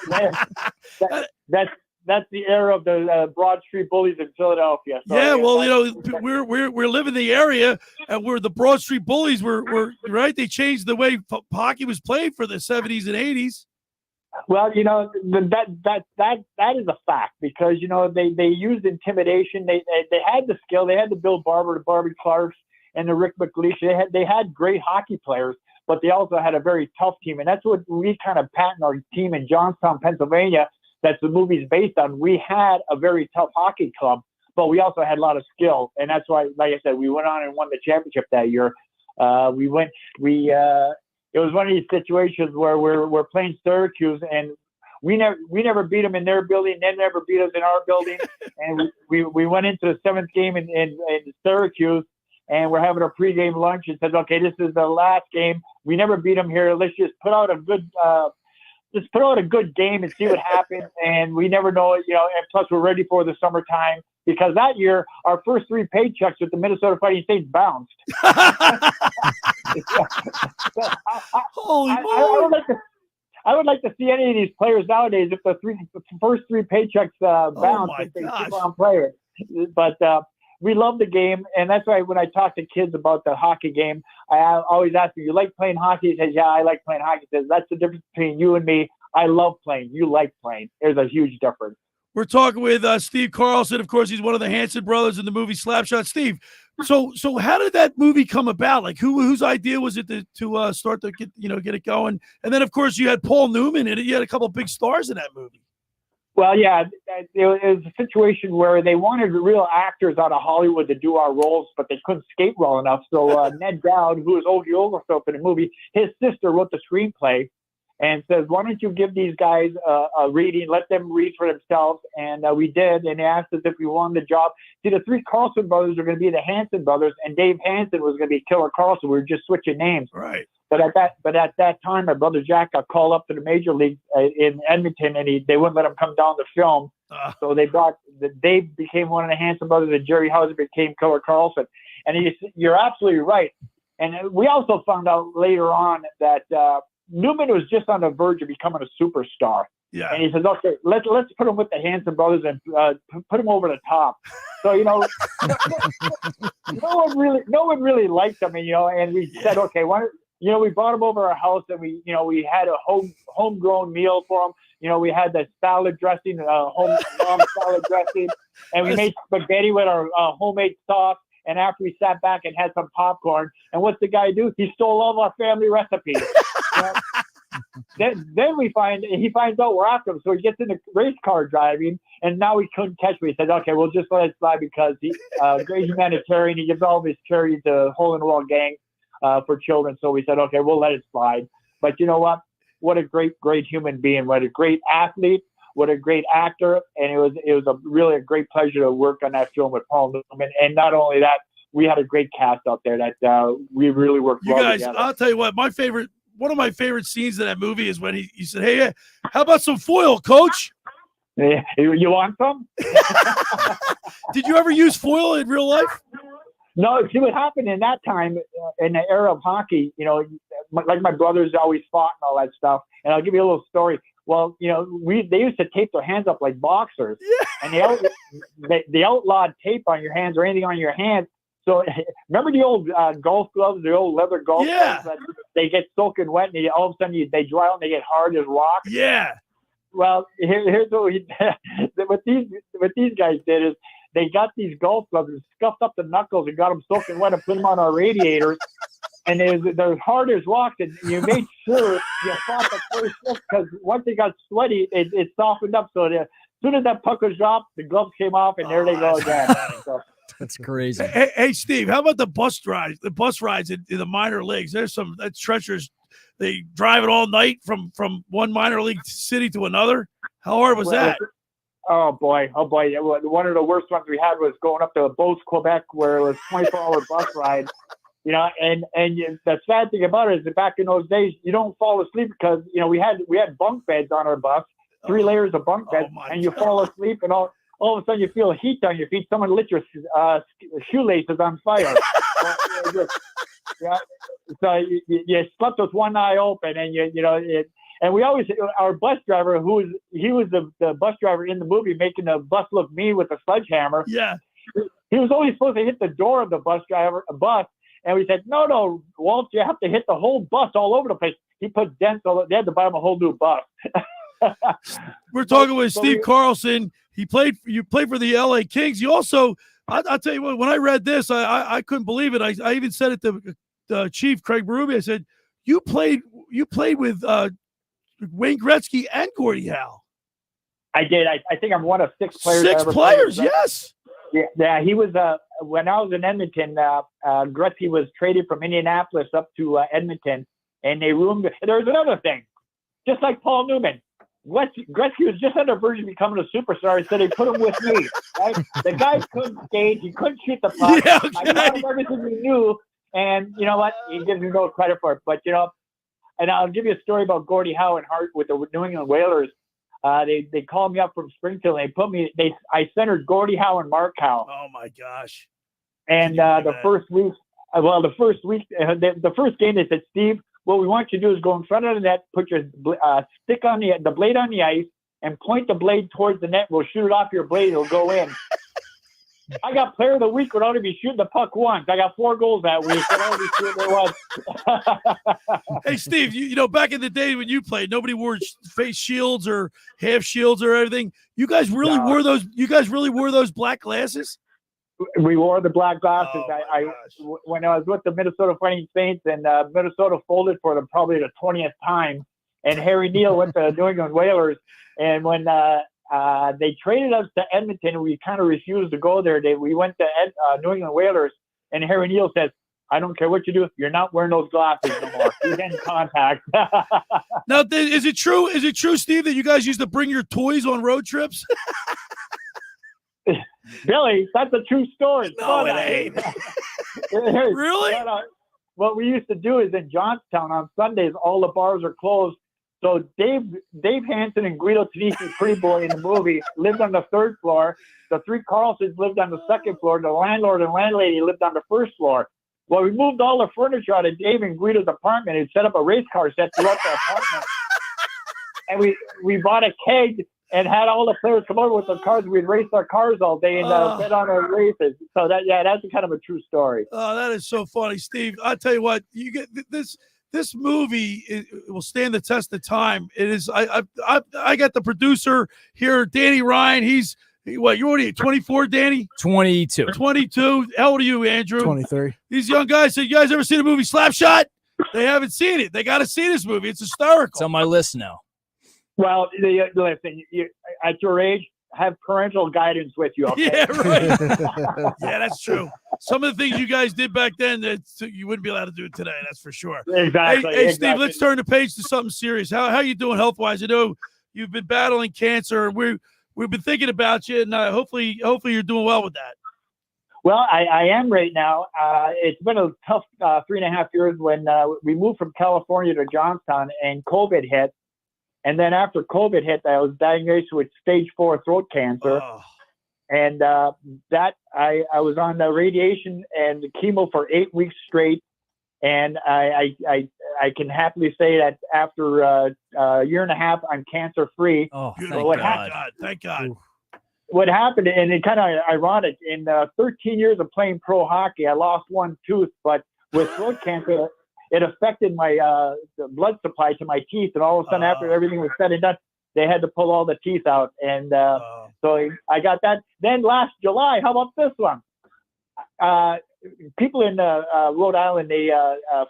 it. That's the era of the Broad Street Bullies in Philadelphia. So, yeah, well, we're living in the area, and we're the Broad Street Bullies. We're right. They changed the way hockey was played for the 70s and 80s. Well, that is a fact because they used intimidation. They had the skill. They had the Bill Barber, the Barbie Clarks, and the Rick McLeish. They had great hockey players, but they also had a very tough team, and that's what we kind of patent our team in Johnstown, Pennsylvania. That's the movie's based on. We had a very tough hockey club, but we also had a lot of skill, and that's why, like I said, we went on and won the championship that year. It was one of these situations where we're playing Syracuse, and we never beat them in their building. They never beat us in our building. And we went into the seventh game in Syracuse, and we're having a pregame lunch and said, okay, this is the last game. We never beat them here. Let's just put out a good game and see what happens. And we never know, and plus we're ready for the summertime. Because that year, our first three paychecks with the Minnesota Fighting Saints bounced. Holy I would like to see any of these players nowadays if the first three paychecks bounce if they keep on playing. But we love the game, and that's why when I talk to kids about the hockey game, I always ask them, "You like playing hockey?" He says, "Yeah, I like playing hockey." He says, "That's the difference between you and me. I love playing. You like playing. There's a huge difference." We're talking with Steve Carlson. Of course, he's one of the Hanson brothers in the movie Slapshot. Steve, so how did that movie come about? Like, whose idea was it to start to get it going? And then, of course, you had Paul Newman in it. You had a couple of big stars in that movie. Well, yeah, it was a situation where they wanted real actors out of Hollywood to do our roles, but they couldn't skate well enough. So Ned Dowd, who was Ogie Oglethorpe in the movie, his sister wrote the screenplay and says, why don't you give these guys a reading, let them read for themselves. And we did, and they asked us if we wanted the job. See, the three Carlson brothers are going to be the Hanson brothers, and Dave Hanson was going to be Killer Carlson. We were just switching names. Right. But at that time, my brother Jack got called up to the major league in Edmonton, and they wouldn't let him come down to film. So Dave became one of the Hanson brothers, and Jerry Hauser became Killer Carlson. And you're absolutely right. And we also found out later on that Newman was just on the verge of becoming a superstar. Yeah. And he says, okay, let's put him with the Hanson brothers and put him over the top. So, no one really liked him, and we said, okay, we brought him over our house, and we had a homegrown meal for him. We had the salad dressing, home salad dressing, and we made spaghetti with our homemade sauce. And after we sat back and had some popcorn, and what's the guy do? He stole all of our family recipes. Then he finds out we're after him, so he gets into race car driving, and now he couldn't catch me. He said, "Okay, we'll just let it slide because he's great humanitarian. He gives all of his charity to Hole in the Wall gang for children." So we said, "Okay, we'll let it slide." But you know what? What a great human being! What a great athlete! What a great actor! And it was really a great pleasure to work on that film with Paul Newman. And not only that, we had a great cast out there that we really worked well guys, together. I'll tell you what, one of my favorite scenes in that movie is when he said, "Hey, how about some foil, Coach?" You want some? Did you ever use foil in real life? No, see what happened in that time, in the era of hockey, like my brothers always fought and all that stuff. And I'll give you a little story. Well, they used to tape their hands up like boxers, and they outlawed tape on your hands or anything on your hands. So remember the old golf gloves, the old leather golf gloves that they get soaking wet, and all of a sudden they dry out and they get hard as rocks. Yeah. Well, here's what what these guys did is they got these golf gloves and scuffed up the knuckles and got them soaking wet and put them on our radiators. And they're hard as rocks, and you made sure you fought the first shift because once they got sweaty, it softened up. So as soon as that puck was dropped, the gloves came off, and there they go again. So, that's crazy. Hey, Steve, how about the bus rides? The bus rides in the minor leagues. That's treacherous. They drive it all night from one minor league city to another. How hard was that? Oh boy. One of the worst ones we had was going up to Beauce, Quebec, where it was 24-hour bus ride. And the sad thing about it is that back in those days, you don't fall asleep because we had bunk beds on our bus, 3 layers of bunk beds, and you fall asleep, and all of a sudden you feel heat on your feet. Someone lit your shoelaces on fire. So you slept with one eye open, and and we always, our bus driver, he was the bus driver in the movie, making the bus look mean with a sledgehammer. Yeah. He was only supposed to hit the door of the bus. And we said, no, Walt, you have to hit the whole bus all over the place. He put dents all over. They had to buy him a whole new bus. We're talking with Steve Carlson. You played for the LA Kings. You also, I'll tell you what, when I read this, I couldn't believe it. I even said it to Chief Craig Berube. I said, you played with Wayne Gretzky and Gordie Howe. I did. I think I'm one of 6 players. 6 players, yes. Yeah, he was. When I was in Edmonton, Gretzky was traded from Indianapolis up to Edmonton, and they roomed. There was another thing, just like Paul Newman. Gretzky was just on the verge of becoming a superstar, so they put him with me. Right? The guy couldn't skate, he couldn't shoot the puck. Yeah, okay. I taught him everything he knew, and you know what? He gives me no credit for it. But and I'll give you a story about Gordie Howe and Hart with the New England Whalers. They called me up from Springfield. And I centered Gordie Howe and Mark Howe. Oh my gosh! And the first week, the first game, they said, Steve, what we want you to do is go in front of the net, put your stick on the blade on the ice, and point the blade towards the net. We'll shoot it off your blade. It'll go in. I got Player of the Week without even shooting the puck once. I got 4 goals that week. Hey, Steve, back in the day when you played, nobody wore face shields or half shields or everything. You guys really wore those. You guys really wore those black glasses. We wore the black glasses. When I was with the Minnesota Fighting Saints, and Minnesota folded for them probably the 20th time, and Harry Neal went to New England Whalers, and when they traded us to Edmonton, we kind of refused to go there. We went to New England Whalers, and Harry Neal says, I don't care what you do, you're not wearing those glasses no more. You're getting contact. Now, is it true? Is it true, Steve, that you guys used to bring your toys on road trips? Billy, that's a true story. No, it ain't. Really? What we used to do is in Johnstown on Sundays, all the bars are closed. So Dave Hanson and Guido Tanisi, Pretty Boy in the movie, lived on the 3rd floor. The 3 Carlsons lived on the 2nd floor. The landlord and landlady lived on the 1st floor. Well, we moved all the furniture out of Dave and Guido's apartment and set up a race car set throughout the apartment. And we bought a keg and had all the players come over with their cars. We'd race our cars all day and bet on our races. So that's kind of a true story. Oh, that is so funny, Steve. I'll tell you what, you get this. this movie will stand the test of time. It is. I got the producer here, Danny Ryan. You're already 24, Danny? 22. 22. How old are you, Andrew? 23. These young guys said, you guys ever seen the movie Slapshot? They haven't seen it. They got to see this movie. It's hysterical. It's on my list now. Well, listen, at your age, have parental guidance with you. Okay? Yeah, right. Yeah, that's true. Some of the things you guys did back then that you wouldn't be allowed to do it today. That's for sure. Exactly. Hey, exactly. Steve, let's turn the page to something serious. How you doing health-wise? I know you've been battling cancer. We've been thinking about you, and hopefully you're doing well with that. Well, I am right now. It's been a tough 3.5 years when we moved from California to Johnstown and COVID hit. And then after COVID hit, I was diagnosed with stage 4 throat cancer. Oh. And that I was on the radiation and chemo for 8 weeks straight. And I can happily say that after a year and a half, I'm cancer free. Oh, thank God. What happened, and it kind of ironic, in 13 years of playing pro hockey, I lost one tooth, but with throat cancer, it affected my the blood supply to my teeth. And all of a sudden, after everything was said and done, they had to pull all the teeth out. And so I got that. Then last July, how about this one? People in Rhode Island, they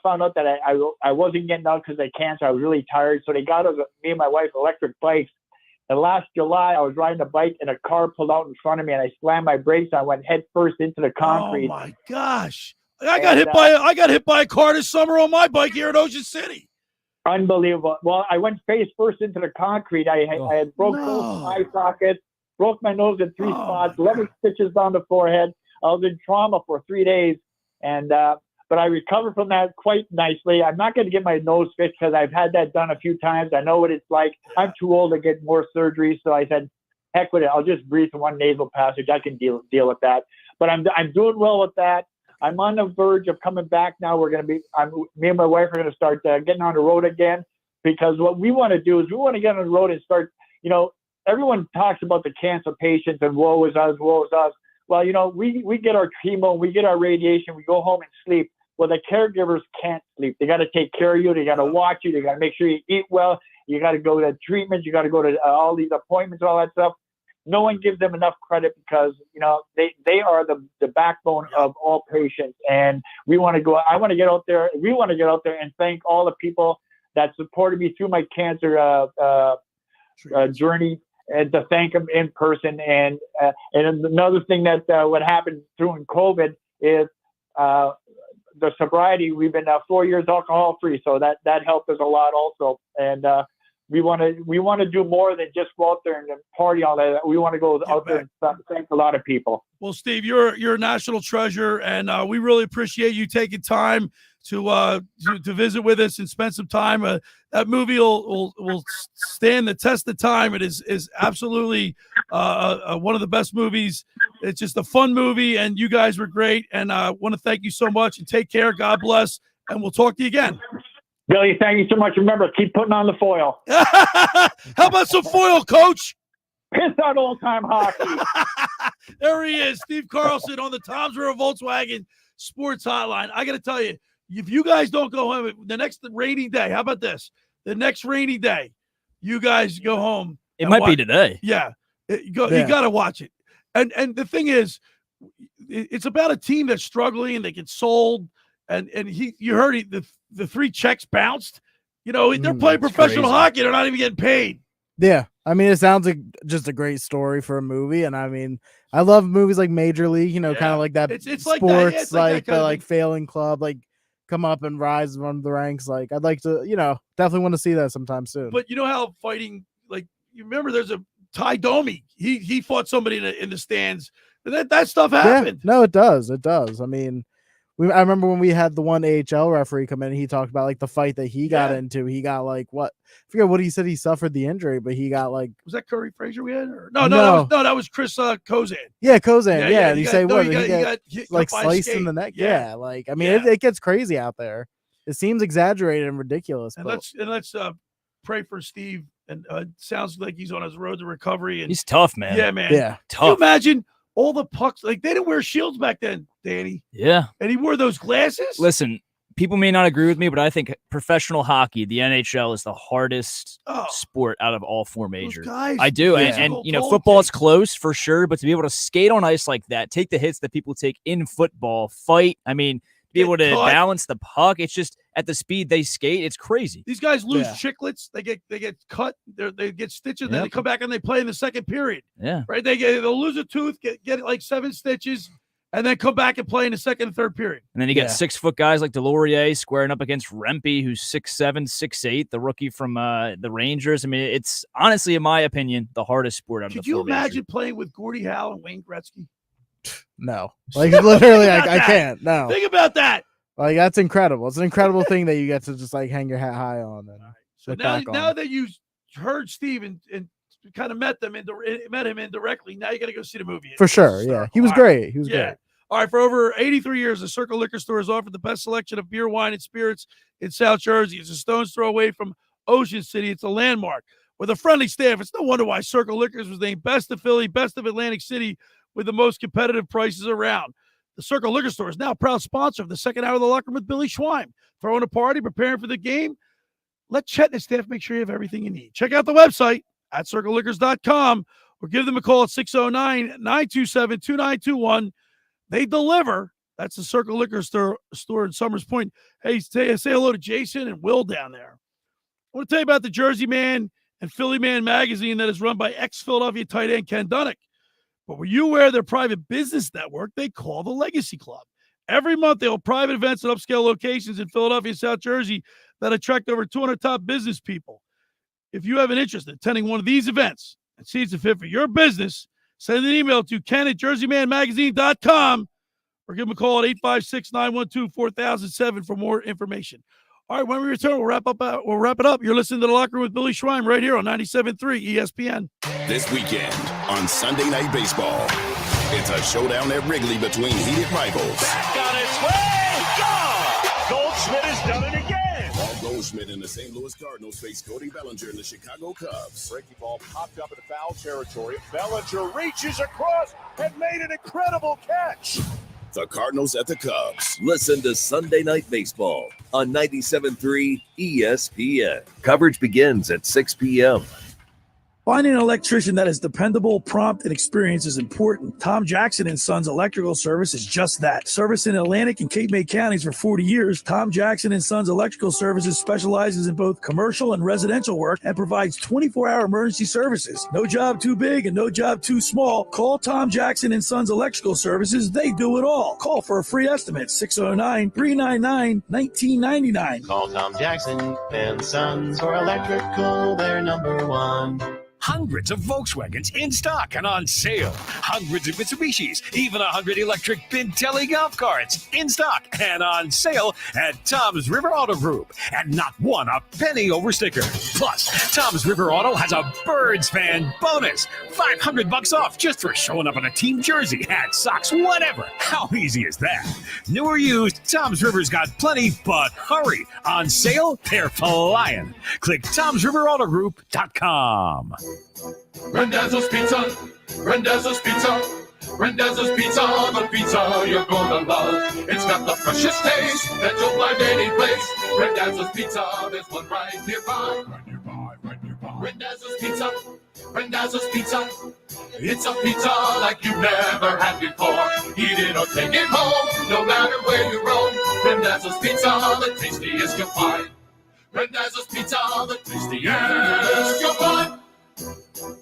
found out that I wasn't getting out because of cancer. I was really tired. So they got us, me and my wife, electric bikes. And last July, I was riding a bike and a car pulled out in front of me, and I slammed my brakes. I went head first into the concrete. Oh my gosh! I got hit by a car this summer on my bike here in Ocean City. Unbelievable. Well, I went face first into the concrete. I had broke both eye sockets, broke my nose in 3 spots, 11 stitches down the forehead. I was in trauma for 3 days, and but I recovered from that quite nicely. I'm not going to get my nose fixed because I've had that done a few times. I know what it's like. I'm too old to get more surgery, so I said, heck with it. I'll just breathe through one nasal passage. I can deal with that. But I'm doing well with that. I'm on the verge of coming back now. We're going to be, me and my wife are going to start getting on the road again, because what we want to do is we want to get on the road and start, everyone talks about the cancer patients and woe is us. Well, we get our chemo, we get our radiation, we go home and sleep. Well, the caregivers can't sleep. They got to take care of you. They got to watch you. They got to make sure you eat well. You got to go to treatment. You got to go to all these appointments, all that stuff. No one gives them enough credit because, they are the backbone of all patients. And we want to go, I want to get out there. We want to get out there and thank all the people that supported me through my cancer journey, and to thank them in person. And another thing that what happened during COVID is the sobriety. We've been 4 years alcohol free, so that helped us a lot also. And we want to do more than just go out there and party all that. We want to go out there and thank a lot of people. Well, Steve, you're a national treasure, and we really appreciate you taking time to visit with us and spend some time. That movie will stand the test of time. It is absolutely one of the best movies. It's just a fun movie, and you guys were great. And I want to thank you so much, and take care. God bless, and we'll talk to you again. Billy, thank you so much. Remember, keep putting on the foil. How about some foil, Coach? Piss out old-time hockey. There he is, Steve Carlson on the Tom's River Volkswagen Sports Hotline. I got to tell you, if you guys don't go home the next rainy day, how about this? The next rainy day, you guys go home. It might be today. Yeah. You got to watch it. And the thing is, it's about a team that's struggling and they get sold. And you heard the 3 checks bounced. They're playing professional hockey. They're not even getting paid. Yeah. I mean, it sounds like just a great story for a movie. And I mean, I love movies like Major League, kind of like that. It's sports, like that. It's like that the failing club, come up and rise from the ranks. I'd like to, definitely want to see that sometime soon. But you know how fighting, you remember there's a Ty Domi. He fought somebody in the stands. That stuff happened. Yeah, no, it does. It does. I mean, I remember when we had the one AHL referee come in, and he talked about the fight that he got into. He got what? I forget what he said. He suffered the injury, but he got was that Curry Frazier we had? Or? No, that was Chris Kozan. Yeah, Kozan. Yeah, he got sliced in the neck. Yeah, I mean, it gets crazy out there. It seems exaggerated and ridiculous. And let's pray for Steve. And sounds like he's on his road to recovery. And he's tough, man. Yeah, man. Yeah, tough. Can you imagine all the pucks? They didn't wear shields back then, Danny. Yeah. And he wore those glasses. Listen, people may not agree with me, but I think professional hockey, the NHL, is the hardest sport out of all four majors. I do. And football is close for sure, but to be able to skate on ice like that, take the hits that people take in football, fight, I mean, be able to balance the puck, it's just at the speed they skate, it's crazy. These guys lose chiclets, they get cut, they get stitches, then they come back and they play in the second period. Yeah. Right? They'll lose a tooth, get like 7 stitches, and then come back and play in the second and third period. And then you get 6-foot guys like Delorier squaring up against Rempe, who's 6'7", 6'8", the rookie from the Rangers. I mean, it's honestly, in my opinion, the hardest sport out of the four. Could you imagine playing with Gordie Howe and Wayne Gretzky? No. Like, literally, I can't. No. Think about that. Like, that's incredible. It's an incredible thing that you get to just, like, hang your hat high on. And so now that you heard Steve and kind of met him indirectly, now you got to go see the movie. For sure, yeah. He was great. He was great. All right, for over 83 years, the Circle Liquor Store has offered the best selection of beer, wine, and spirits in South Jersey. It's a stone's throw away from Ocean City. It's a landmark with a friendly staff. It's no wonder why Circle Liquors was named Best of Philly, Best of Atlantic City, with the most competitive prices around. The Circle Liquor Store is now a proud sponsor of the second hour of the Locker Room with Billy Schweim. Throwing a party, preparing for the game. Let Chet and his staff make sure you have everything you need. Check out the website at circleliquors.com or give them a call at 609-927-2921. They deliver. That's the Circle Liquor Store in Summers Point. Hey, say hello to Jason and Will down there. I want to tell you about the Jersey Man and Philly Man magazine that is run by ex-Philadelphia tight end Ken Dunnick. But were you aware of their private business network they call the Legacy Club? Every month, they hold private events at upscale locations in Philadelphia and South Jersey that attract over 200 top business people. If you have an interest in attending one of these events and see it's a fit for your business, send an email to ken@jerseymanmagazine.com or give them a call at 856-912-4007 for more information. All right, when we return, we'll wrap it up. You're listening to The Locker Room with Billy Schweim right here on 97.3 ESPN. This weekend on Sunday Night Baseball, it's a showdown at Wrigley between heated rivals. Back on its way, gone! Goldschmidt has done it again! Paul Goldschmidt and the St. Louis Cardinals face Cody Bellinger and the Chicago Cubs. Breaking ball popped up into foul territory. Bellinger reaches across and made an incredible catch. The Cardinals at the Cubs. Listen to Sunday Night Baseball on 97.3 ESPN. Coverage begins at 6 p.m. Finding an electrician that is dependable, prompt, and experienced is important. Tom Jackson & Sons Electrical Service is just that. Service in Atlantic and Cape May counties for 40 years, Tom Jackson & Sons Electrical Services specializes in both commercial and residential work and provides 24-hour emergency services. No job too big and no job too small. Call Tom Jackson & Sons Electrical Services. They do it all. Call for a free estimate, 609-399-1999. Call Tom Jackson & Sons for electrical. They're number one. Hundreds of Volkswagens in stock and on sale. Hundreds of Mitsubishis, even 100 electric Pintelli golf carts in stock and on sale at Tom's River Auto Group. And not one a penny over sticker. Plus, Tom's River Auto has a Birds fan bonus. $500 off just for showing up in a team jersey, hat, socks, whatever. How easy is that? New or used, Tom's River's got plenty, but hurry. On sale, they're flying. Click Tom'sRiverAutoGroup.com. Randazzo's Pizza, Randazzo's Pizza, Randazzo's Pizza, the pizza you're gonna love. It's got the freshest taste that you'll find any place. Randazzo's Pizza, there's one right nearby. Randazzo's Pizza, Randazzo's Pizza. It's a pizza like you've never had before. Eat it or take it home, no matter where you roam. Randazzo's Pizza, the tastiest you'll find. Randazzo's Pizza, the tastiest you'll find.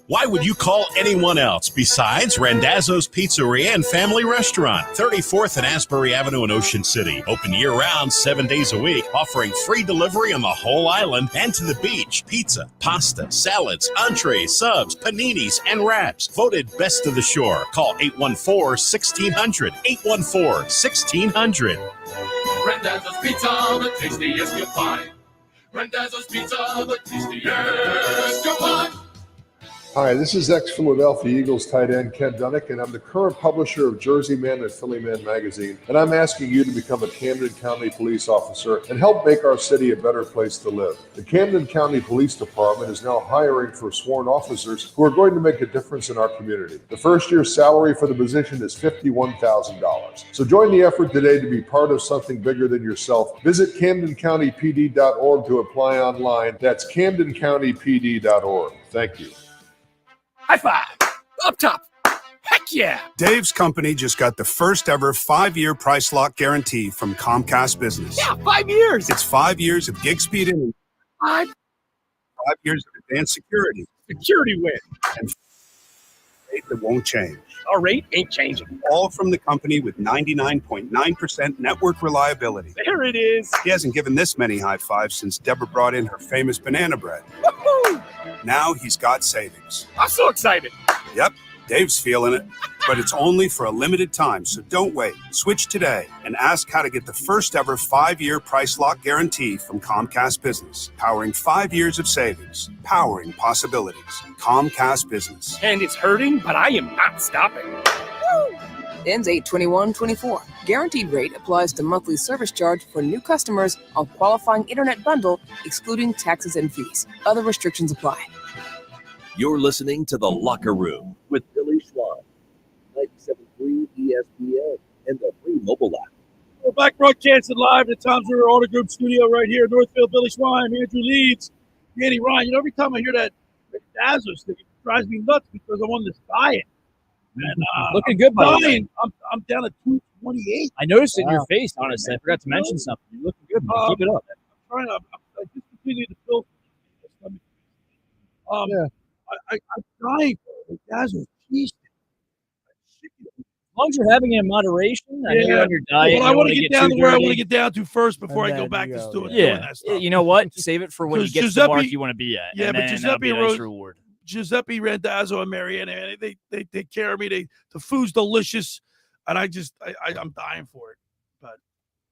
Why would you call anyone else besides Randazzo's Pizzeria and Family Restaurant, 34th and Asbury Avenue in Ocean City. Open year-round, 7 days a week, offering free delivery on the whole island and to the beach. Pizza, pasta, salads, entrees, subs, paninis, and wraps. Voted best of the shore. Call 814-1600. 814-1600. Randazzo's Pizza, the tastiest you'll find. Randazzo's Pizza, the tastiest you'll find. Hi, this is ex-Philadelphia Eagles tight end Ken Dunnick, and I'm the current publisher of Jersey Man and Philly Man magazine, and I'm asking you to become a Camden County police officer and help make our city a better place to live. The Camden County Police Department is now hiring for sworn officers who are going to make a difference in our community. The first year's salary for the position is $51,000. So join the effort today to be part of something bigger than yourself. Visit CamdenCountyPD.org to apply online. That's CamdenCountyPD.org. Thank you. High five. Up top. Heck yeah. Dave's company just got the first ever 5-year price lock guarantee from Comcast Business. Yeah, 5 years. It's 5 years of gig speed internet, 5 years of advanced security. Security win. And rate that won't change. Our rate ain't changing. All from the company with 99.9% network reliability. There it is. He hasn't given this many high fives since Deborah brought in her famous banana bread. Woohoo! Now he's got savings. I'm so excited. Yep, Dave's feeling it. But it's only for a limited time, so don't wait. Switch today and ask how to get the first ever 5-year price lock guarantee from Comcast Business. Powering 5 years of savings. Powering possibilities. Comcast Business. And it's hurting, but I am not stopping. Ends 8/21/24. Guaranteed rate applies to monthly service charge for new customers on qualifying internet bundle, excluding taxes and fees. Other restrictions apply. You're listening to The Locker Room with Billy Schwab, 97.3 ESPN, and the free mobile app. We're back broadcasting live at the Tom's River Auto Group studio right here in Northfield. Billy Schwein, Andrew Leeds, Danny Ryan. You know, every time I hear that Dazzler stick, it drives me nuts because I'm on this diet. And, Looking good, by the way. I'm down at 228. I noticed it in your face, honestly. I forgot to mention something. You're looking good, man. Keep it up. I'm trying. I just continue to fill. I'm dying for the Dazzler cheese. As long as you're having it in moderation, I know you're on your diet. Well, I want to get down to where I want to get down to first before I go back to doing that stuff. You know what? Save it for when you get to the mark you want to be at. Yeah, and but then Giuseppe that'll be a nice reward. Giuseppe Randazzo and Mariana, they take care of me. The food's delicious, and I'm dying for it. But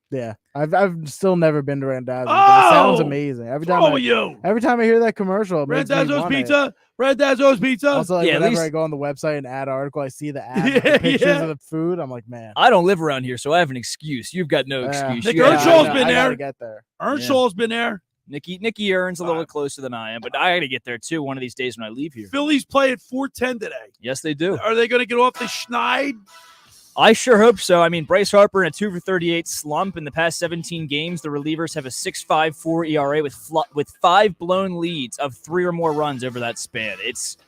yeah, I've still never been to Randazzo's. But it sounds amazing. Every time I hear that commercial, it makes me Randazzo's want Pizza. It. Randazzo's Pizza. Also, like, Yeah, whenever I go on the website and add article, I see the ad, the pictures of the food. I'm like, man. I don't live around here, so I have an excuse. You've got no excuse. Nick Earnshaw's been there. Get there. Earnshaw's been there. Nicky Earn's a little closer than I am, but I got to get there too one of these days when I leave here. Phillies play at 4:10 today. Yes, they do. Are they going to get off the schneid? I sure hope so. I mean, Bryce Harper in a 2-for-38 slump in the past 17 games. The relievers have a 6.54 ERA with 5 blown leads of 3 or more runs over that span.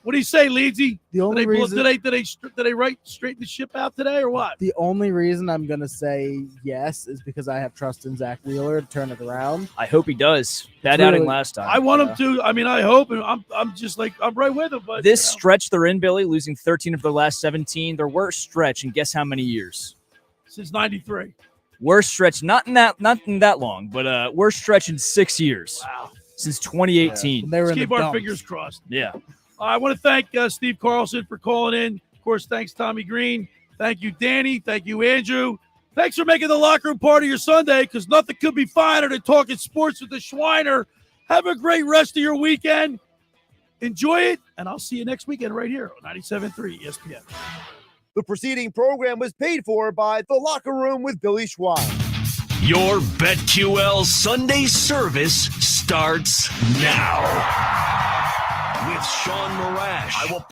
What do you say, Leedsy? The only reason did they straighten the ship out today or what? The only reason I'm gonna say yes is because I have trust in Zach Wheeler to turn it around. I hope he does. Bad outing last time. I want him to. I mean, I hope. And I'm just like I'm right with him. But this stretch they're in, Billy, losing 13 of their last 17. Their worst stretch, and guess how many years? Since '93. Worst stretch, not in that long, but worst stretch in 6 years. Wow. Since 2018. Let's keep our fingers crossed. Yeah. I want to thank Steve Carlson for calling in. Of course, thanks Tommy Greene. Thank you, Danny. Thank you, Andrew. Thanks for making the locker room part of your Sunday, because nothing could be finer than talking sports with the Schweiner. Have a great rest of your weekend. Enjoy it, and I'll see you next weekend right here on 97.3 ESPN. The preceding program was paid for by The Locker Room with Billy Schwein. Your BetQL Sunday service starts now. With Sean Marash.